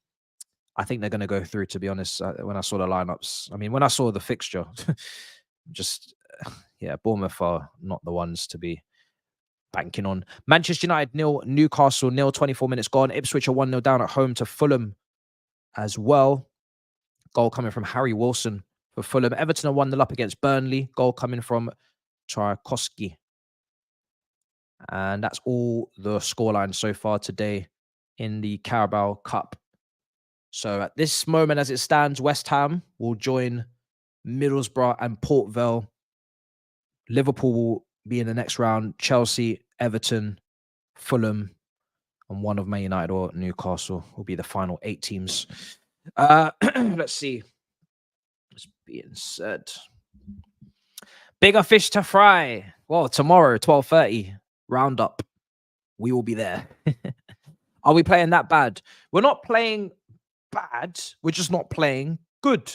I think they're going to go through, to be honest, when I saw the lineups. I mean, when I saw the fixture, Bournemouth are not the ones to be banking on. Manchester United 0, Newcastle 0, 24 minutes gone. Ipswich are 1-0 down at home to Fulham as well. Goal coming from Harry Wilson for Fulham. Everton are 1-0 up against Burnley. Goal coming from Tchaikovsky. And that's all the scoreline so far today in the Carabao Cup. So at this moment, as it stands, West Ham will join Middlesbrough and Port Vale. Liverpool will be in the next round. Chelsea, Everton, Fulham, and one of Man United or Newcastle will be the final 8 teams. Let's see. What's being said? Bigger fish to fry. Well, tomorrow, 12:30, roundup. We will be there. Are we playing that bad? We're not playing bad. We're just not playing good.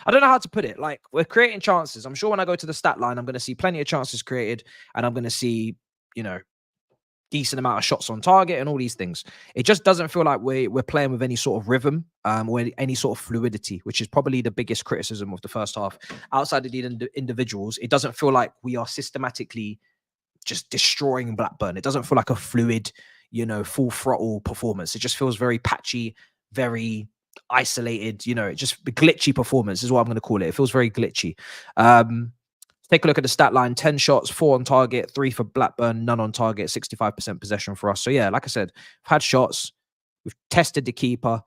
I don't know how to put it. Like, we're creating chances. I'm sure when I go to the stat line, I'm going to see plenty of chances created, and I'm going to see, decent amount of shots on target and all these things. It just doesn't feel like we're playing with any sort of rhythm or any sort of fluidity, which is probably the biggest criticism of the first half. Outside of the individuals, it doesn't feel like we are systematically just destroying Blackburn. It doesn't feel like a fluid, full throttle performance. It just feels very patchy, very isolated, it just glitchy performance is what I'm going to call it. It feels very glitchy. Take a look at the stat line: 10 shots, 4 on target, 3 for Blackburn, none on target, 65% possession for us. So yeah, like I said, we've had shots, we've tested the keeper,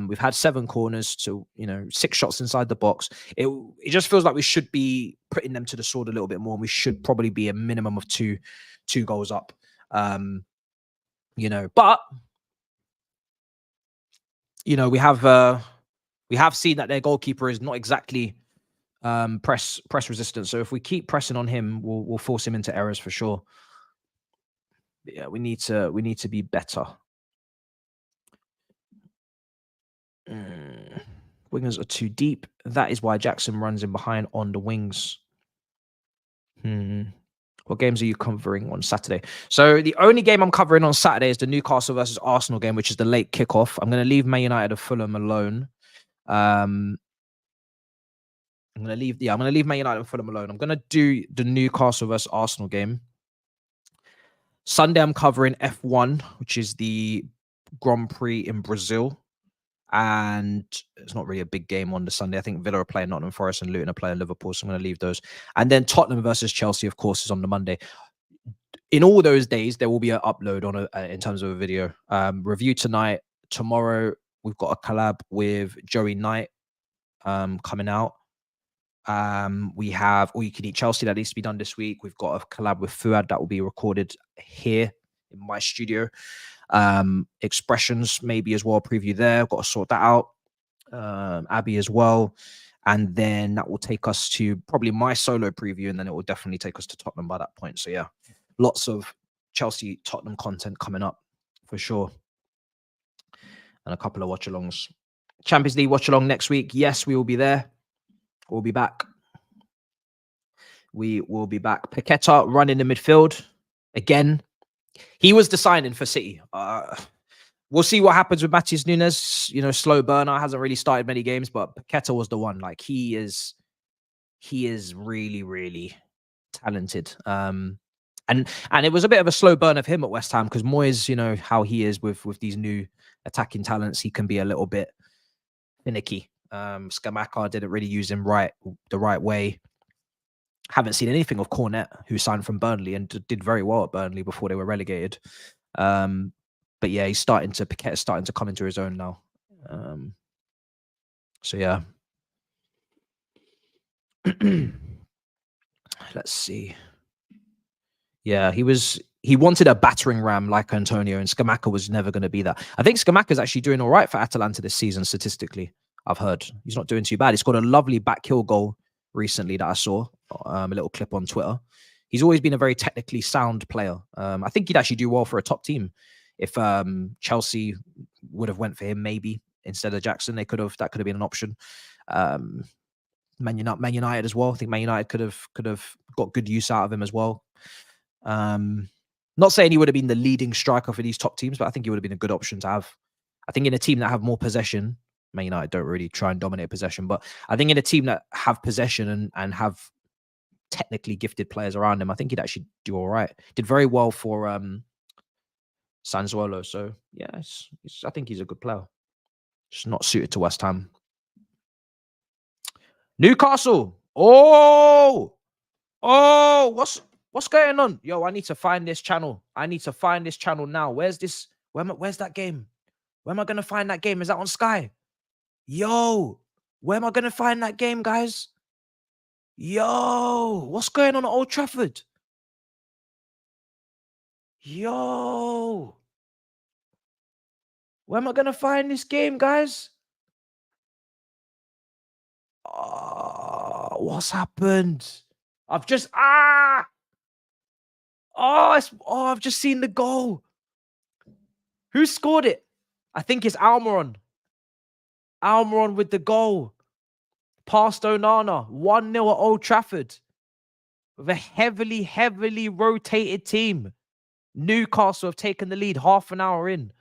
we've had 7 corners to 6 shots inside the box. It just feels like we should be putting them to the sword a little bit more, and we should probably be a minimum of two goals up. But we have seen that their goalkeeper is not exactly press resistant. So if we keep pressing on him, we'll force him into errors for sure. But yeah, we need to be better. Wingers are too deep. That is why Jackson runs in behind on the wings. What games are you covering on Saturday? So the only game I'm covering on Saturday is the Newcastle versus Arsenal game, which is the late kickoff. I'm going to leave Man United and Fulham alone. I'm going to leave Man United and Fulham alone. I'm going to do the Newcastle versus Arsenal game. Sunday, I'm covering F1, which is the Grand Prix in Brazil. And it's not really a big game on the Sunday. I think Villa are playing Nottingham Forest and Luton are playing Liverpool. So I'm going to leave those. And then Tottenham versus Chelsea, of course, is on the Monday. In all those days, there will be an upload on in terms of a video. Review tonight. Tomorrow, we've got a collab with Joey Knight coming out. We have All You Can Eat Chelsea that needs to be done this week. We've got a collab with Fuad that will be recorded here in my studio. Expressions maybe as well, preview there. I've got to sort that out. Abby as well. And then that will take us to probably my solo preview, and then it will definitely take us to Tottenham by that point. So yeah, lots of Chelsea Tottenham content coming up for sure. And a couple of watch-alongs. Champions League watch-along next week. Yes, we will be there. We'll be back. We will be back. Paqueta running the midfield again. He was the signing for City. We'll see what happens with Matisse Nunes. Slow burner, hasn't really started many games, but Paqueta was the one. Like he is really, really talented. And it was a bit of a slow burn of him at West Ham because Moyes, how he is with these new attacking talents, he can be a little bit finicky. Scamacca didn't really use him the right way. Haven't seen anything of Cornet, who signed from Burnley and did very well at Burnley before they were relegated. But yeah, Paqueta's starting to come into his own now. So yeah. Let's see. Yeah, he wanted a battering ram like Antonio, and Scamacca was never going to be that. I think Scamacca's actually doing all right for Atalanta this season statistically. I've heard he's not doing too bad. He's got a lovely back heel goal recently that I saw, a little clip on Twitter. He's always been a very technically sound player. I think he'd actually do well for a top team. If Chelsea would have went for him maybe instead of Jackson, that could have been an option. Man United as well. I think Man United could have got good use out of him as well. Not saying he would have been the leading striker for these top teams, but I think he would have been a good option to have. I think in a team that have more possession, Man United don't really try and dominate possession, but I think in a team that have possession and have technically gifted players around him, I think he'd actually do all right. Did very well for Sassuolo. So yeah, I think he's a good player. Just not suited to West Ham. Newcastle. Oh, what's going on? Yo, I need to find this channel. Now. Where's that game? Where am I gonna find that game? Is that on Sky? Yo, where am I gonna find that game, guys? Yo, what's going on at Old Trafford? Yo, where am I gonna find this game, guys? Oh, what's happened? I've just I've just seen the goal. Who scored it? I think it's Almiron. Almiron with the goal. Past Onana. 1-0 at Old Trafford. With a heavily rotated team. Newcastle have taken the lead half an hour in.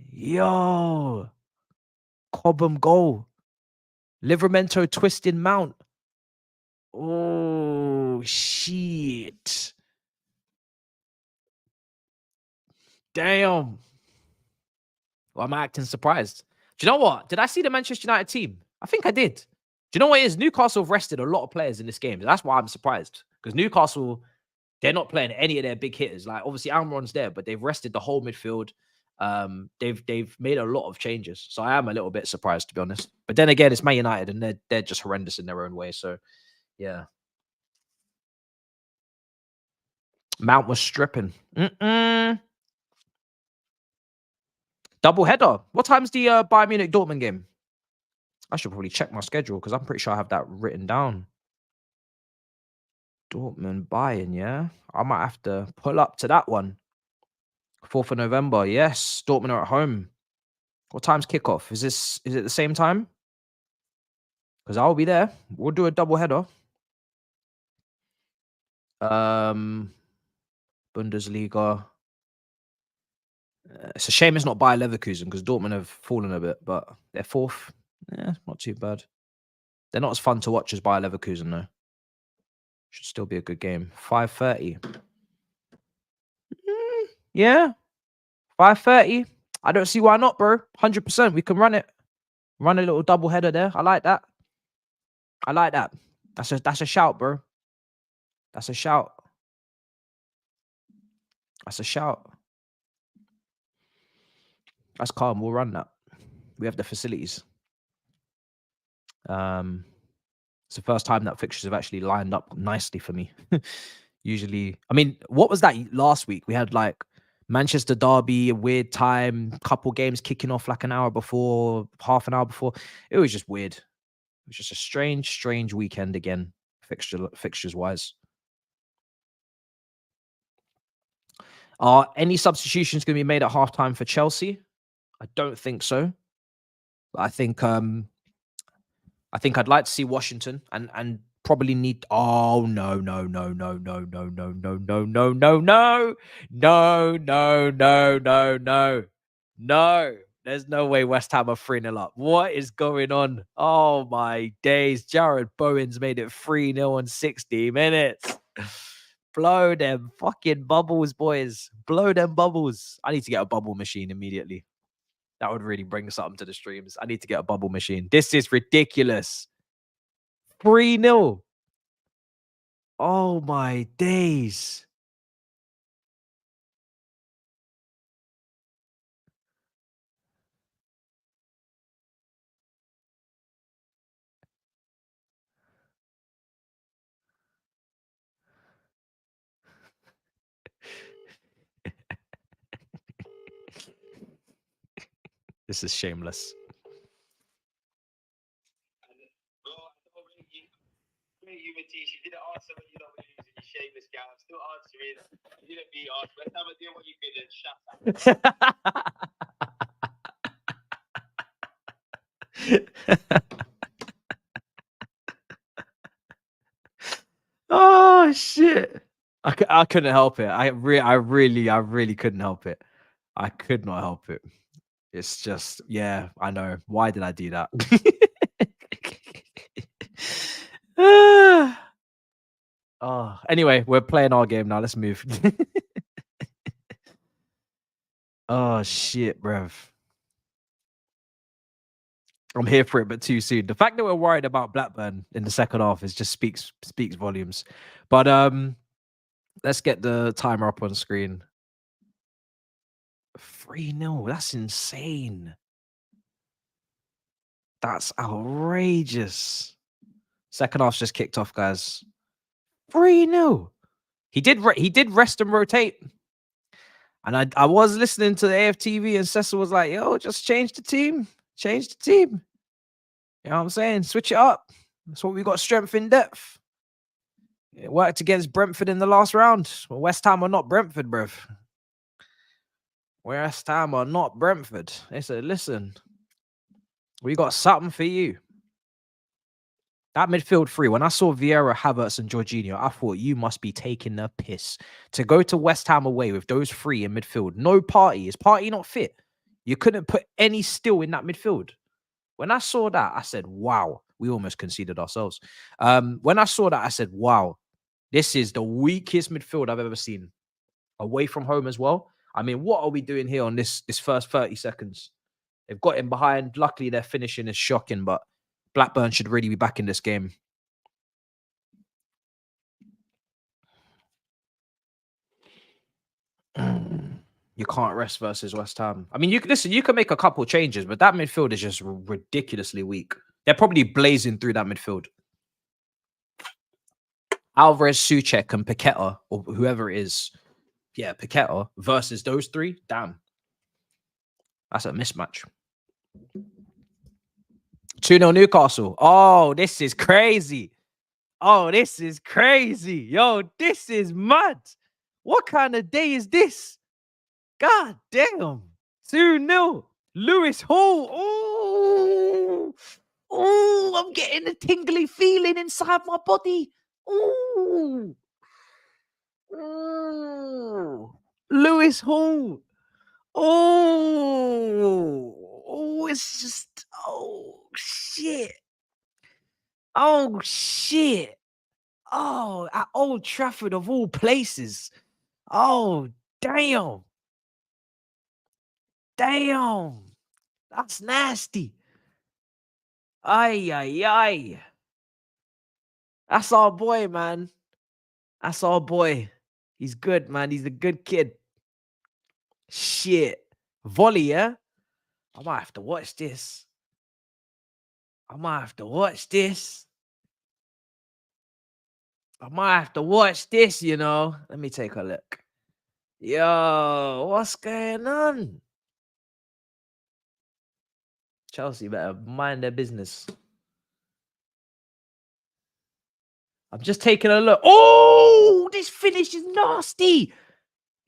Yo. Cobham goal. Livramento twisting Mount. Oh, shit. Damn. Well, I'm acting surprised. Do you know what? Did I see the Manchester United team? I think I did. Do you know what it is? Newcastle have rested a lot of players in this game. That's why I'm surprised. Because Newcastle, they're not playing any of their big hitters. Like, obviously, Almiron's there, but they've rested the whole midfield. They've made a lot of changes. So I am a little bit surprised, to be honest. But then again, it's Man United, and they're just horrendous in their own way. So, yeah. Mount was stripping. Double header. What time's the Bayern Munich Dortmund game? I should probably check my schedule because I'm pretty sure I have that written down. Dortmund Bayern, yeah. I might have to pull up to that one. 4th of November. Yes, Dortmund are at home. What time's kickoff? Is it the same time? Because I'll be there. We'll do a double header. Bundesliga. It's a shame it's not Bayer Leverkusen because Dortmund have fallen a bit, but they're 4th. Yeah, not too bad. They're not as fun to watch as Bayer Leverkusen, though. Should still be a good game. 5:30. Yeah. 5:30. I don't see why not, bro. 100%. We can run it. Run a little double header there. I like that. I like that. That's a shout, bro. That's a shout. That's a shout. That's calm. We'll run that. We have the facilities. It's the first time that fixtures have actually lined up nicely for me. Usually, I mean, what was that last week? We had like Manchester Derby, a weird time, couple games kicking off like an hour before, half an hour before. It was just weird. It was just a strange weekend again, fixtures wise. Are any substitutions going to be made at halftime for Chelsea? I don't think so. But I think I'd like to see Washington and probably need. Oh no. There's no way West Ham are 3-0 up. What is going on? Oh my days. Jared Bowen's made it 3-0 in 60 minutes. Blow them fucking bubbles, boys. Blow them bubbles. I need to get a bubble machine immediately. That would really bring something to the streams. I need to get a bubble machine. This is ridiculous. 3-0. Oh my days. This is shameless. You, Matisse, you didn't answer when you don't believe in your shameless guy. I'm still answering. You didn't be asked. Let's have a deal what you could and shut up. Oh shit. I couldn't help it. I really couldn't help it. I could not help it. It's just, yeah, I know. Why did I do that? Oh, anyway, we're playing our game now. Let's move. Oh shit, bruv. I'm here for it, but too soon. The fact that we're worried about Blackburn in the second half is just speaks volumes. But let's get the timer up on screen. 3-0. That's insane. That's outrageous. Second half's just kicked off, guys. 3-0. He did rest and rotate. And I was listening to the AFTV and Cecil was like, yo, just change the team. Change the team. You know what I'm saying? Switch it up. That's what we got, strength in depth. It worked against Brentford in the last round. Well, West Ham are not Brentford, bruv. West Ham are not Brentford. They said, listen, we got something for you. That midfield three, when I saw Vieira, Havertz, and Jorginho, I thought you must be taking the piss. To go to West Ham away with those three in midfield, no Party. Is Party not fit? You couldn't put any still in that midfield. When I saw that, I said, wow, we almost conceded ourselves. When I saw that, I said, wow, this is the weakest midfield I've ever seen. Away from home as well. I mean, what are we doing here on this first 30 seconds? They've got him behind. Luckily, their finishing is shocking, but Blackburn should really be back in this game. You can't rest versus West Ham. I mean, you can make a couple changes, but that midfield is just ridiculously weak. They're probably blazing through that midfield. Alvarez, Souček, and Paqueta, or whoever it is, yeah, Paqueta versus those three. Damn, that's a mismatch. 2-0 Newcastle. Oh, this is crazy. Oh, this is crazy. Yo, this is mad. What kind of day is this? God damn. 2-0. Lewis Hall. Oh, oh, I'm getting a tingly feeling inside my body. Oh, oh. Lewis Hall. Oh, it's just, oh, shit. Oh, shit. Oh, at Old Trafford of all places. Oh, damn. Damn. That's nasty. Ay, ay, ay. That's our boy, man. That's our boy. He's good, man. He's a good kid. Shit. Volley, yeah? I might have to watch this. I might have to watch this. I might have to watch this, you know. Let me take a look. Yo, what's going on? Chelsea better mind their business. I'm just taking a look. Oh, this finish is nasty.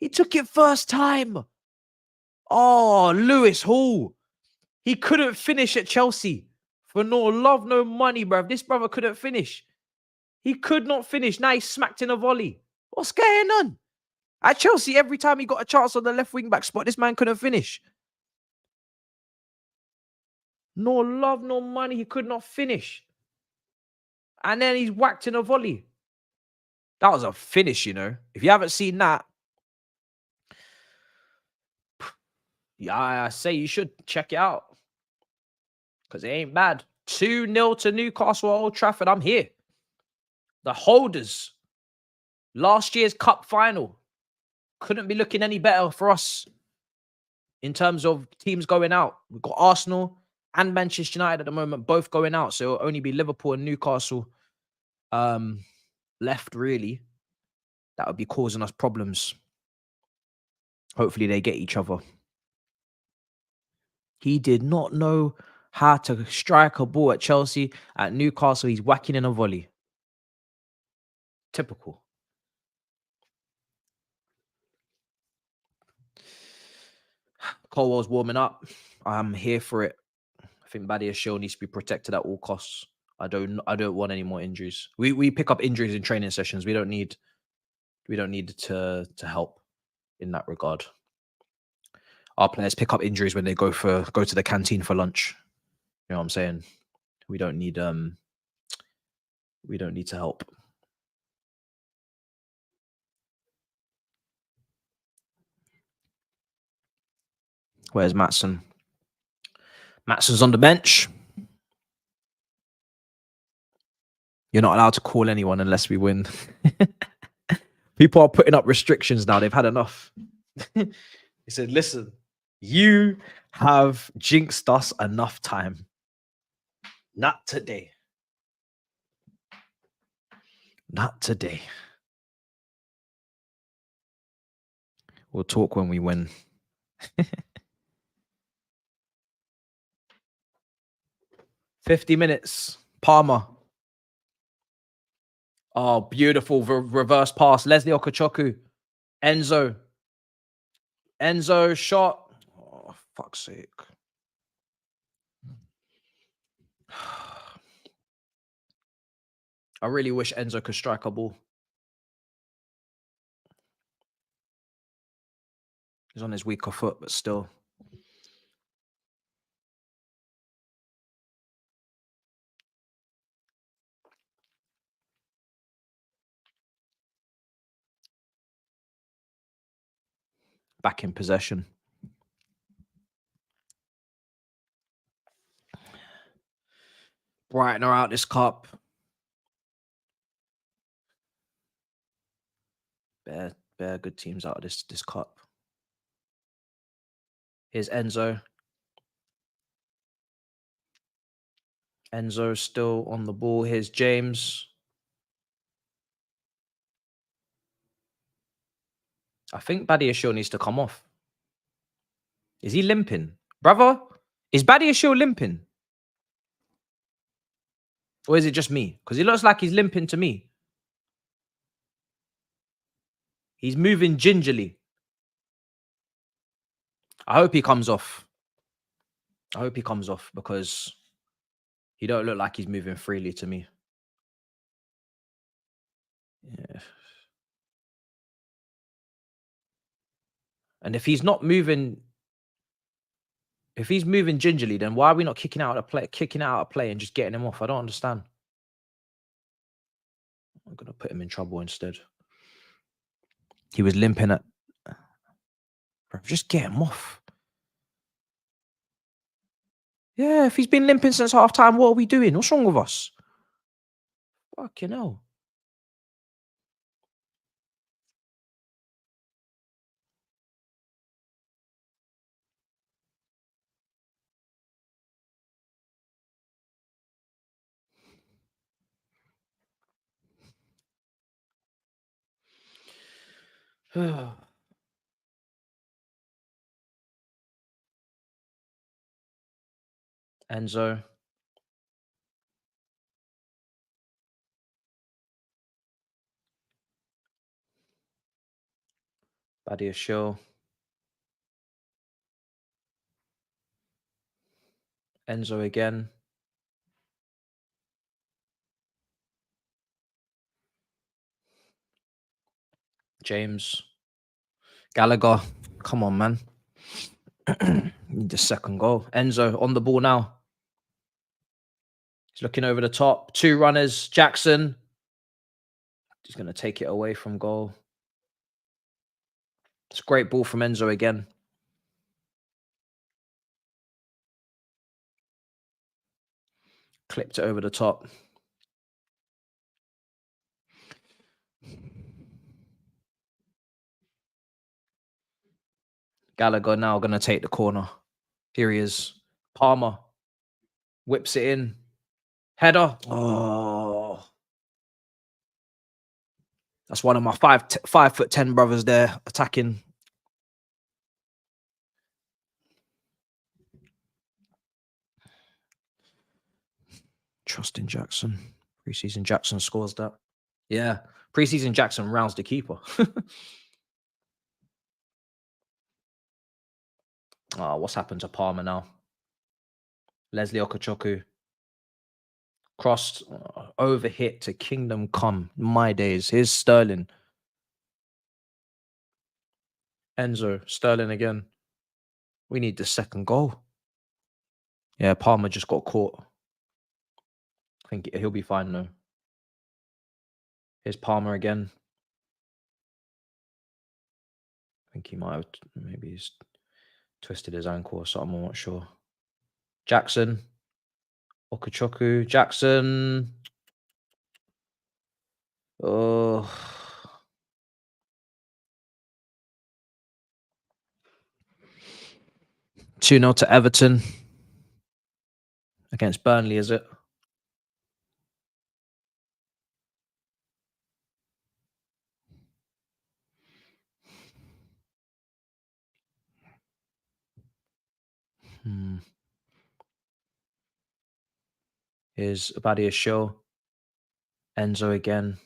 He took it first time. Oh, Lewis Hall. He couldn't finish at Chelsea. For no love, no money, bruv. This brother couldn't finish. He could not finish. Now he's smacked in a volley. What's going on? At Chelsea, every time he got a chance on the left wing back spot, this man couldn't finish. No love, no money. He could not finish. And then he's whacked in a volley. That was a finish, you know. If you haven't seen that, yeah, I say you should check it out. Because it ain't bad. 2-0 to Newcastle at Old Trafford. I'm here. The holders. Last year's cup final. Couldn't be looking any better for us in terms of teams going out. We've got Arsenal and Manchester United at the moment, both going out. So it'll only be Liverpool and Newcastle left, really. That would be causing us problems. Hopefully they get each other. He did not know how to strike a ball at Chelsea. At Newcastle, he's whacking in a volley. Typical. Colwell's warming up. I'm here for it. I think Badiashile needs to be protected at all costs. I don't want any more injuries. We pick up injuries in training sessions. We don't need to help in that regard. Our players pick up injuries when they go to the canteen for lunch. You know what I'm saying? We don't need to help. Where's Maatsen? Maatsen's on the bench. You're not allowed to call anyone unless we win. People are putting up restrictions now. They've had enough. He said, listen, you have jinxed us enough time. Not today. Not today. We'll talk when we win. $50 minutes. Palmer. Oh, beautiful reverse pass. Leslie Okachoku. Enzo shot. Oh, fuck's sake. I really wish Enzo could strike a ball. He's on his weaker foot, but still. Back in possession. Brighton are out this cup. Bare good teams out of this cup. Here's Enzo. Enzo still on the ball. Here's James. I think Badiashile needs to come off. Is he limping? Brother, is Badiashile limping? Or is it just me? Because he looks like he's limping to me. He's moving gingerly. I hope he comes off. I hope he comes off because he don't look like he's moving freely to me. Yeah. And if he's not moving, if he's moving gingerly, then why are we not kicking out a play and just getting him off? I don't understand. I'm gonna put him in trouble instead. He was limping at. Bro, just get him off. Yeah, if he's been limping since half time, what are we doing? What's wrong with us? Fucking hell. Enzo. Badiashile. Enzo again. James. Gallagher. Come on, man. Need the second goal. Enzo on the ball now. He's looking over the top. 2 runners. Jackson. He's going to take it away from goal. It's a great ball from Enzo again. Clipped it over the top. Gallagher now going to take the corner. Here he is. Palmer. Whips it in. Header. Oh. That's one of my 5'10" brothers there attacking. Trusting Jackson. Preseason Jackson scores that. Yeah. Preseason Jackson rounds the keeper. Oh, what's happened to Palmer now? Leslie Okachoku. Crossed, over hit to Kingdom Come. My days. Here's Sterling. Enzo. Sterling again. We need the second goal. Yeah, Palmer just got caught. I think he'll be fine though. Here's Palmer again. I think he might have, maybe he's twisted his ankle or something. I'm not sure. Jackson. Okachoku. Jackson. Oh. Two 2-0 to Everton. Against Burnley, is it? Here's Badiashile. Enzo again.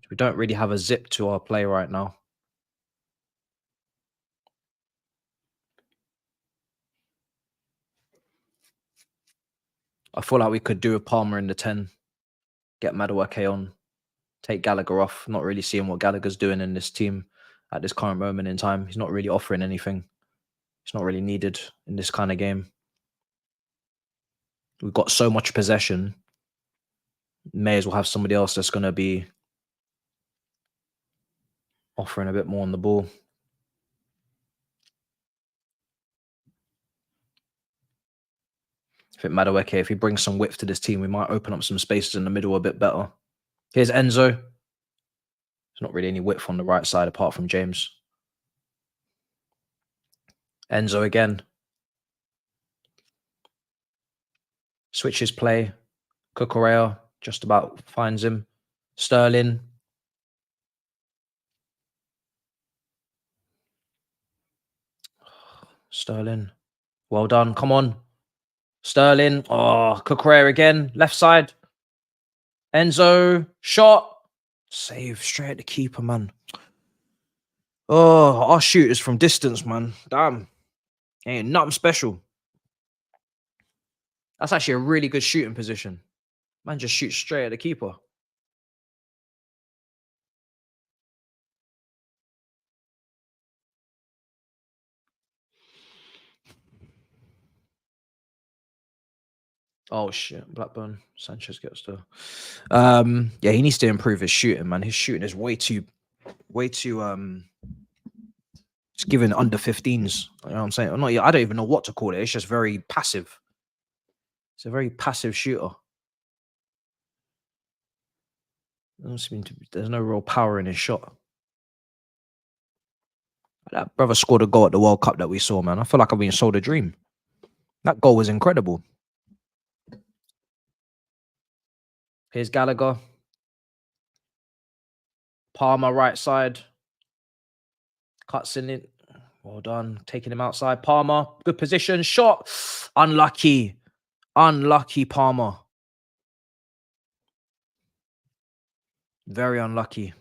We don't really have a zip to our play right now. I feel like we could do with Palmer in the 10, get Madueke on, take Gallagher off. Not really seeing what Gallagher's doing in this team at this current moment in time. He's not really offering anything. It's not really needed in this kind of game. We've got so much possession. May as well have somebody else that's going to be offering a bit more on the ball. I think Madueke, if he brings some width to this team, we might open up some spaces in the middle a bit better. Here's Enzo. There's not really any width on the right side apart from James. Enzo again. Switches play. Cucurella just about finds him. Sterling. Sterling. Well done. Come on. Sterling. Oh, Cucurella again. Left side. Enzo. Shot. Save straight at the keeper, man. Oh, our shooters from distance, man. Damn. Ain't nothing special. That's actually a really good shooting position. Man just shoots straight at the keeper. Oh shit, Blackburn. Sanchez gets the yeah, he needs to improve his shooting, man. His shooting is way too it's given under 15s. You know what I'm saying? I don't even know what to call it. It's just very passive. It's a very passive shooter. There's no real power in his shot. That brother scored a goal at the World Cup that we saw, man. I feel like I've been sold a dream. That goal was incredible. Here's Gallagher. Palmer right side. Cuts in it. Well done. Taking him outside. Palmer. Good position. Shot. Unlucky. Unlucky Palmer. Very unlucky.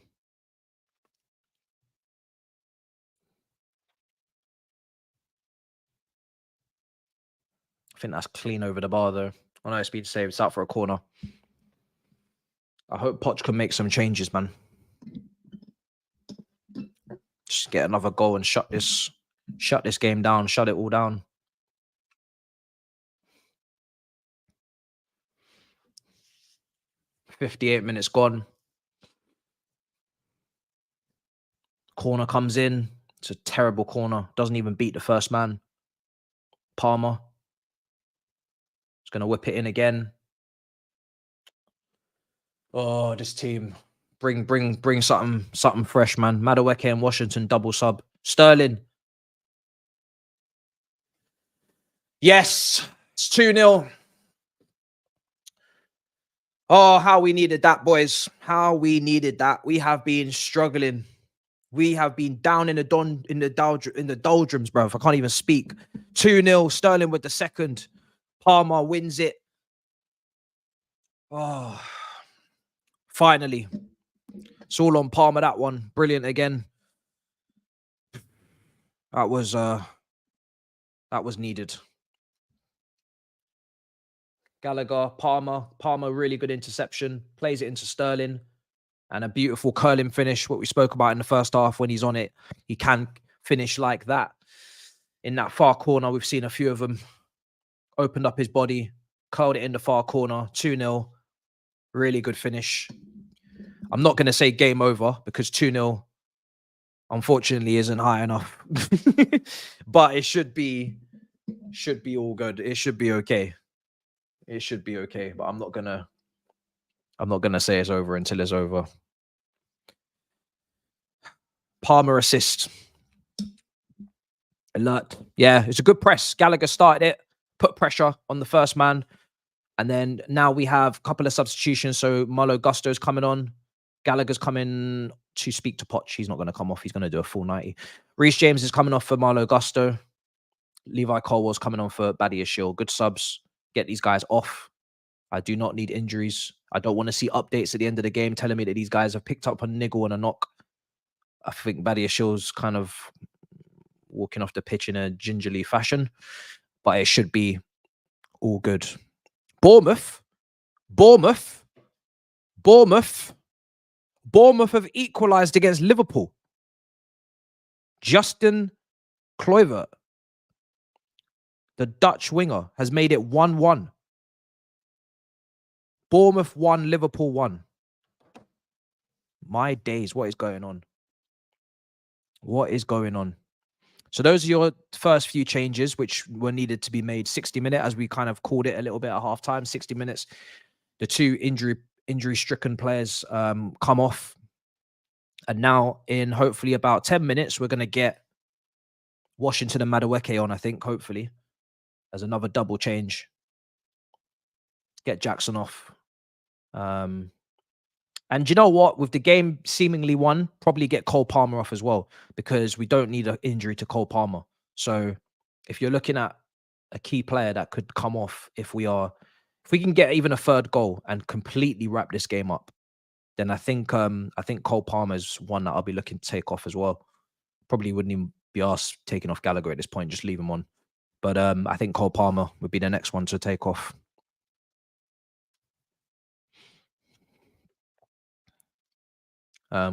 I think that's clean over the bar though. Oh no, speed save. It's out for a corner. I hope Poch can make some changes, man. Just get another goal and shut this game down. Shut it all down. .58 minutes gone. Corner comes in. It's a terrible corner. Doesn't even beat the first man. Palmer. He's going to whip it in again. Oh, this team. Bring something fresh, man. Madueke and Washington double sub. Sterling. Yes. It's 2-0. Oh, how we needed that, boys. How we needed that. We have been struggling. We have been down in the doldrums, bro. I can't even speak. 2-0. Sterling with the second. Palmer wins it. Oh, finally. It's all on Palmer, that one. Brilliant again. That was needed. Gallagher, Palmer, really good interception. Plays it into Sterling. And a beautiful curling finish, what we spoke about in the first half. When he's on it, he can finish like that. In that far corner, we've seen a few of them. Opened up his body, curled it in the far corner, 2-0. Really good finish. I'm not going to say game over because 2-0, unfortunately, isn't high enough. But it should be all good. It should be okay. It should be okay. But I'm not gonna say it's over until it's over. Palmer assist. Alert. Yeah, it's a good press. Gallagher started it, put pressure on the first man. And then now we have a couple of substitutions. So Malo Gusto's coming on. Gallagher's coming to speak to Poch. He's not going to come off. He's going to do a full 90. Reece James is coming off for Malo Gusto. Levi Colwell's coming on for Badiashile. Good subs. Get these guys off. I do not need injuries. I don't want to see updates at the end of the game telling me that these guys have picked up a niggle and a knock. I think Badiashile's kind of walking off the pitch in a gingerly fashion, but it should be all good. Bournemouth have equalised against Liverpool. Justin Kluivert, the Dutch winger, has made it 1-1. Bournemouth 1, Liverpool 1. My days, what is going on? What is going on? So those are your first few changes, which were needed to be made 60-minute, as we kind of called it a little bit at halftime, 60 minutes. The two injury-stricken players come off. And now in hopefully about 10 minutes, we're going to get Washington and Madueke on, I think, hopefully, as another double change. Get Jackson off. And you know what? With the game seemingly won, probably get Cole Palmer off as well, because we don't need an injury to Cole Palmer. So if you're looking at a key player that could come off, if we can get even a third goal and completely wrap this game up, then I think Cole Palmer is one that I'll be looking to take off as well. Probably wouldn't even be asked taking off Gallagher at this point, just leave him on. But I think Cole Palmer would be the next one to take off.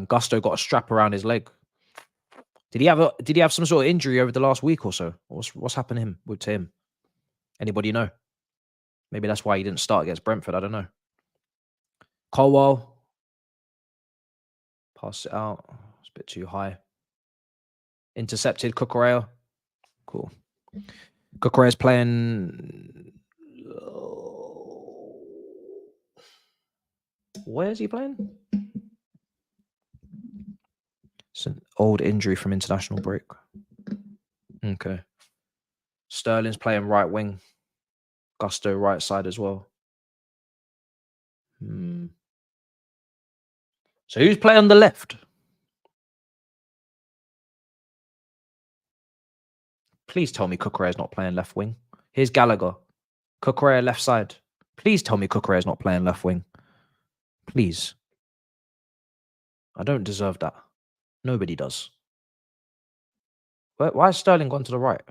Gusto got a strap around his leg. Did he have some sort of injury over the last week or so? What's happened to him? Anybody know? Maybe that's why he didn't start against Brentford. I don't know. Colwell, pass it out. It's a bit too high. Intercepted. Cucurella. Cool. Cucurella's playing. Where is he playing? It's an old injury from international break. Okay. Sterling's playing right wing. Gusto right side as well. So who's playing on the left? Please tell me Cucurella's not playing left wing. Here's Gallagher. Cucurella left side. Please tell me Cucurella's not playing left wing. Please. I don't deserve that. Nobody does. Why has Sterling gone to the right?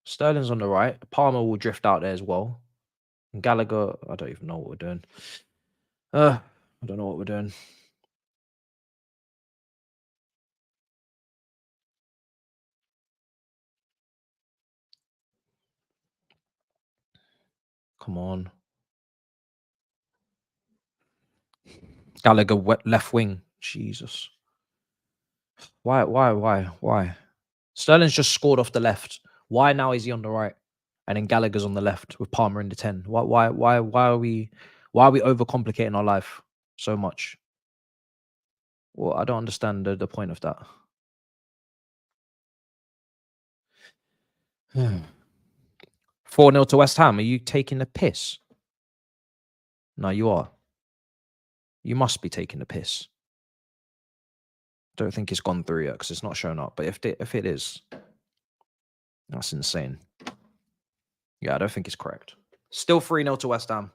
Sterling's on the right. Palmer will drift out there as well. And Gallagher, I don't even know what we're doing. I don't know what we're doing. Come on. Gallagher left wing. Jesus. Why? Sterling's just scored off the left. Why now is he on the right? And then Gallagher's on the left with Palmer in the 10. Why are we overcomplicating our life so much? Well, I don't understand the point of that. 4-0 to West Ham. Are you taking the piss? No, you are. You must be taking the piss. Don't think it's gone through yet because it's not shown up. But if it is, that's insane. Yeah, I don't think it's correct. Still 3-0 to West Ham.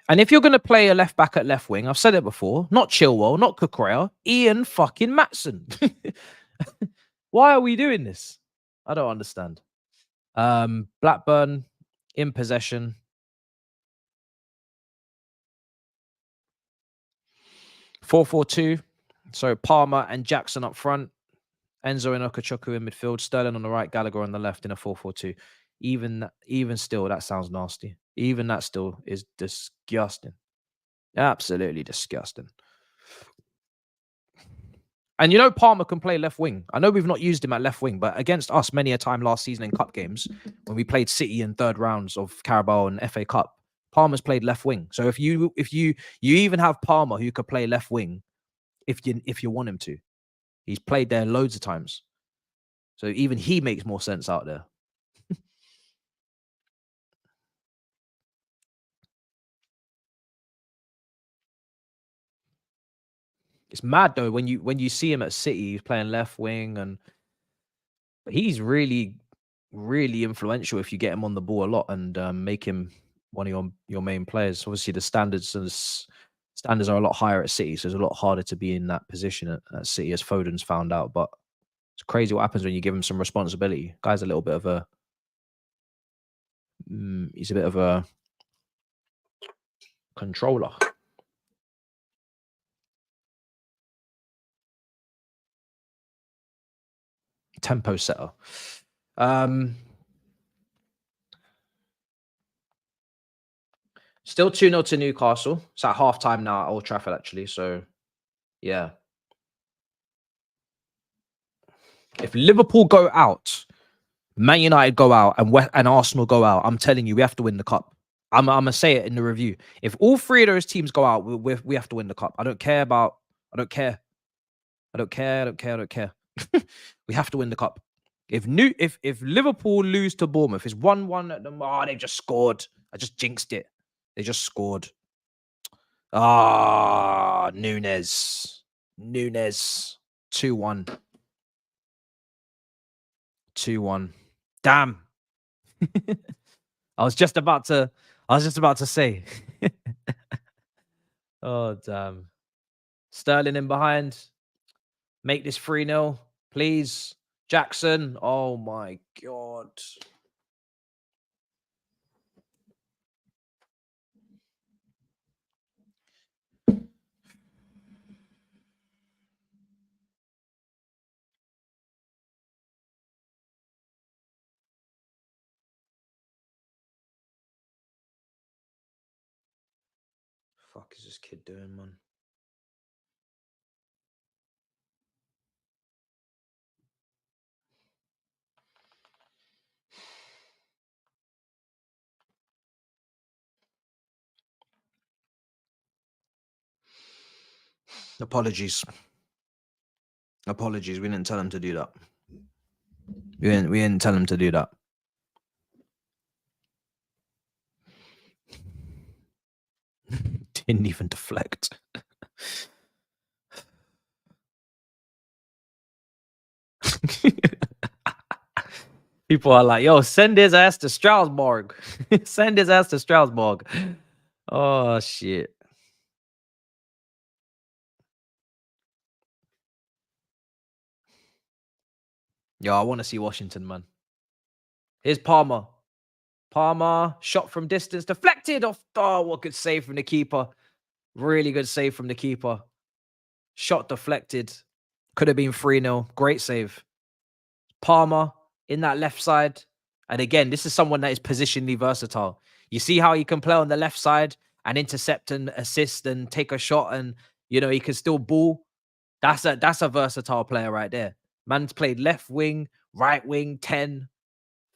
And if you're going to play a left back at left wing, I've said it before, not Chilwell, not Cucurella, Ian fucking Matson. Why are we doing this? I don't understand. Blackburn in possession. (4-4-2). So Palmer and Jackson up front. Enzo and Okachuku in midfield. Sterling on the right, Gallagher on the left in a 4-4-2. Even still, that sounds nasty. Even that still is disgusting. Absolutely disgusting. And you know Palmer can play left wing. I know we've not used him at left wing, but against us many a time last season in cup games, when we played City in third rounds of Carabao and FA Cup, Palmer's played left wing. So if you even have Palmer who could play left wing, if you want him to, he's played there loads of times. So even he makes more sense out there. It's mad though when you see him at City, he's playing left wing, and he's really, really influential if you get him on the ball a lot and make him one of your main players. Obviously, the standards are a lot higher at City, so it's a lot harder to be in that position at City, as Foden's found out. But It's crazy what happens when you give him some responsibility. Guy's a little bit of a he's a bit of a controller. Tempo setter. Still 2-0 to Newcastle. It's at half time now at Old Trafford, actually. So, yeah. If Liverpool go out, Man United go out, and Arsenal go out, I'm telling you, we have to win the cup. I'm going to say it in the review. If all three of those teams go out, we have to win the cup. I don't care. We have to win the cup. If Liverpool lose to Bournemouth, it's 1-1 at the they've just scored. I just jinxed it. They just scored. Nunes. 2-1. 2-1. Damn. I was just about to say. Oh, damn. Sterling in behind. Make this 3-0, please. Jackson. Oh my God. Fuck is this kid doing, man? Apologies. We didn't tell him to do that. We didn't tell him to do that. Didn't even deflect. People are like, yo, send his ass to Strasbourg. Send his ass to Strasbourg. Oh, shit. Yo, I want to see Washington, man. Here's Palmer. Shot from distance, deflected off. Oh, what good save from the keeper. Really good save from the keeper. Shot deflected. Could have been 3-0. Great save. Palmer in that left side. And again, this is someone that is positionally versatile. You see how he can play on the left side and intercept and assist and take a shot, and he can still ball. That's a versatile player right there. Man's played left wing, right wing, 10,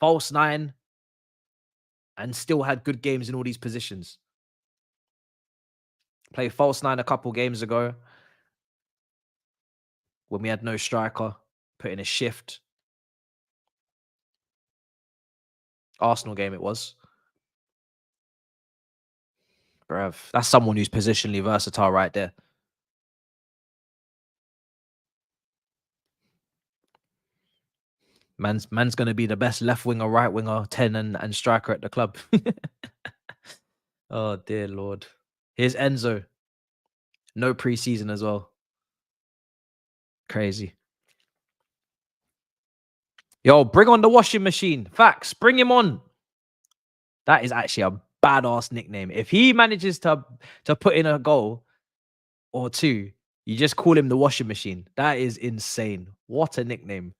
false 9, and still had good games in all these positions. Played false 9 a couple games ago when we had no striker, put in a shift. Arsenal game it was. Bruv, that's someone who's positionally versatile right there. Man's going to be the best left winger, right winger, 10 and striker at the club. Oh, dear Lord. Here's Enzo. No preseason as well. Crazy. Yo, bring on the washing machine. Facts. Bring him on. That is actually a badass nickname. If he manages to put in a goal or two, you just call him the washing machine. That is insane. What a nickname.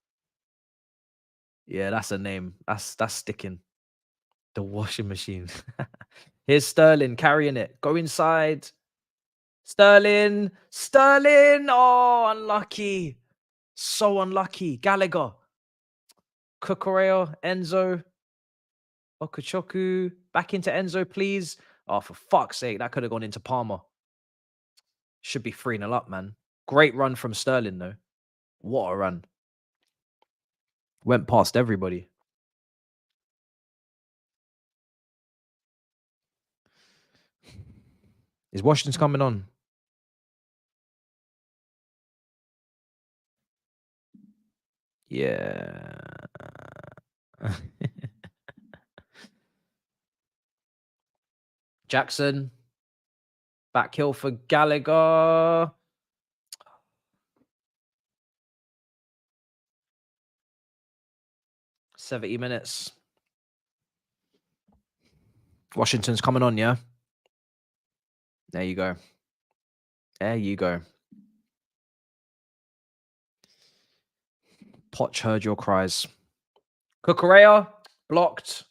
Yeah, that's a name. That's sticking. The washing machine. Here's Sterling carrying it. Go inside. Sterling. Oh, unlucky. So unlucky. Gallagher. Kukureo. Enzo. Okachoku. Back into Enzo, please. Oh, for fuck's sake. That could have gone into Palmer. Should be 3-0 up, man. Great run from Sterling, though. What a run. Went past everybody. Is Washington's coming on? Yeah. Jackson. Back heel for Gallagher. 70 minutes. Washington's coming on, yeah? There you go. There you go. Poch heard your cries. Cucurella blocked.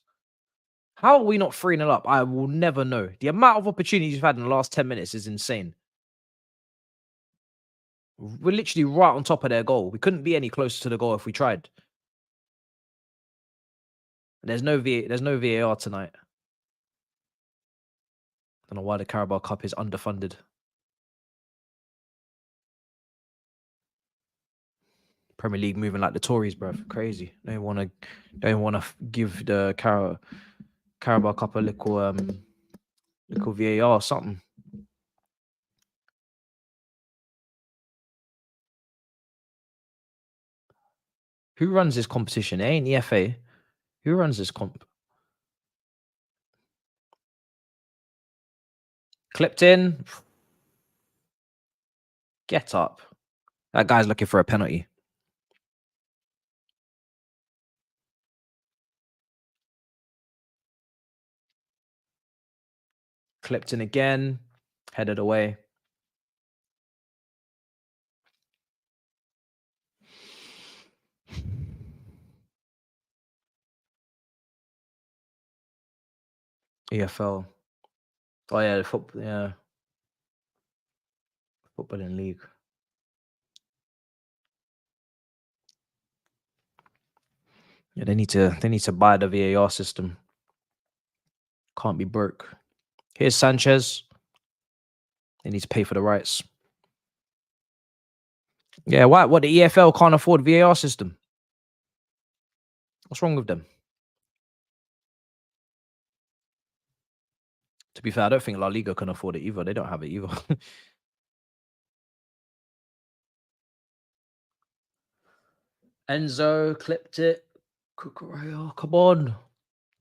How are we not 3-0 up? I will never know. The amount of opportunities you've had in the last 10 minutes is insane. We're literally right on top of their goal. We couldn't be any closer to the goal if we tried. There's no VAR tonight. I don't know why the Carabao Cup is underfunded. Premier League moving like the Tories, bruv. Crazy. Don't want to give the Carabao Cup a little VAR or something. Who runs this competition? It ain't the FA. Who runs this comp? Clipped in. Get up. That guy's looking for a penalty. Clipped in again. Headed away. EFL. Oh yeah, the football. Yeah, footballing league. Yeah, they need to buy the VAR system. Can't be broke. Here's Sanchez. They need to pay for the rights. Yeah, why? What, the EFL can't afford VAR system? What's wrong with them? To be fair, I don't think La Liga can afford it either. They don't have it either. Enzo clipped it. Cucurella, come on.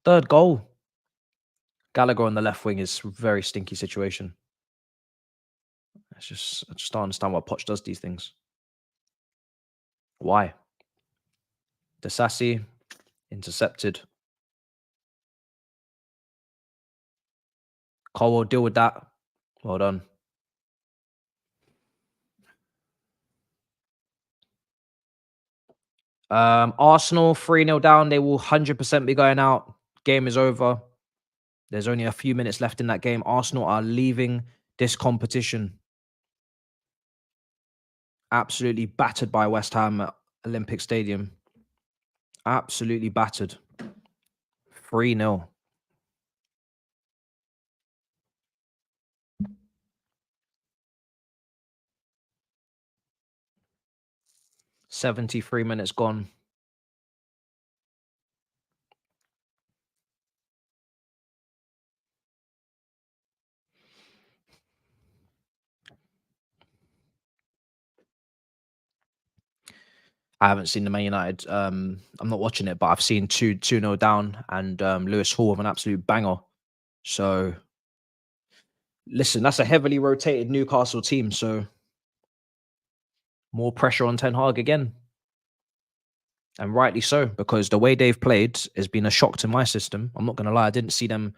Third goal. Gallagher on the left wing is a very stinky situation. I just don't understand why Poch does these things. Why? Desassi intercepted. Cole will deal with that. Well done. Arsenal 3-0 down. They will 100% be going out. Game is over. There's only a few minutes left in that game. Arsenal are leaving this competition. Absolutely battered by West Ham at Olympic Stadium. Absolutely battered. 3-0. "73 minutes gone." I haven't seen the Man United. I'm not watching it, but I've seen 2-0 down and Lewis Hall with an absolute banger. So, listen, that's a heavily rotated Newcastle team. So, more pressure on Ten Hag again. And rightly so, because the way they've played has been a shock to my system. I'm not going to lie. I didn't see them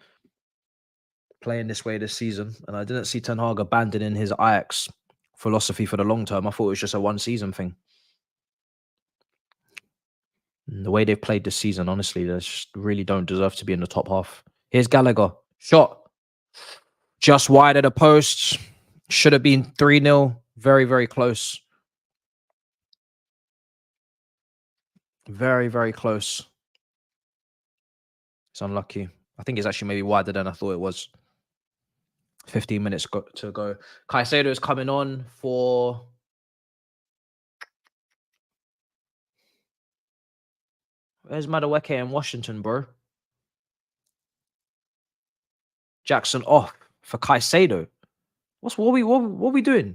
playing this way this season. And I didn't see Ten Hag abandoning his Ajax philosophy for the long term. I thought it was just a one-season thing. And the way they've played this season, honestly, they just really don't deserve to be in the top half. Here's Gallagher. Shot. Just wide of the post. Should have been 3-0. Very, very close. Very, very close. It's unlucky. I think it's actually maybe wider than I thought it was. 15 minutes to go. Caicedo is coming on for... Where's Madueke in Washington, bro? Jackson off for Caicedo. What are we doing?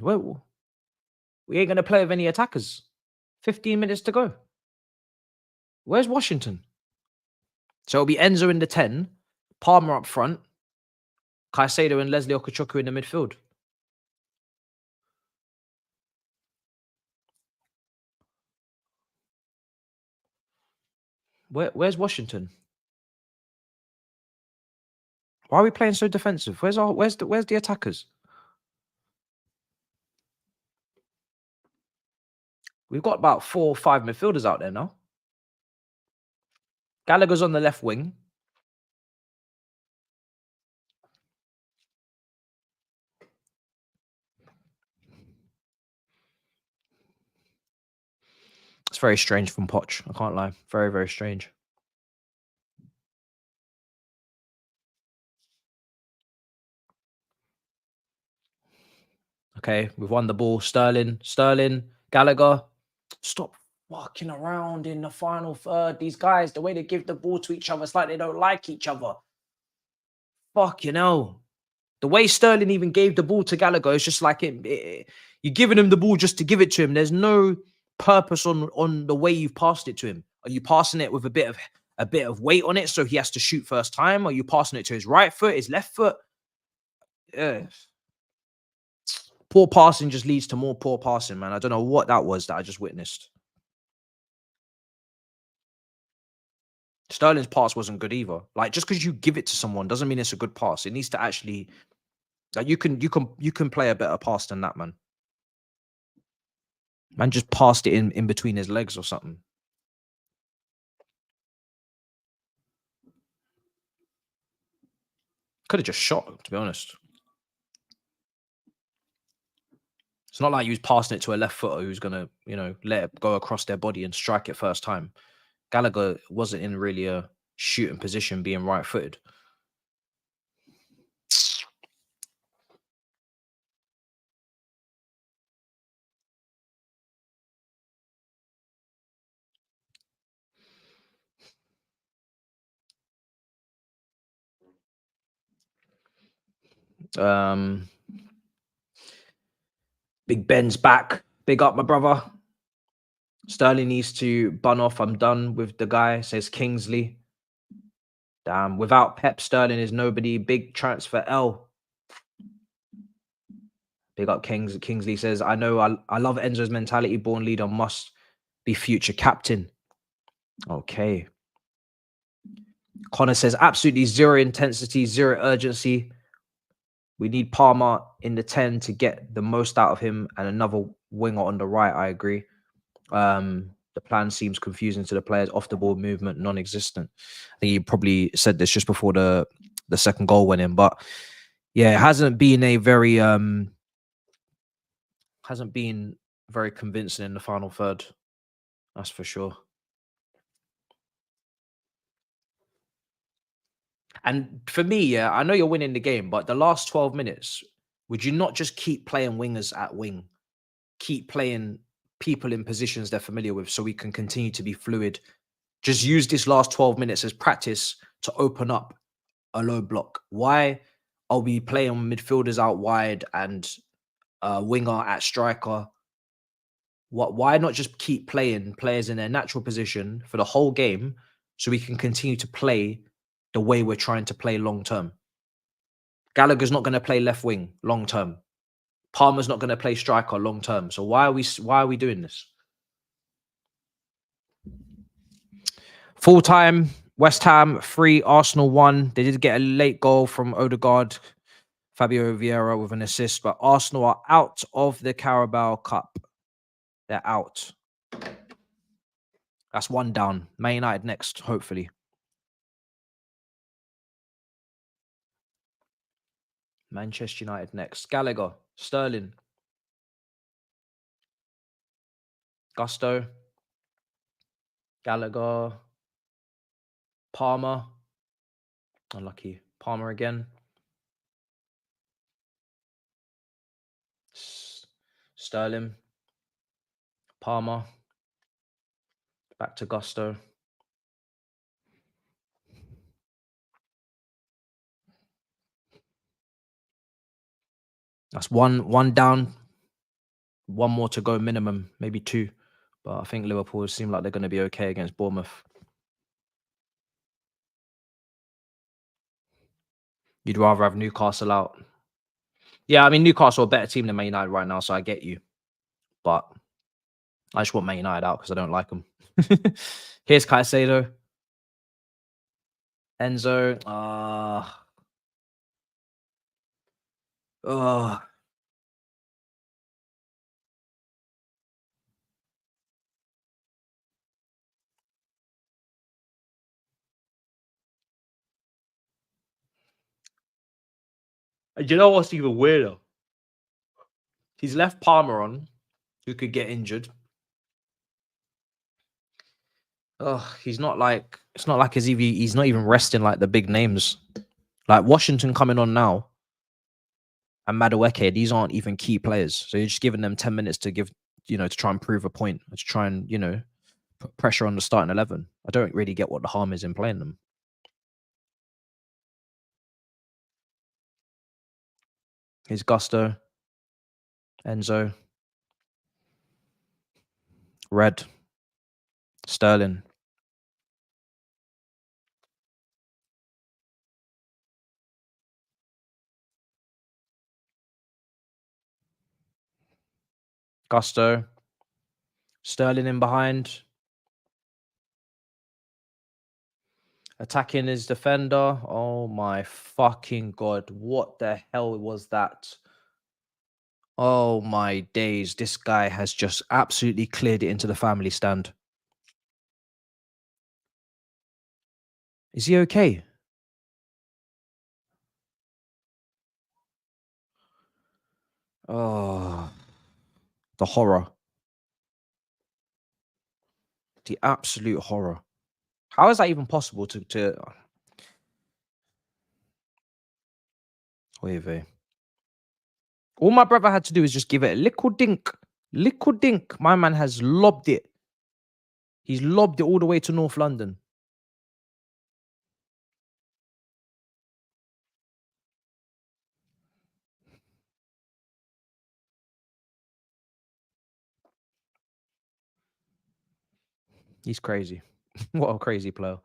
We ain't going to play with any attackers. 15 minutes to go. Where's Washington? So it'll be Enzo in the 10, Palmer up front, Caicedo and Leslie Okachuku in the midfield. Where's Washington? Why are we playing so defensive? Where's the attackers? We've got about 4 or 5 midfielders out there now. Gallagher's on the left wing. It's very strange from Poch. I can't lie. Very, very strange. Okay, we've won the ball. Sterling, Gallagher. Stop walking around in the final third. These guys, the way they give the ball to each other, it's like they don't like each other. Fucking hell. The way Sterling even gave the ball to Gallagher is just like you're giving him the ball just to give it to him. There's no purpose on the way you've passed it to him. Are you passing it with a bit of weight on it so he has to shoot first time? Are you passing it to his right foot, his left foot? Poor passing just leads to more poor passing, man. I don't know what that was that I just witnessed. Sterling's pass wasn't good either. Like, just because you give it to someone doesn't mean it's a good pass. It needs to actually, like, you can play a better pass than that, man. Man just passed it in between his legs or something. Could have just shot, to be honest. It's not like he was passing it to a left footer who's gonna, let it go across their body and strike it first time. Gallagher wasn't in really a shooting position, being right-footed. Big Ben's back. Big up, my brother. Sterling needs to bun off. I'm done with the guy, says Kingsley. Damn, without Pep, Sterling is nobody. Big transfer L. Big up Kingsley says, I know I love Enzo's mentality. Born leader, must be future captain. Okay. Connor says, absolutely zero intensity, zero urgency. We need Palmer in the 10 to get the most out of him and another winger on the right. I agree. The plan seems confusing to the players. Off the ball movement, non-existent. I think you probably said this just before the second goal went in, but yeah, it hasn't been very convincing in the final third. That's for sure. And for me, yeah, I know you're winning the game, but the last 12 minutes, would you not just keep playing wingers at wing? Keep playing people in positions they're familiar with so we can continue to be fluid. Just use this last 12 minutes as practice to open up a low block. Why are we playing midfielders out wide and winger at striker? Why not just keep playing players in their natural position for the whole game so we can continue to play the way we're trying to play long term? Gallagher's not going to play left wing long term. Palmer's not going to play striker long term. So why are we doing this? Full time, West Ham 3, Arsenal 1. They did get a late goal from Odegaard, Fabio Vieira with an assist, but Arsenal are out of the Carabao Cup. They're out. That's 1 down. Man United next, hopefully. Manchester United next. Gallagher, Sterling, Gusto, Gallagher, Palmer. Unlucky. Palmer again. Sterling, Palmer, back to Gusto. That's one down. 1 more to go minimum, maybe 2. But I think Liverpool seem like they're going to be okay against Bournemouth. You'd rather have Newcastle out. Yeah, I mean, Newcastle are a better team than Man United right now, so I get you. But I just want Man United out because I don't like them. Here's Caicedo. Enzo. Oh. And you know what's even weirder? He's left Palmer on, who could get injured. Oh, he's not like it's not like he's not even resting like the big names. Like Washington coming on now and Madueke, these aren't even key players. So you're just giving them 10 minutes to give, to try and prove a point, to try and, put pressure on the starting 11. I don't really get what the harm is in playing them. Here's Gusto, Enzo, Red, Sterling. Gusto, Sterling in behind. Attacking his defender. Oh my fucking God. What the hell was that? Oh my days. This guy has just absolutely cleared it into the family stand. Is he okay? Oh, the horror. The absolute horror. How is that even possible to Oy all my brother had to do is just give it a little dink. Little dink. My man has lobbed it. He's lobbed it all the way to North London. He's crazy. What a crazy player.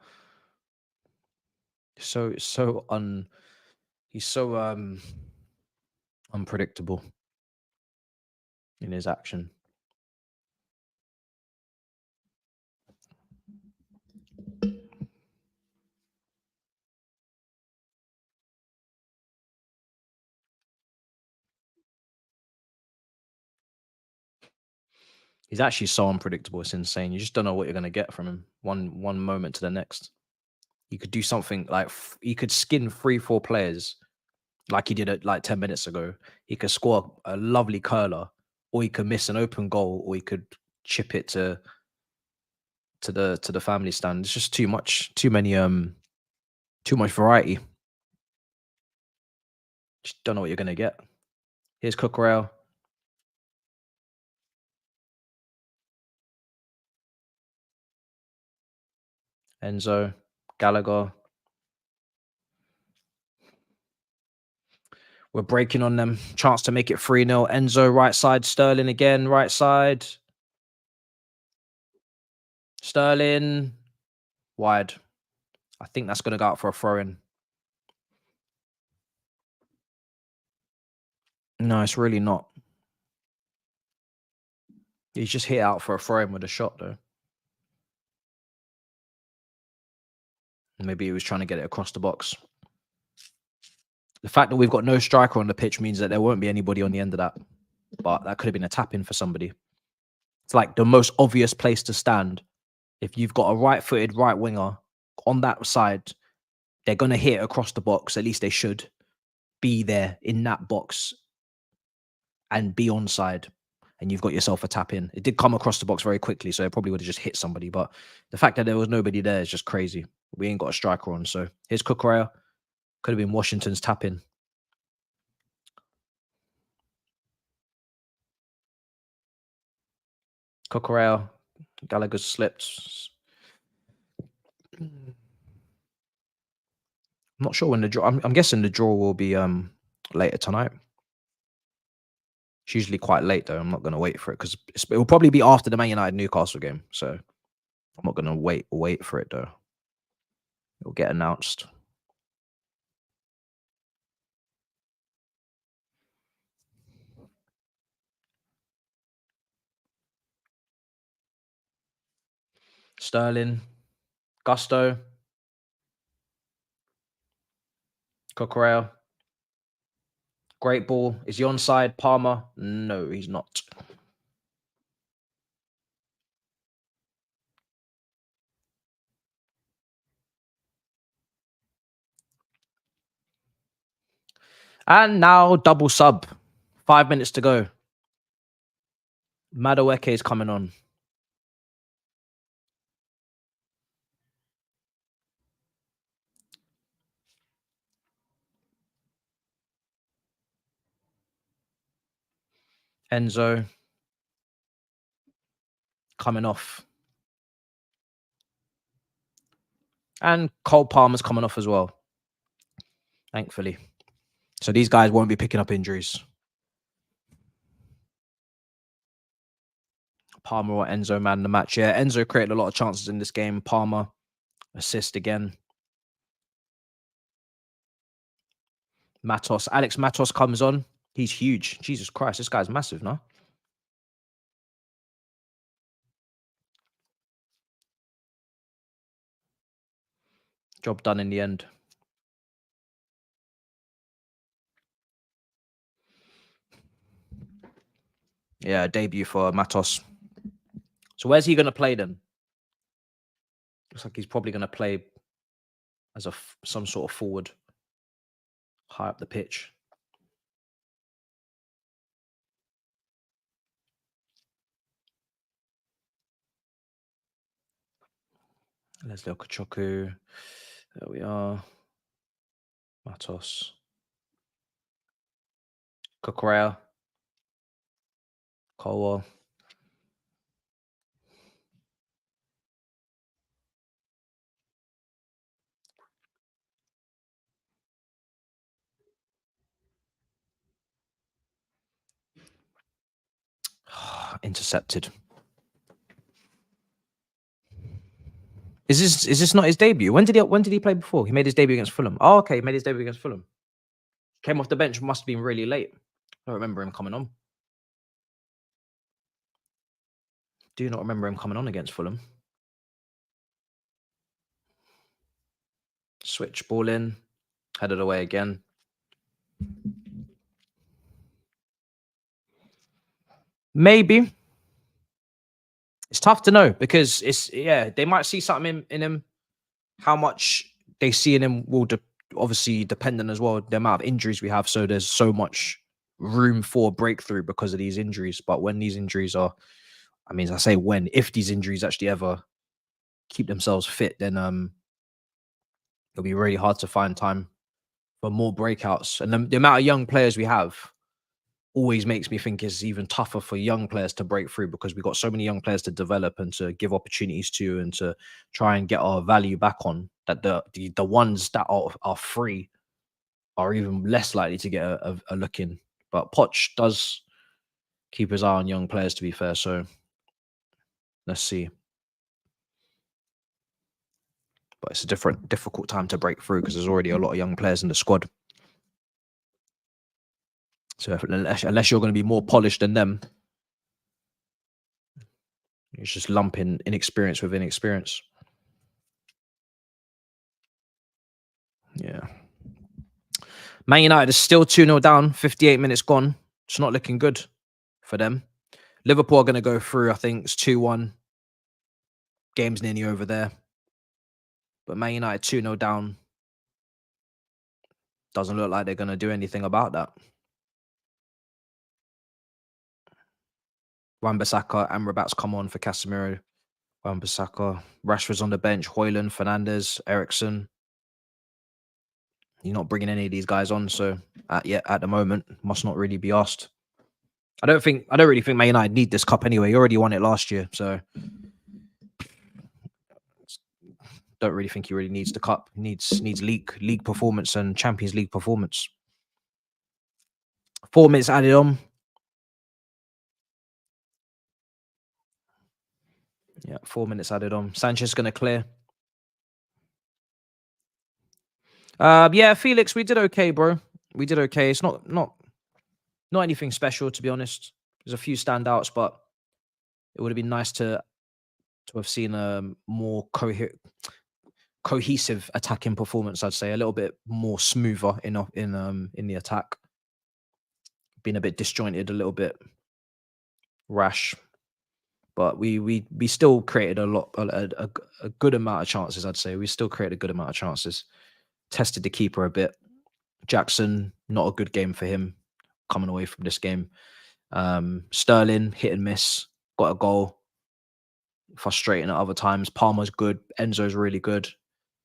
He's so unpredictable in his action. He's actually so unpredictable. It's insane. You just don't know what you're going to get from him one moment to the next. He could do something like he could skin 3-4 players like he did it like 10 minutes ago. He could score a lovely curler, or he could miss an open goal, or he could chip it to the family stand. It's just too much, too much variety. Just don't know what you're gonna get. Here's Cucurella. Enzo, Gallagher. We're breaking on them. Chance to make it 3-0. Enzo, right side. Sterling again, right side. Sterling, wide. I think that's going to go out for a throw-in. No, it's really not. He's just hit out for a throw-in with a shot, though. Maybe he was trying to get it across the box. The fact that we've got no striker on the pitch means that there won't be anybody on the end of that. But that could have been a tap-in for somebody. It's like the most obvious place to stand. If you've got a right-footed right winger on that side, they're going to hit across the box. At least they should be there in that box and be onside. And you've got yourself a tap in. It did come across the box very quickly, so it probably would have just hit somebody. But the fact that there was nobody there is just crazy. We ain't got a striker on. So here's Cucurella. Could have been Washington's tap in. Cucurella. Gallagher's slipped. I'm not sure when the draw. I'm guessing the draw will be later tonight. It's usually quite late though. I'm not going to wait for it because it will probably be after the Man United Newcastle game. So I'm not going to wait for it though. It'll get announced. Sterling, Gusto. Cucurella. Great ball. Is he onside? Palmer? No, he's not. And now double sub. 5 minutes to go. Madueke is coming on. Enzo coming off. And Cole Palmer's coming off as well. Thankfully. So these guys won't be picking up injuries. Palmer or Enzo man the match. Yeah, Enzo created a lot of chances in this game. Palmer assist again. Matos. Alex Matos comes on. He's huge. Jesus Christ, this guy's massive, no? Job done in the end. Yeah, debut for Matos. So where's he going to play then? Looks like he's probably going to play as some sort of forward. High up the pitch. Leslie Okachoku. There we are. Matos. Cucurella. Colwell. Intercepted. Is this not his debut? When did he play before? He made his debut against Fulham. Oh, okay, he made his debut against Fulham. Came off the bench, must have been really late. I don't remember him coming on. Do not remember him coming on against Fulham. Switch ball in. Headed away again. Maybe. It's tough to know because they might see something in him. How much they see in him will obviously depend on as well the amount of injuries we have. So there's so much room for breakthrough because of these injuries. But when these injuries are, I mean, I say when, if these injuries actually ever keep themselves fit, then it'll be really hard to find time for more breakouts. And the amount of young players we have always makes me think it's even tougher for young players to break through because we've got so many young players to develop and to give opportunities to and to try and get our value back on, that the ones that are free are even less likely to get a look in. But Poch does keep his eye on young players, to be fair. So let's see. But it's a difficult time to break through because there's already a lot of young players in the squad. So unless you're going to be more polished than them, it's just lumping inexperience with inexperience. Yeah. Man United is still 2-0 down, 58 minutes gone. It's not looking good for them. Liverpool are going to go through, I think it's 2-1. Game's nearly over there. But Man United 2-0 down. Doesn't look like they're going to do anything about that. Wan-Bissaka and Rabat's come on for Casemiro. Wan-Bissaka. Rashford's on the bench. Højlund, Fernandes, Eriksen. You're not bringing any of these guys on, so at the moment, must not really be asked. I don't really think Man United need this cup anyway. You already won it last year, so don't really think he really needs the cup. He needs league performance and Champions League performance. 4 minutes added on. Yeah, 4 minutes added on. Sanchez going to clear. Yeah, Felix, we did okay, bro. We did okay. It's not anything special, to be honest. There's a few standouts, but it would have been nice to have seen a more cohesive attacking performance, I'd say. A little bit more smoother in the attack. Been a bit disjointed, a little bit rash. But we still created a good amount of chances, I'd say. We still created a good amount of chances. Tested the keeper a bit. Jackson, not a good game for him coming away from this game. Sterling, hit and miss. Got a goal. Frustrating at other times. Palmer's good. Enzo's really good.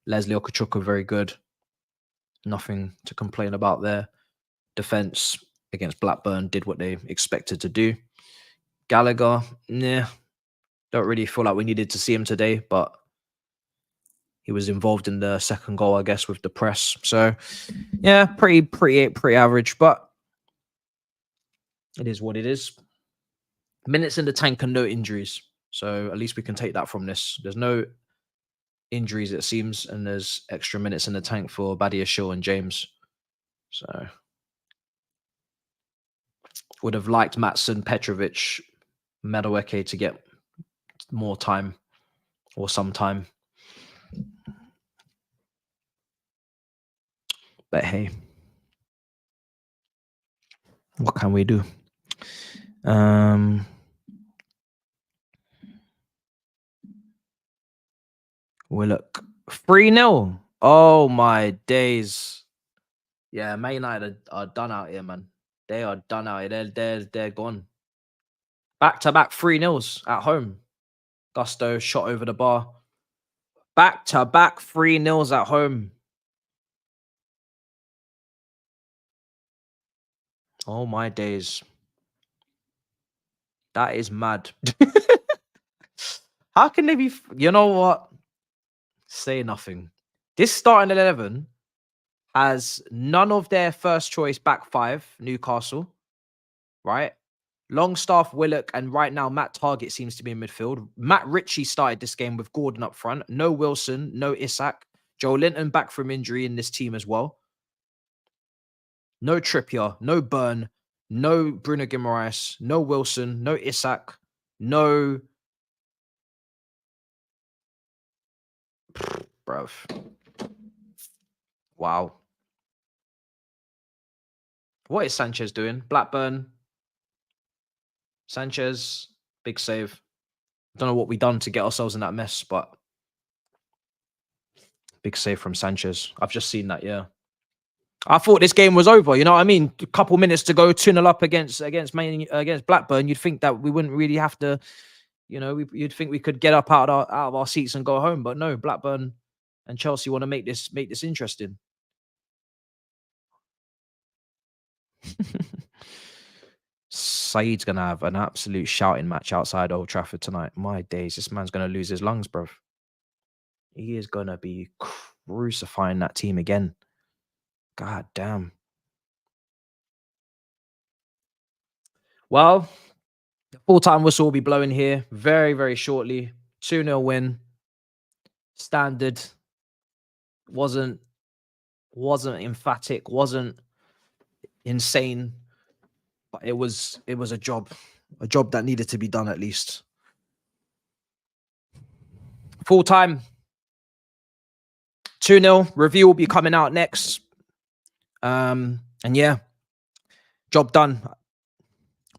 Leslie Okachuka, very good. Nothing to complain about there. Defense against Blackburn did what they expected to do. Gallagher, nah. Don't really feel like we needed to see him today, but he was involved in the second goal, I guess, with the press. So, yeah, pretty average, but it is what it is. Minutes in the tank and no injuries. So at least we can take that from this. There's no injuries, it seems, and there's extra minutes in the tank for Badia Shaw and James. So would have liked Matson, Petrovic, Madueke to get more time or some time. But hey, what can we do? Willock 3-0. Oh my days. Yeah, Man United are done out here, man. They are done out here. They're gone. Back-to-back 3-0s at home. Gusto shot over the bar. Back-to-back 3-0s at home. Oh my days. That is mad. How can they be? You know what? Say nothing. This starting 11 has none of their first choice back five, Newcastle, right? Longstaff, Willock, and right now Matt Target seems to be in midfield. Matt Ritchie started this game with Gordon up front. No Wilson, no Isak. Joe Linton back from injury in this team as well. No Trippier, no Burn, no Bruno Guimaraes, no Wilson, no Isak, no... Bruv. Wow. What is Sanchez doing? Blackburn. Sanchez. Big save. Don't know what we done to get ourselves in that mess, but big save from Sanchez. I've just seen that, yeah. I thought this game was over. You know what I mean? A couple minutes to go, 2-0 up against Blackburn. You'd think that we wouldn't really have to, you know, you'd think we could get up out of our seats and go home. But no, Blackburn and Chelsea want to make this interesting. Saeed's going to have an absolute shouting match outside Old Trafford tonight. My days, this man's going to lose his lungs, bro. He is going to be crucifying that team again. God damn. Well, the full-time whistle will be blowing here very, very shortly. 2-0 win. Standard. Wasn't emphatic, wasn't insane, but it was a job that needed to be done at least. Full-time. 2-0. Review will be coming out next. And yeah, job done.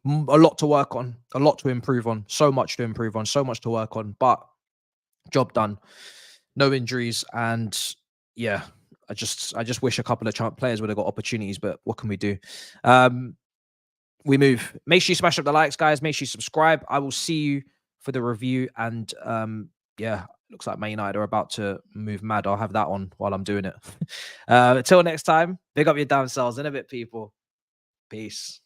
A lot to work on, a lot to improve on, so much to improve on, so much to work on, but job done. No injuries, and yeah, I just wish a couple of players would have got opportunities, but what can we do? We move. Make sure you smash up the likes, guys. Make sure you subscribe. I will see you for the review, and yeah, looks like Man United are about to move mad. I'll have that on while I'm doing it. Until next time, big up your damn selves in a bit, people. Peace.